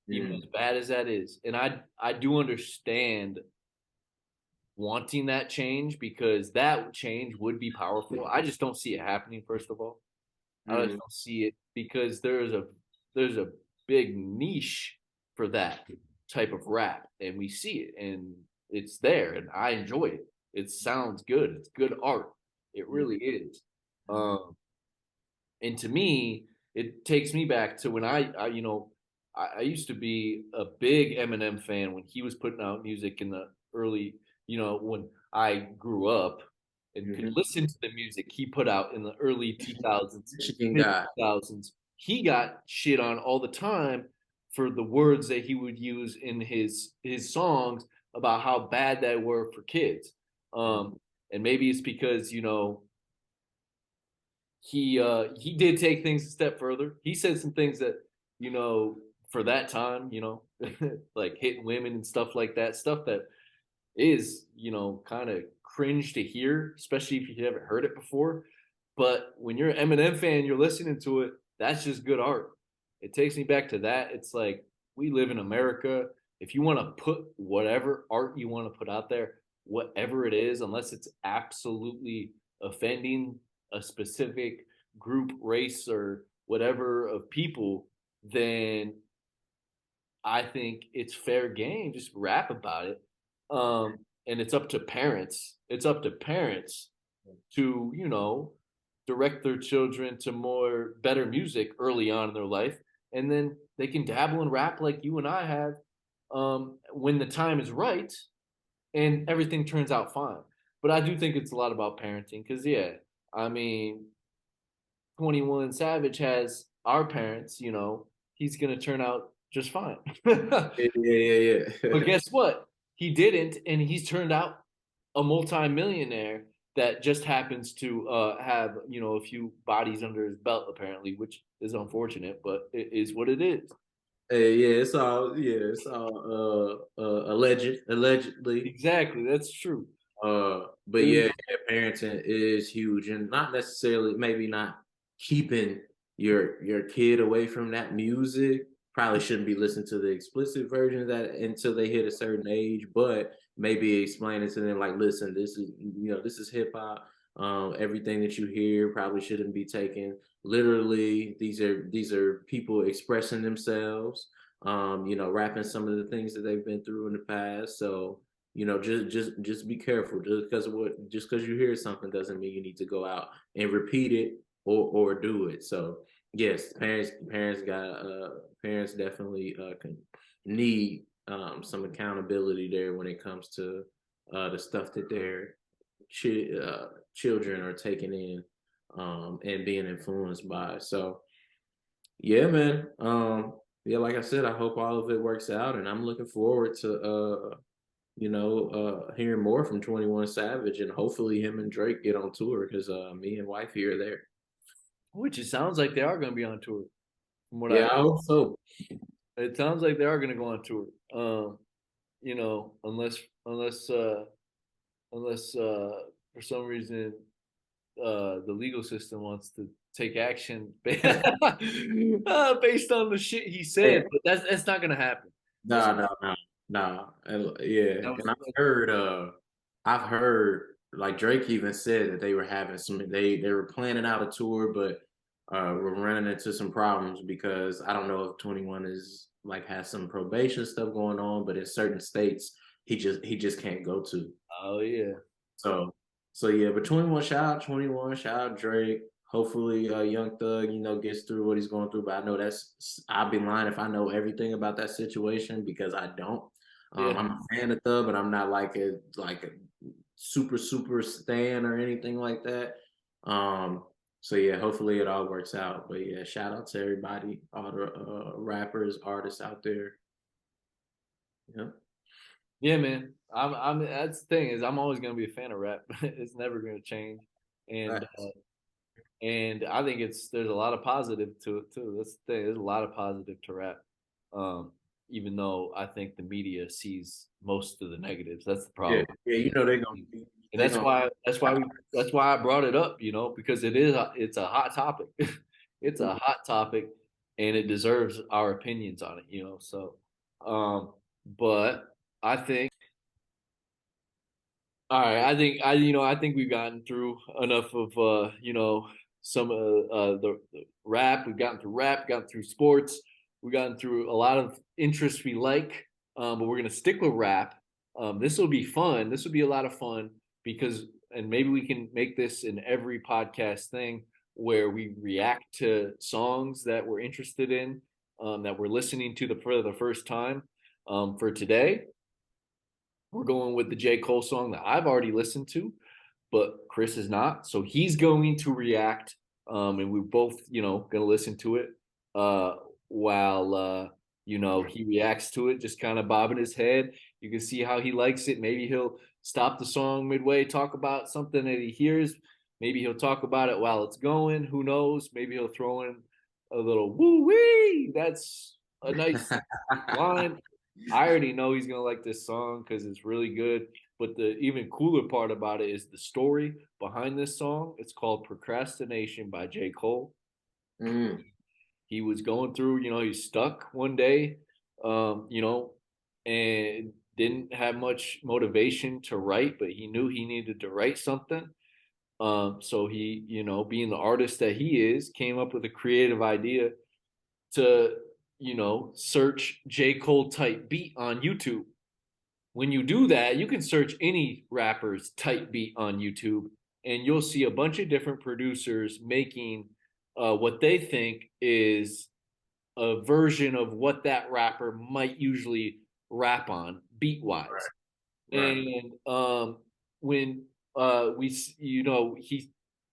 Speaker 1: even as bad as that is. And I do understand wanting that change because that change would be powerful. I just don't see it happening. First of all, I just don't see it because there's a big niche for that type of rap, and we see it, and it's there, and I enjoy it. It sounds good. It's good art. It really is. And to me, it takes me back to when I used to be a big Eminem fan when he was putting out music in the early, when I grew up and could listen to the music he put out in the early 2000s,
Speaker 2: Michigan
Speaker 1: mid
Speaker 2: guy.
Speaker 1: 2000s. He got shit on all the time for the words that he would use in his songs about how bad they were for kids. And maybe it's because he did take things a step further. He said some things that for that time, like hitting women and stuff like that, stuff that is kind of cringe to hear, especially if you haven't heard it before. But when you're an Eminem fan, you're listening to it. That's just good art. It takes me back to that. It's like we live in America. If you want to put whatever art you want to put out there, whatever it is, unless it's absolutely offending a specific group, race, or whatever of people, then I think it's fair game. Just rap about it. And it's up to parents. It's up to parents to, direct their children to more better music early on in their life. And then they can dabble in rap like you and I have when the time is right and everything turns out fine. But I do think it's a lot about parenting because, yeah, I mean, 21 Savage has our parents, he's going to turn out just fine.
Speaker 2: Yeah.
Speaker 1: But guess what? He didn't, and he's turned out a multi-millionaire that just happens to have, a few bodies under his belt, apparently, which is unfortunate, but it is what it is.
Speaker 2: It's all allegedly.
Speaker 1: Exactly, that's true.
Speaker 2: But yeah, parenting is huge, and not necessarily maybe not keeping your kid away from that music. Probably shouldn't be listening to the explicit version of that until they hit a certain age, but maybe explaining to them like, listen, this is hip hop. Everything that you hear probably shouldn't be taken literally. These are people expressing themselves. Rapping some of the things that they've been through in the past. So just be careful. Just because you hear something doesn't mean you need to go out and repeat it or do it. So yes, parents definitely need some accountability there when it comes to the stuff that their children are taking in and being influenced by. So yeah, man. Yeah, like I said, I hope all of it works out, and I'm looking forward to hearing more from 21 Savage, and hopefully him and Drake get on tour because me and wifey are there.
Speaker 1: Which it sounds like they are going to be on tour. From what
Speaker 2: Yeah, I hope so.
Speaker 1: it sounds like they are going to go on tour. Unless for some reason the legal system wants to take action based on the shit he said, but that's not going to happen.
Speaker 2: No. And, yeah, and I've heard like Drake even said that they were having they were planning out a tour, but we're running into some problems because I don't know if 21 is like has some probation stuff going on, but in certain states he just can't go to.
Speaker 1: Oh yeah.
Speaker 2: So yeah, but 21, shout out Drake. Hopefully, Young Thug, gets through what he's going through. But I know I'd be lying if I know everything about that situation because I don't.
Speaker 1: Yeah.
Speaker 2: I'm a fan of Thug, but I'm not like a super stan or anything like that. So yeah, hopefully it all works out. But yeah, shout out to everybody, all the rappers, artists out there. Yeah.
Speaker 1: Yeah, man. I'm. That's the thing is, I'm always gonna be a fan of rap. It's never gonna change, and I think there's a lot of positive to it too. That's the thing. There's a lot of positive to rap, even though I think the media sees most of the negatives. That's the problem.
Speaker 2: Yeah, they're gonna.
Speaker 1: And that's why I brought it up. Because it's a hot topic. It's a hot topic, and it deserves our opinions on it. So, but I think, all right. I think we've gotten through enough of some of the rap. We've gotten through rap, gotten through sports. We've gotten through a lot of interests we like, but we're gonna stick with rap. This will be fun. This will be a lot of fun because, and maybe we can make this in every podcast thing where we react to songs that we're interested in, that we're listening to for the first time. For today, we're going with the J. Cole song that I've already listened to, but Chris is not. So he's going to react, and we're both, going to listen to it while, he reacts to it, just kind of bobbing his head. You can see how he likes it. Maybe he'll stop the song midway, talk about something that he hears. Maybe he'll talk about it while it's going. Who knows? Maybe he'll throw in a little woo-wee. That's a nice line. I already know he's gonna like this song because it's really good. But the even cooler part about it is the story behind this song. It's called Procrastination by J. Cole. He was going through, he's stuck one day, and didn't have much motivation to write, but he knew he needed to write something. So he, being the artist that he is, came up with a creative idea to, search J. Cole type beat on YouTube. When you do that, you can search any rapper's type beat on YouTube, and you'll see a bunch of different producers making what they think is a version of what that rapper might usually rap on beat wise. Right. And when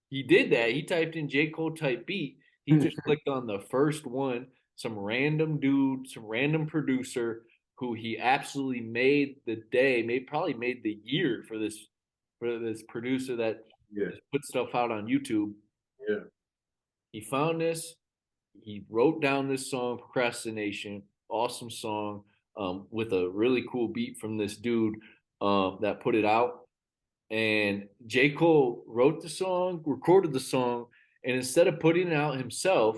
Speaker 1: he did that, he typed in J. Cole type beat. He just clicked on the first one, some random dude, some random producer who he absolutely made the day, probably made the year for this producer that put stuff out on YouTube.
Speaker 2: Yeah.
Speaker 1: He found this. He wrote down this song, Procrastination, awesome song, with a really cool beat from this dude that put it out. And J. Cole wrote the song, recorded the song, and instead of putting it out himself,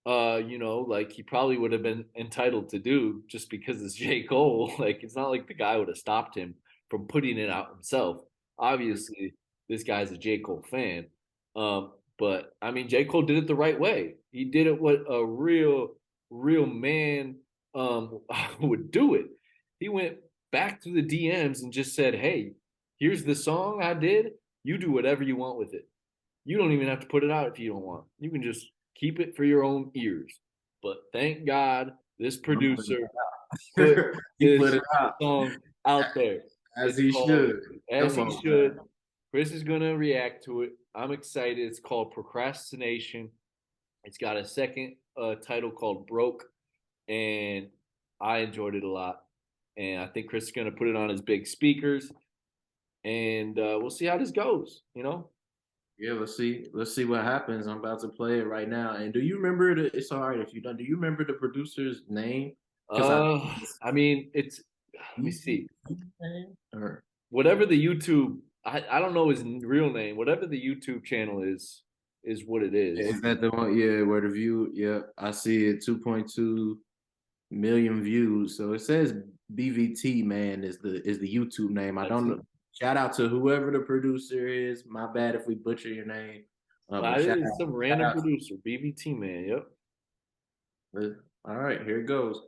Speaker 1: like he probably would have been entitled to do just because it's J. Cole. Like, it's not like the guy would have stopped him from putting it out himself. Obviously, this guy's a J. Cole fan. But I mean, J. Cole did it the right way. He did it what a real man would do it. He went back to the DMs and just said, "Hey, here's the song I did. You do whatever you want with it. You don't even have to put it out if you don't want. You can just keep it for your own ears." But thank God this producer put this song out there.
Speaker 2: As he should.
Speaker 1: As he should. Chris is going to react to it. I'm excited. It's called Procrastination. It's got a second title called Broke, and I enjoyed it a lot. And I think Chris is going to put it on his big speakers, and we'll see how this goes,
Speaker 2: Yeah, let's see what happens. I'm about to play it right now. And do you remember it's all right if you don't. Do you remember the producer's name?
Speaker 1: I mean, it's let me see. Or whatever the YouTube, I don't know his real name. Whatever the YouTube channel is what it is.
Speaker 2: Is that the one? Yeah, where the view? Yeah, I see it. 2.2 million views. So it says BVT man is the YouTube name. I don't know. Shout out to whoever the producer is. My bad if we butcher your name.
Speaker 1: Some random producer, BVT man. Yep.
Speaker 2: All right, here it goes.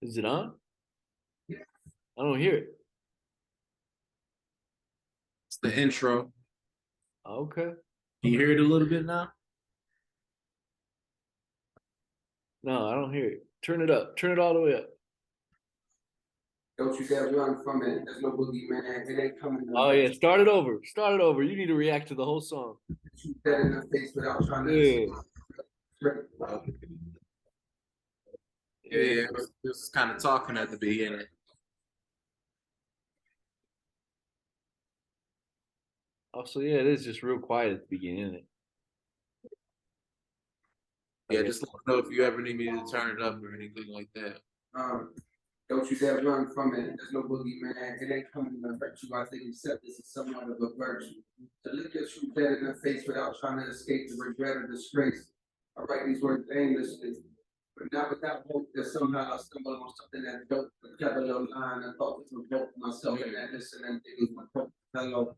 Speaker 1: Is it on? Yeah. I don't hear it.
Speaker 2: It's the intro.
Speaker 1: Okay.
Speaker 2: Can you hear it a little bit now?
Speaker 1: No, I don't hear it. Turn it up. Turn it all the way up.
Speaker 3: Don't you dare run from it. There's no boogeyman. It ain't coming.
Speaker 1: Oh yeah, start it over. Start it over. You need to react to the whole song.
Speaker 3: Shoot that in the face without trying to.
Speaker 2: Yeah, it was kind of talking at the beginning.
Speaker 1: Oh, so yeah, it is just real quiet at the beginning, isn't it?
Speaker 2: Yeah, just let me know if you ever need me to turn it up or anything like that.
Speaker 3: Don't you dare run from it. There's no boogeyman. It ain't coming to hurt you. I think accept this is somewhat of a virtue. To look at you dead in the face without trying to escape the regret or disgrace. I write these words aimlessly, but not without hope that somehow I stumble on something that dope, a clever little line. I thought this would help myself in that listen and things my hope. Hello.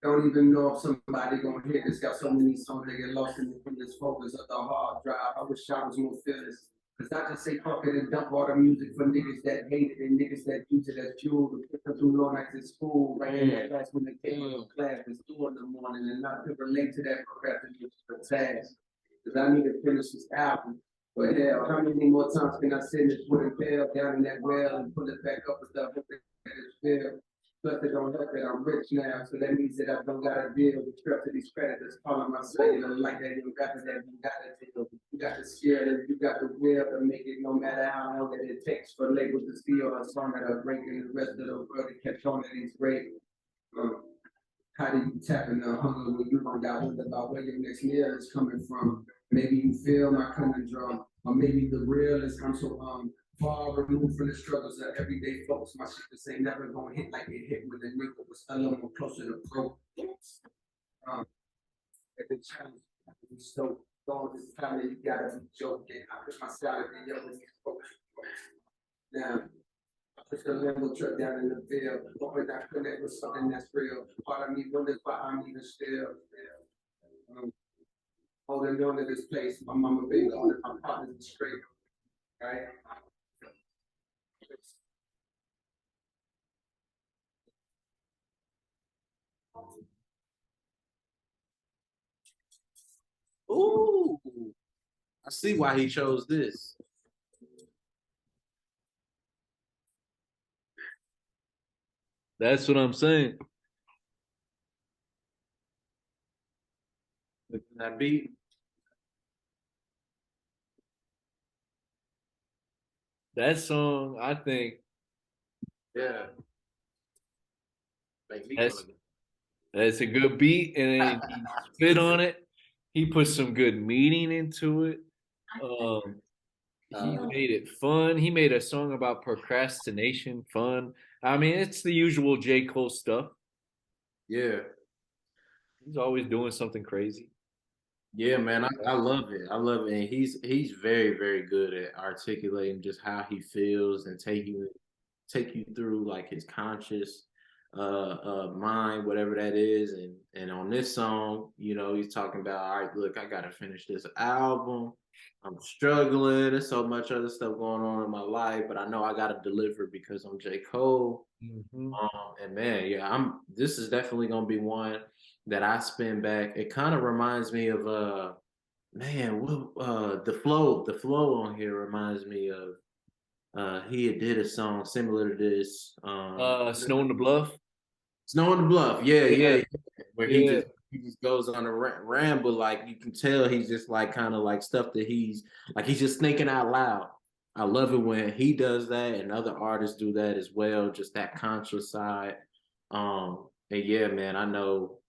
Speaker 3: Don't even know if somebody gonna hear this. Got so many songs that get lost in this focus of the hard drive. I wish I was more fearless. Cause I just say fuck it and dump all the music for niggas that hate it and niggas that use it as fuel to put them through long nights at school. Right in that class when they came to class, it's 2 in the morning and not to relate to that procrastination for task. Cause I need to finish this album. But hell, how many more times can I send this wooden pail down in that well and pull it back up with the hope that it's fair? Plus, it don't help that I'm rich now, so that means that I don't gotta deal with trust of these creditors calling my cellular like that. You got that, you got to deal. You got the skill, and you got the will to make it, no matter how long that it takes for labels to steal a song that are breaking the rest of the world to catch on to these great. How do you tap in the hunger when you don't got wonder about where your next meal is coming from? Maybe you feel my conundrum, or maybe the real is I'm so far removed from the struggles of everyday folks. My shit just ain't never gonna hit like it hit when the nigga was a little more closer to pro. If the challenge is so long this time that you gotta be joking. I push my salad and yo with these folks. Now I push the limo truck down in the field, hoping I connect with something that's real. Part of me wonders why I'm even still holding on to this place. My mama been gone, my partner's straight, right?
Speaker 2: Ooh, I see why he chose this.
Speaker 1: That's what I'm saying.
Speaker 2: That beat.
Speaker 1: That song, I think,
Speaker 2: Yeah.
Speaker 1: that's a good beat, and he spit on it. He put some good meaning into it. He made it fun. He made a song about procrastination fun. I mean, it's the usual J. Cole stuff.
Speaker 2: Yeah.
Speaker 1: He's always doing something crazy.
Speaker 2: Yeah, man, I love it. I love it. And he's very, very good at articulating just how he feels and take you through like his conscious mind, whatever that is. And on this song, you know, he's talking about, all right, look, I gotta finish this album. I'm struggling. There's so much other stuff going on in my life, but I know I gotta deliver because I'm J. Cole.
Speaker 1: Mm-hmm.
Speaker 2: And man, yeah, this is definitely gonna be one that I spin back. It kind of reminds me of man, the flow on here reminds me of he had did a song similar to this.
Speaker 1: Snow in the Bluff.
Speaker 2: Snow on the Bluff, yeah,
Speaker 1: Yeah,
Speaker 2: where
Speaker 1: yeah.
Speaker 2: he just goes on a ramble, like you can tell he's just like kind of like stuff that he's just thinking out loud. I love it when he does that and other artists do that as well, just that conscious side. And yeah, man, I know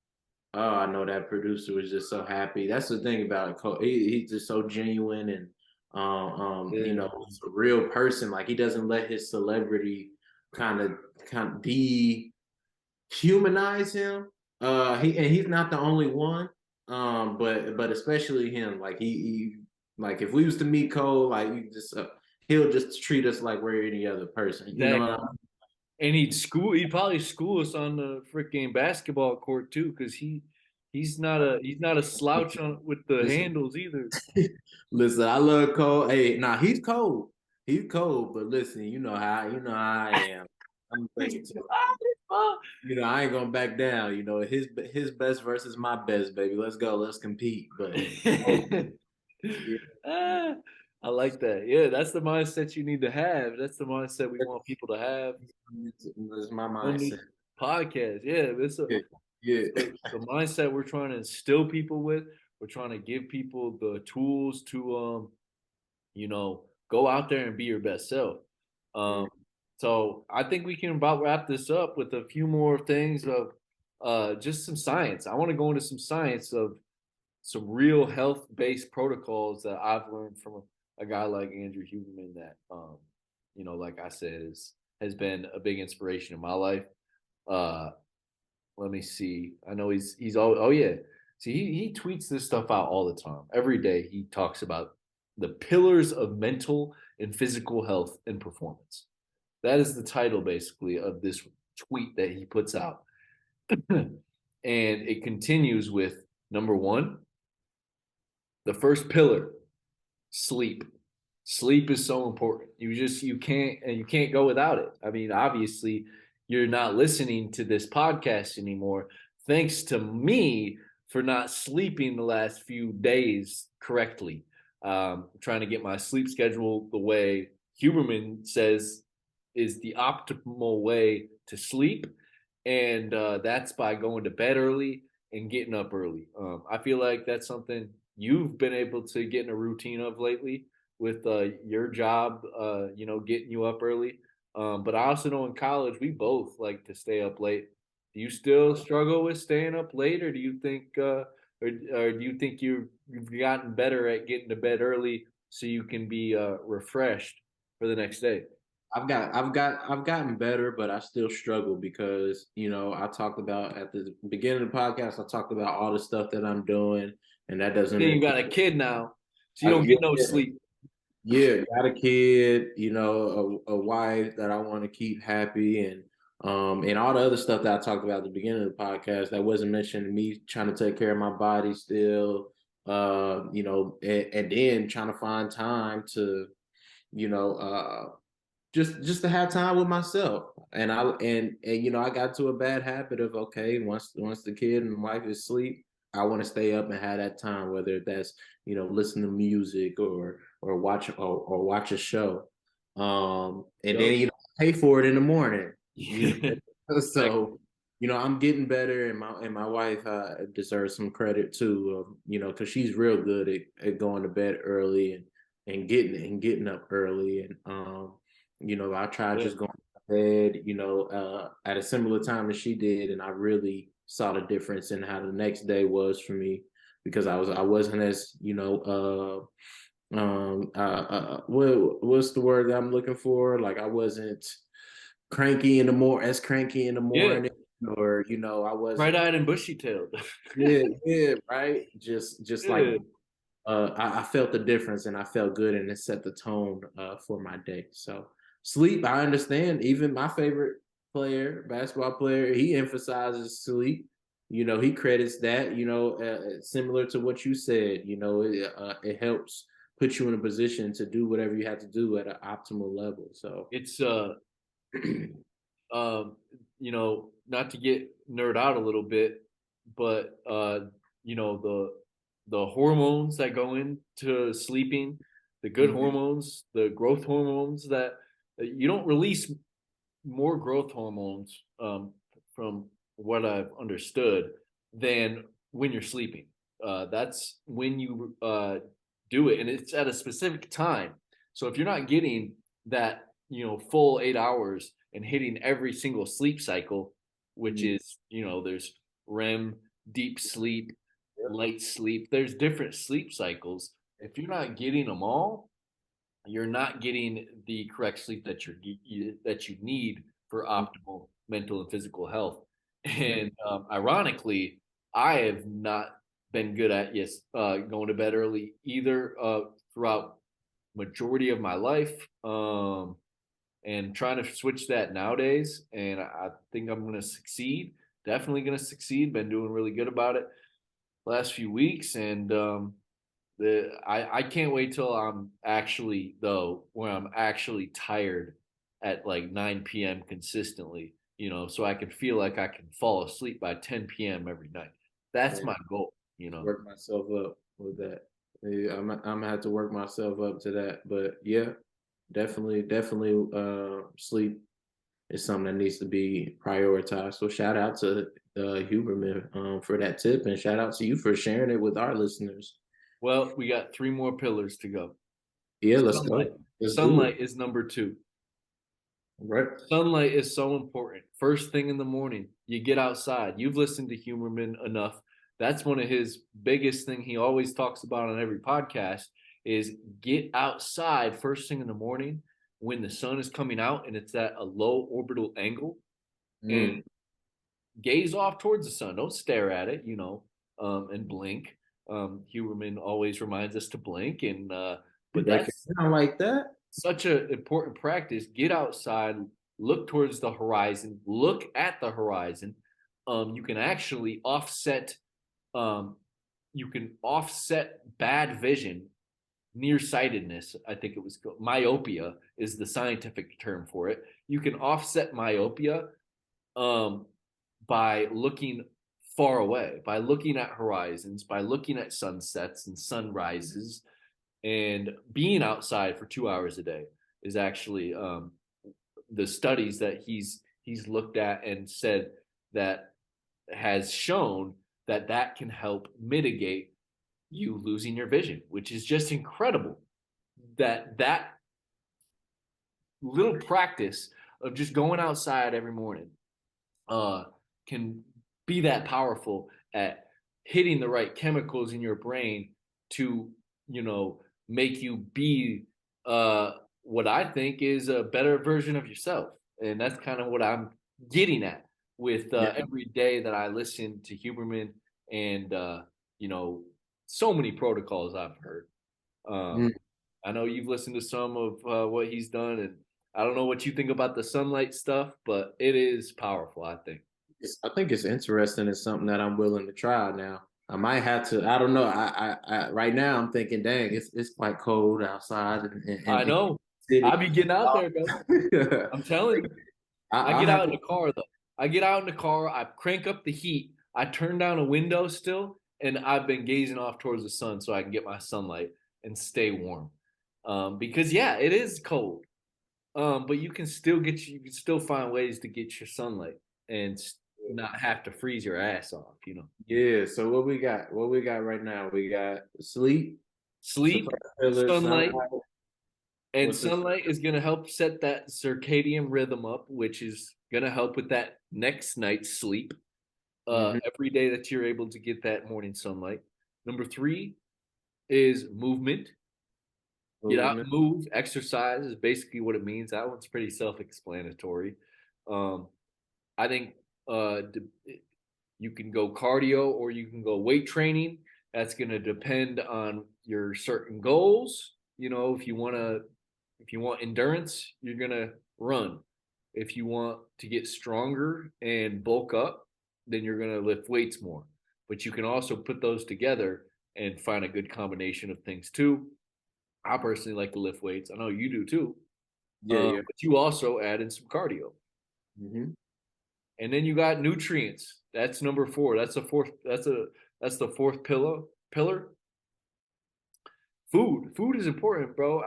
Speaker 2: that producer was just so happy. That's the thing about it. He's just so genuine and you know, he's a real person. Like he doesn't let his celebrity kind of dehumanize him. He's not the only one. But especially him. Like he like if we was to meet Cole, like you just he'll just treat us like we're any other person. You know what I mean?
Speaker 1: And he'd probably school us on the freaking basketball court too, because he's not a slouch with the handles either.
Speaker 2: Listen, I love Cole. Hey, nah, he's cold. He's cold, but listen, you know how I am. I'm you know, I ain't gonna back down. You know, his best versus my best, baby. Let's go, let's compete. But
Speaker 1: yeah. I like that. Yeah, that's the mindset you need to have. That's the mindset we want people to have.
Speaker 2: That's my mindset.
Speaker 1: Podcast. Yeah, it's the mindset we're trying to instill people with. We're trying to give people the tools to you know, go out there and be your best self. So I think we can about wrap this up with a few more things of just some science. I want to go into some science of some real health-based protocols that I've learned from a guy like Andrew Huberman that you know, like I said, has been a big inspiration in my life. Let me see. I know he's all oh yeah. See, he tweets this stuff out all the time. Every day he talks about the pillars of mental and physical health and performance. That is the title basically of this tweet that he puts out. And it continues with number 1, the first pillar, sleep. Sleep is so important. You can't go without it. I mean, obviously, you're not listening to this podcast anymore thanks to me for not sleeping the last few days correctly. Trying to get my sleep schedule the way Huberman says is the optimal way to sleep. and that's by going to bed early and getting up early. I feel like that's something you've been able to get in a routine of lately with your job, getting you up early. But I also know in college we both like to stay up late. Do you still struggle with staying up late, or do you think, or do you think you've gotten better at getting to bed early so you can be refreshed for the next day?
Speaker 2: I've gotten better, but I still struggle because, I talked about at the beginning of the podcast, I talked about all the stuff that I'm doing, and that doesn't
Speaker 1: Then you got
Speaker 2: include,
Speaker 1: a kid now, so you don't get no sleep.
Speaker 2: yeah, got a kid, a wife that I want to keep happy, and all the other stuff that I talked about at the beginning of the podcast that wasn't mentioned. Me trying to take care of my body still, and then trying to find time to, you know, just to have time with myself. And I got to a bad habit of, okay, once the kid and wife is asleep, I want to stay up and have that time, whether that's, listen to music or watch a show. And then, pay for it in the morning. So, I'm getting better, and my wife deserves some credit too, because she's real good at going to bed early and getting up early. And I tried just going to bed, at a similar time as she did, and I really saw the difference in how the next day was for me, because I wasn't as, what's the word that I'm looking for? Like, I wasn't cranky in the
Speaker 1: Yeah,
Speaker 2: morning, or I wasn't
Speaker 1: bright-eyed and bushy-tailed.
Speaker 2: yeah, right. Just like
Speaker 1: Yeah.
Speaker 2: I felt the difference, and I felt good, and it set the tone for my day. So sleep, I understand. Even my favorite basketball player, he emphasizes sleep. He credits that. Similar to what you said. It helps put you in a position to do whatever you have to do at an optimal level. So
Speaker 1: It's not to get nerd out a little bit, but the hormones that go into sleeping, the good hormones, the growth hormones that you don't release more growth hormones, from what I've understood, than when you're sleeping. That's when you do it, and it's at a specific time. So if you're not getting that, full 8 hours and hitting every single sleep cycle, which is, there's REM, deep sleep, light sleep. There's different sleep cycles. If you're not getting them all, you're not getting the correct sleep that you need for optimal mental and physical health. And ironically, I have not been good at going to bed early either, throughout majority of my life, and trying to switch that nowadays. And I think I'm going to succeed. Definitely going to succeed. Been doing really good about it last few weeks, and I can't wait till I'm actually tired at like 9 p.m. consistently, so I can feel like I can fall asleep by 10 p.m. every night. That's my goal.
Speaker 2: Work myself up with that. Yeah, I'm gonna have to work myself up to that. But yeah, definitely, sleep is something that needs to be prioritized. So shout out to Huberman for that tip, and shout out to you for sharing it with our listeners.
Speaker 1: Well, we got 3 more pillars to go.
Speaker 2: Yeah, let's
Speaker 1: Sunlight.
Speaker 2: go. Let's
Speaker 1: Sunlight is number 2.
Speaker 2: Right.
Speaker 1: Sunlight is so important. First thing in the morning, you get outside. You've listened to Huberman enough. That's one of his biggest thing he always talks about on every podcast is get outside first thing in the morning when the sun is coming out and it's at a low orbital angle, and gaze off towards the sun. Don't stare at it, and blink. Huberman always reminds us to blink, and but that's
Speaker 2: I like that.
Speaker 1: Such an important practice. Get outside, look towards the horizon, look at the horizon. You can actually offset. You can offset bad vision, nearsightedness. I think it was called myopia is the scientific term for it. You can offset myopia, by looking far away, by looking at horizons, by looking at sunsets and sunrises, and being outside for 2 hours a day is actually, the studies that he's looked at and said that has shown that can help mitigate you losing your vision, which is just incredible. That little practice of just going outside every morning can be that powerful at hitting the right chemicals in your brain to, make you be what I think is a better version of yourself. And that's kind of what I'm getting at with every day that I listen to Huberman and, so many protocols I've heard. I know you've listened to some of what he's done, and I don't know what you think about the sunlight stuff, but it is powerful, I think.
Speaker 2: I think it's interesting. It's something that I'm willing to try now. I might have to. I don't know. I right now I'm thinking, dang, it's quite cold outside.
Speaker 1: I know. I be getting out there, bro. I'm telling you. I get out in the car though. I get out in the car. I crank up the heat. I turn down a window still, and I've been gazing off towards the sun so I can get my sunlight and stay warm. Because it is cold. But you can still find ways to get your sunlight and not have to freeze your ass off,
Speaker 2: Yeah. So what we got? What we got right now? We got sleep,
Speaker 1: sunlight. And sunlight is going to help set that circadian rhythm up, which is going to help with that next night's sleep. Every day that you're able to get that morning sunlight. Number 3 is movement. Get out and move. Exercise is basically what it means. That one's pretty self-explanatory. I think you can go cardio or you can go weight training. That's going to depend on your certain goals. If you want endurance, you're going to run. If you want to get stronger and bulk up, then you're going to lift weights more. But you can also put those together and find a good combination of things too. I personally like to lift weights. I know you do too. Yeah. But you also add in some cardio. And then you got nutrients. That's number 4. That's the fourth. That's the fourth pillar. Food is important, bro.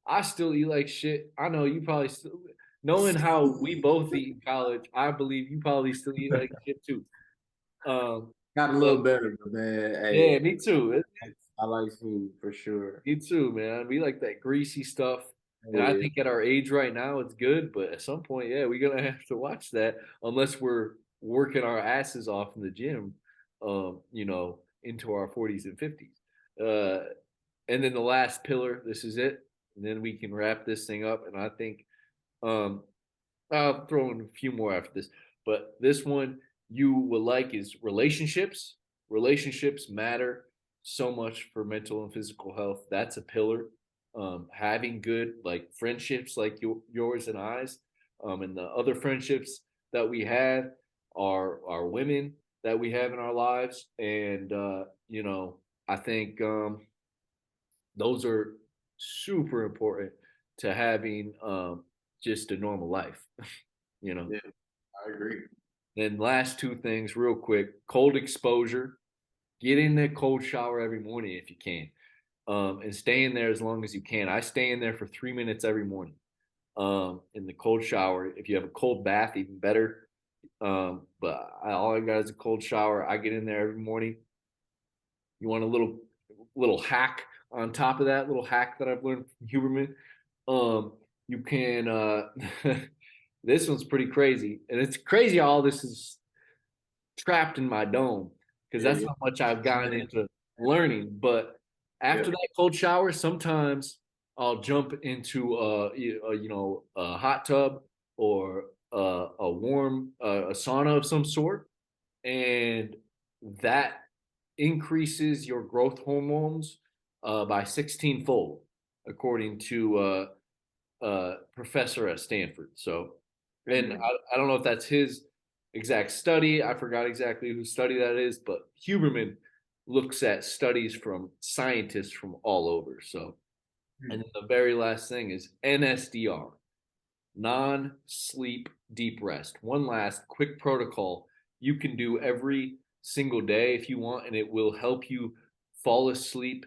Speaker 1: I still eat like shit. I know you probably still, knowing how we both eat in college, I believe you probably still eat like shit too.
Speaker 2: Got a little better, man. Hey,
Speaker 1: yeah, me too.
Speaker 2: I like food for sure.
Speaker 1: Me too, man. We like that greasy stuff. And I think at our age right now, it's good. But at some point, we're going to have to watch that unless we're working our asses off in the gym, into our 40s and 50s. And then the last pillar, this is it. And then we can wrap this thing up. And I think I'll throw in a few more after this. But this one you will like is relationships. Relationships matter so much for mental and physical health. That's a pillar. Having good friendships like yours and I's, and the other friendships that we have are women that we have in our lives. And, I think those are super important to having just a normal life,
Speaker 2: Yeah, I agree.
Speaker 1: And last 2 things real quick: cold exposure. Get in the cold shower every morning if you can, and stay in there as long as you can. I stay in there for 3 minutes every morning in the cold shower. If you have a cold bath, even better. But all I got is a cold shower. I get in there every morning. You want a little hack on top of that, little hack that I've learned from Huberman? You can this one's pretty crazy, and it's crazy all this is trapped in my dome because that's how much I've gotten into learning. But after that cold shower, sometimes I'll jump into a hot tub or a warm a sauna of some sort, and that increases your growth hormones by 16-fold, according to professor at Stanford. So, and I don't know if that's his exact study. I forgot exactly whose study that is, but Huberman looks at studies from scientists from all over. So, and then the very last thing is NSDR, non-sleep deep rest. One last quick protocol you can do every single day if you want, and it will help you fall asleep,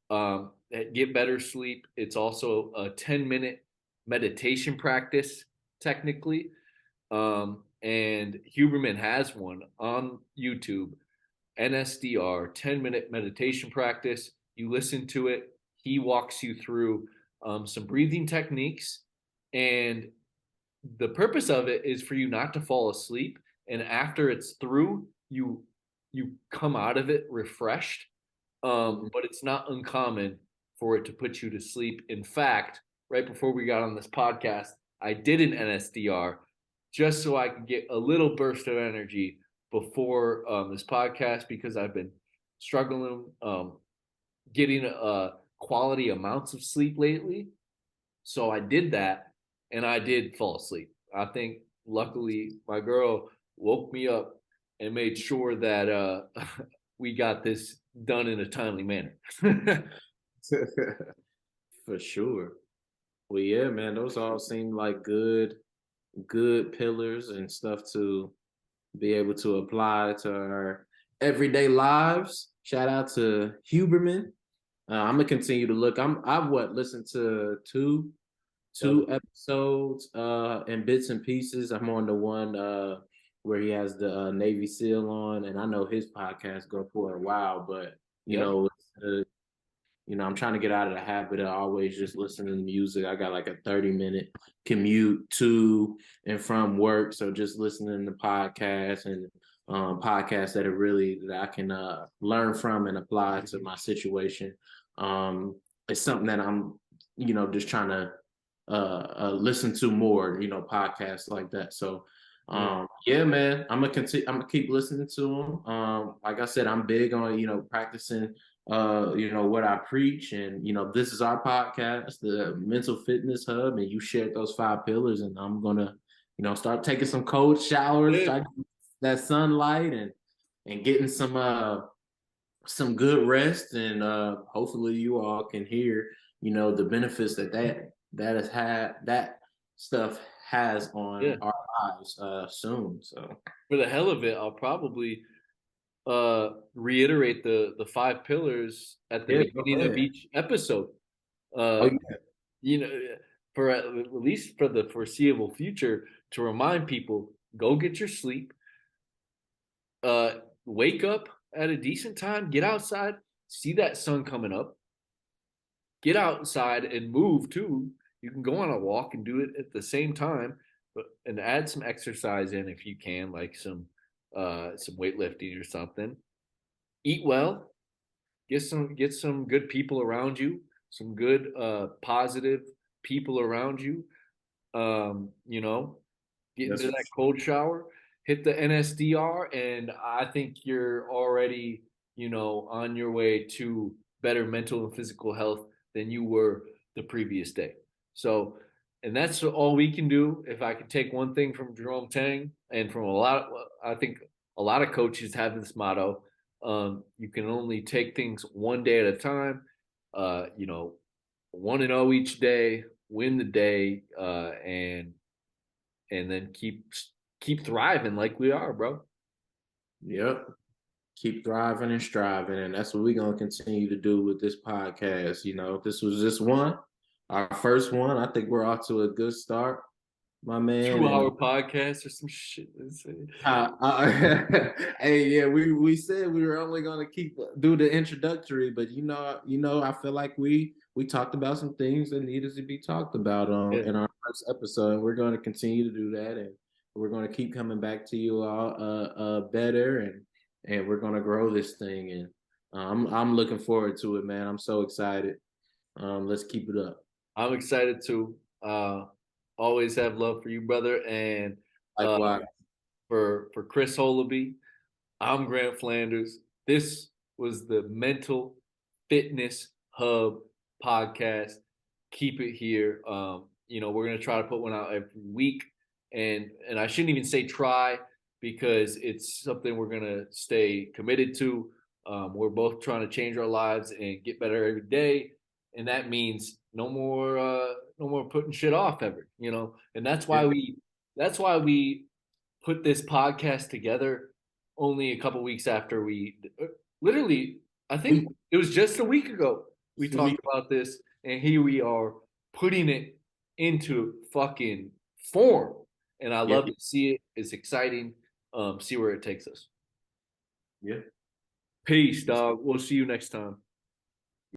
Speaker 1: get better sleep. It's also a 10-minute meditation practice, technically. and Huberman has one on YouTube, NSDR, 10-minute meditation practice. You listen to it. He walks you through some breathing techniques, and the purpose of it is for you not to fall asleep. And after it's through, you come out of it refreshed. But it's not uncommon for it to put you to sleep. In fact, right before we got on this podcast, I did an NSDR just so I could get a little burst of energy before this podcast, because I've been struggling getting quality amounts of sleep lately. So I did that, and I did fall asleep. I think luckily my girl woke me up and made sure that we got this done in a timely manner.
Speaker 2: For sure. Well, yeah, man, those all seem like good pillars and stuff to be able to apply to our everyday lives. Shout out to Huberman. I'm gonna continue to look. I've listened to two episodes in bits and pieces. I'm on the one where he has the Navy SEAL on, and I know his podcast go for a while, but you know, I'm trying to get out of the habit of always just listening to music. I got like a 30-minute commute to and from work, so just listening to podcasts and podcasts that I can learn from and apply to my situation. It's something that I'm, just trying to listen to more, podcasts like that. So yeah, man, I'm gonna keep listening to them. Like I said, I'm big on practicing what I preach, and this is our podcast, the Mental Fitness Hub, and you shared those 5 pillars, and I'm gonna start taking some cold showers, try that sunlight, and getting some good rest, and hopefully you all can hear the benefits that stuff has on our lives soon. So
Speaker 1: for the hell of it, I'll probably reiterate the 5 pillars at the beginning of each episode. For at least for the foreseeable future, to remind people, go get your sleep, wake up at a decent time, get outside, see that sun coming up, get outside and move too. You can go on a walk and do it at the same time, and add some exercise in if you can, like some weightlifting or something. Eat well, get some good people around you, some good positive people around you. Get into that cold shower, hit the NSDR, and I think you're already on your way to better mental and physical health than you were the previous day. So, and that's all we can do. If I could take one thing from Jerome Tang, and from I think a lot of coaches have this motto: you can only take things one day at a time. 1-0 each day, win the day, and then keep thriving like we are, bro.
Speaker 2: Yep. Keep thriving and striving, and that's what we're gonna continue to do with this podcast. This was just our first one. I think we're off to a good start, my man.
Speaker 1: 2-hour podcast or some shit.
Speaker 2: Hey, yeah, we said we were only gonna do the introductory, but I feel like we talked about some things that needed to be talked about in our first episode, and we're going to continue to do that, and we're going to keep coming back to you all better, and we're going to grow this thing, and I'm looking forward to it, man. I'm so excited. Let's keep it up.
Speaker 1: I'm excited too. Always have love for you, brother. And for Chris Hullaby, I'm Grant Flanders. This was the Mental Fitness Hub podcast. Keep it here. We're gonna try to put one out every week, and I shouldn't even say try, because it's something we're gonna stay committed to. We're both trying to change our lives and get better every day, and that means no more putting shit off ever, and that's why we put this podcast together only a couple weeks after literally, I think it was just a week ago we talked about this, and here we are putting it into fucking form. and I love to see it. It's exciting. See where it takes us.
Speaker 2: Yeah.
Speaker 1: Peace, dog. We'll see you next time.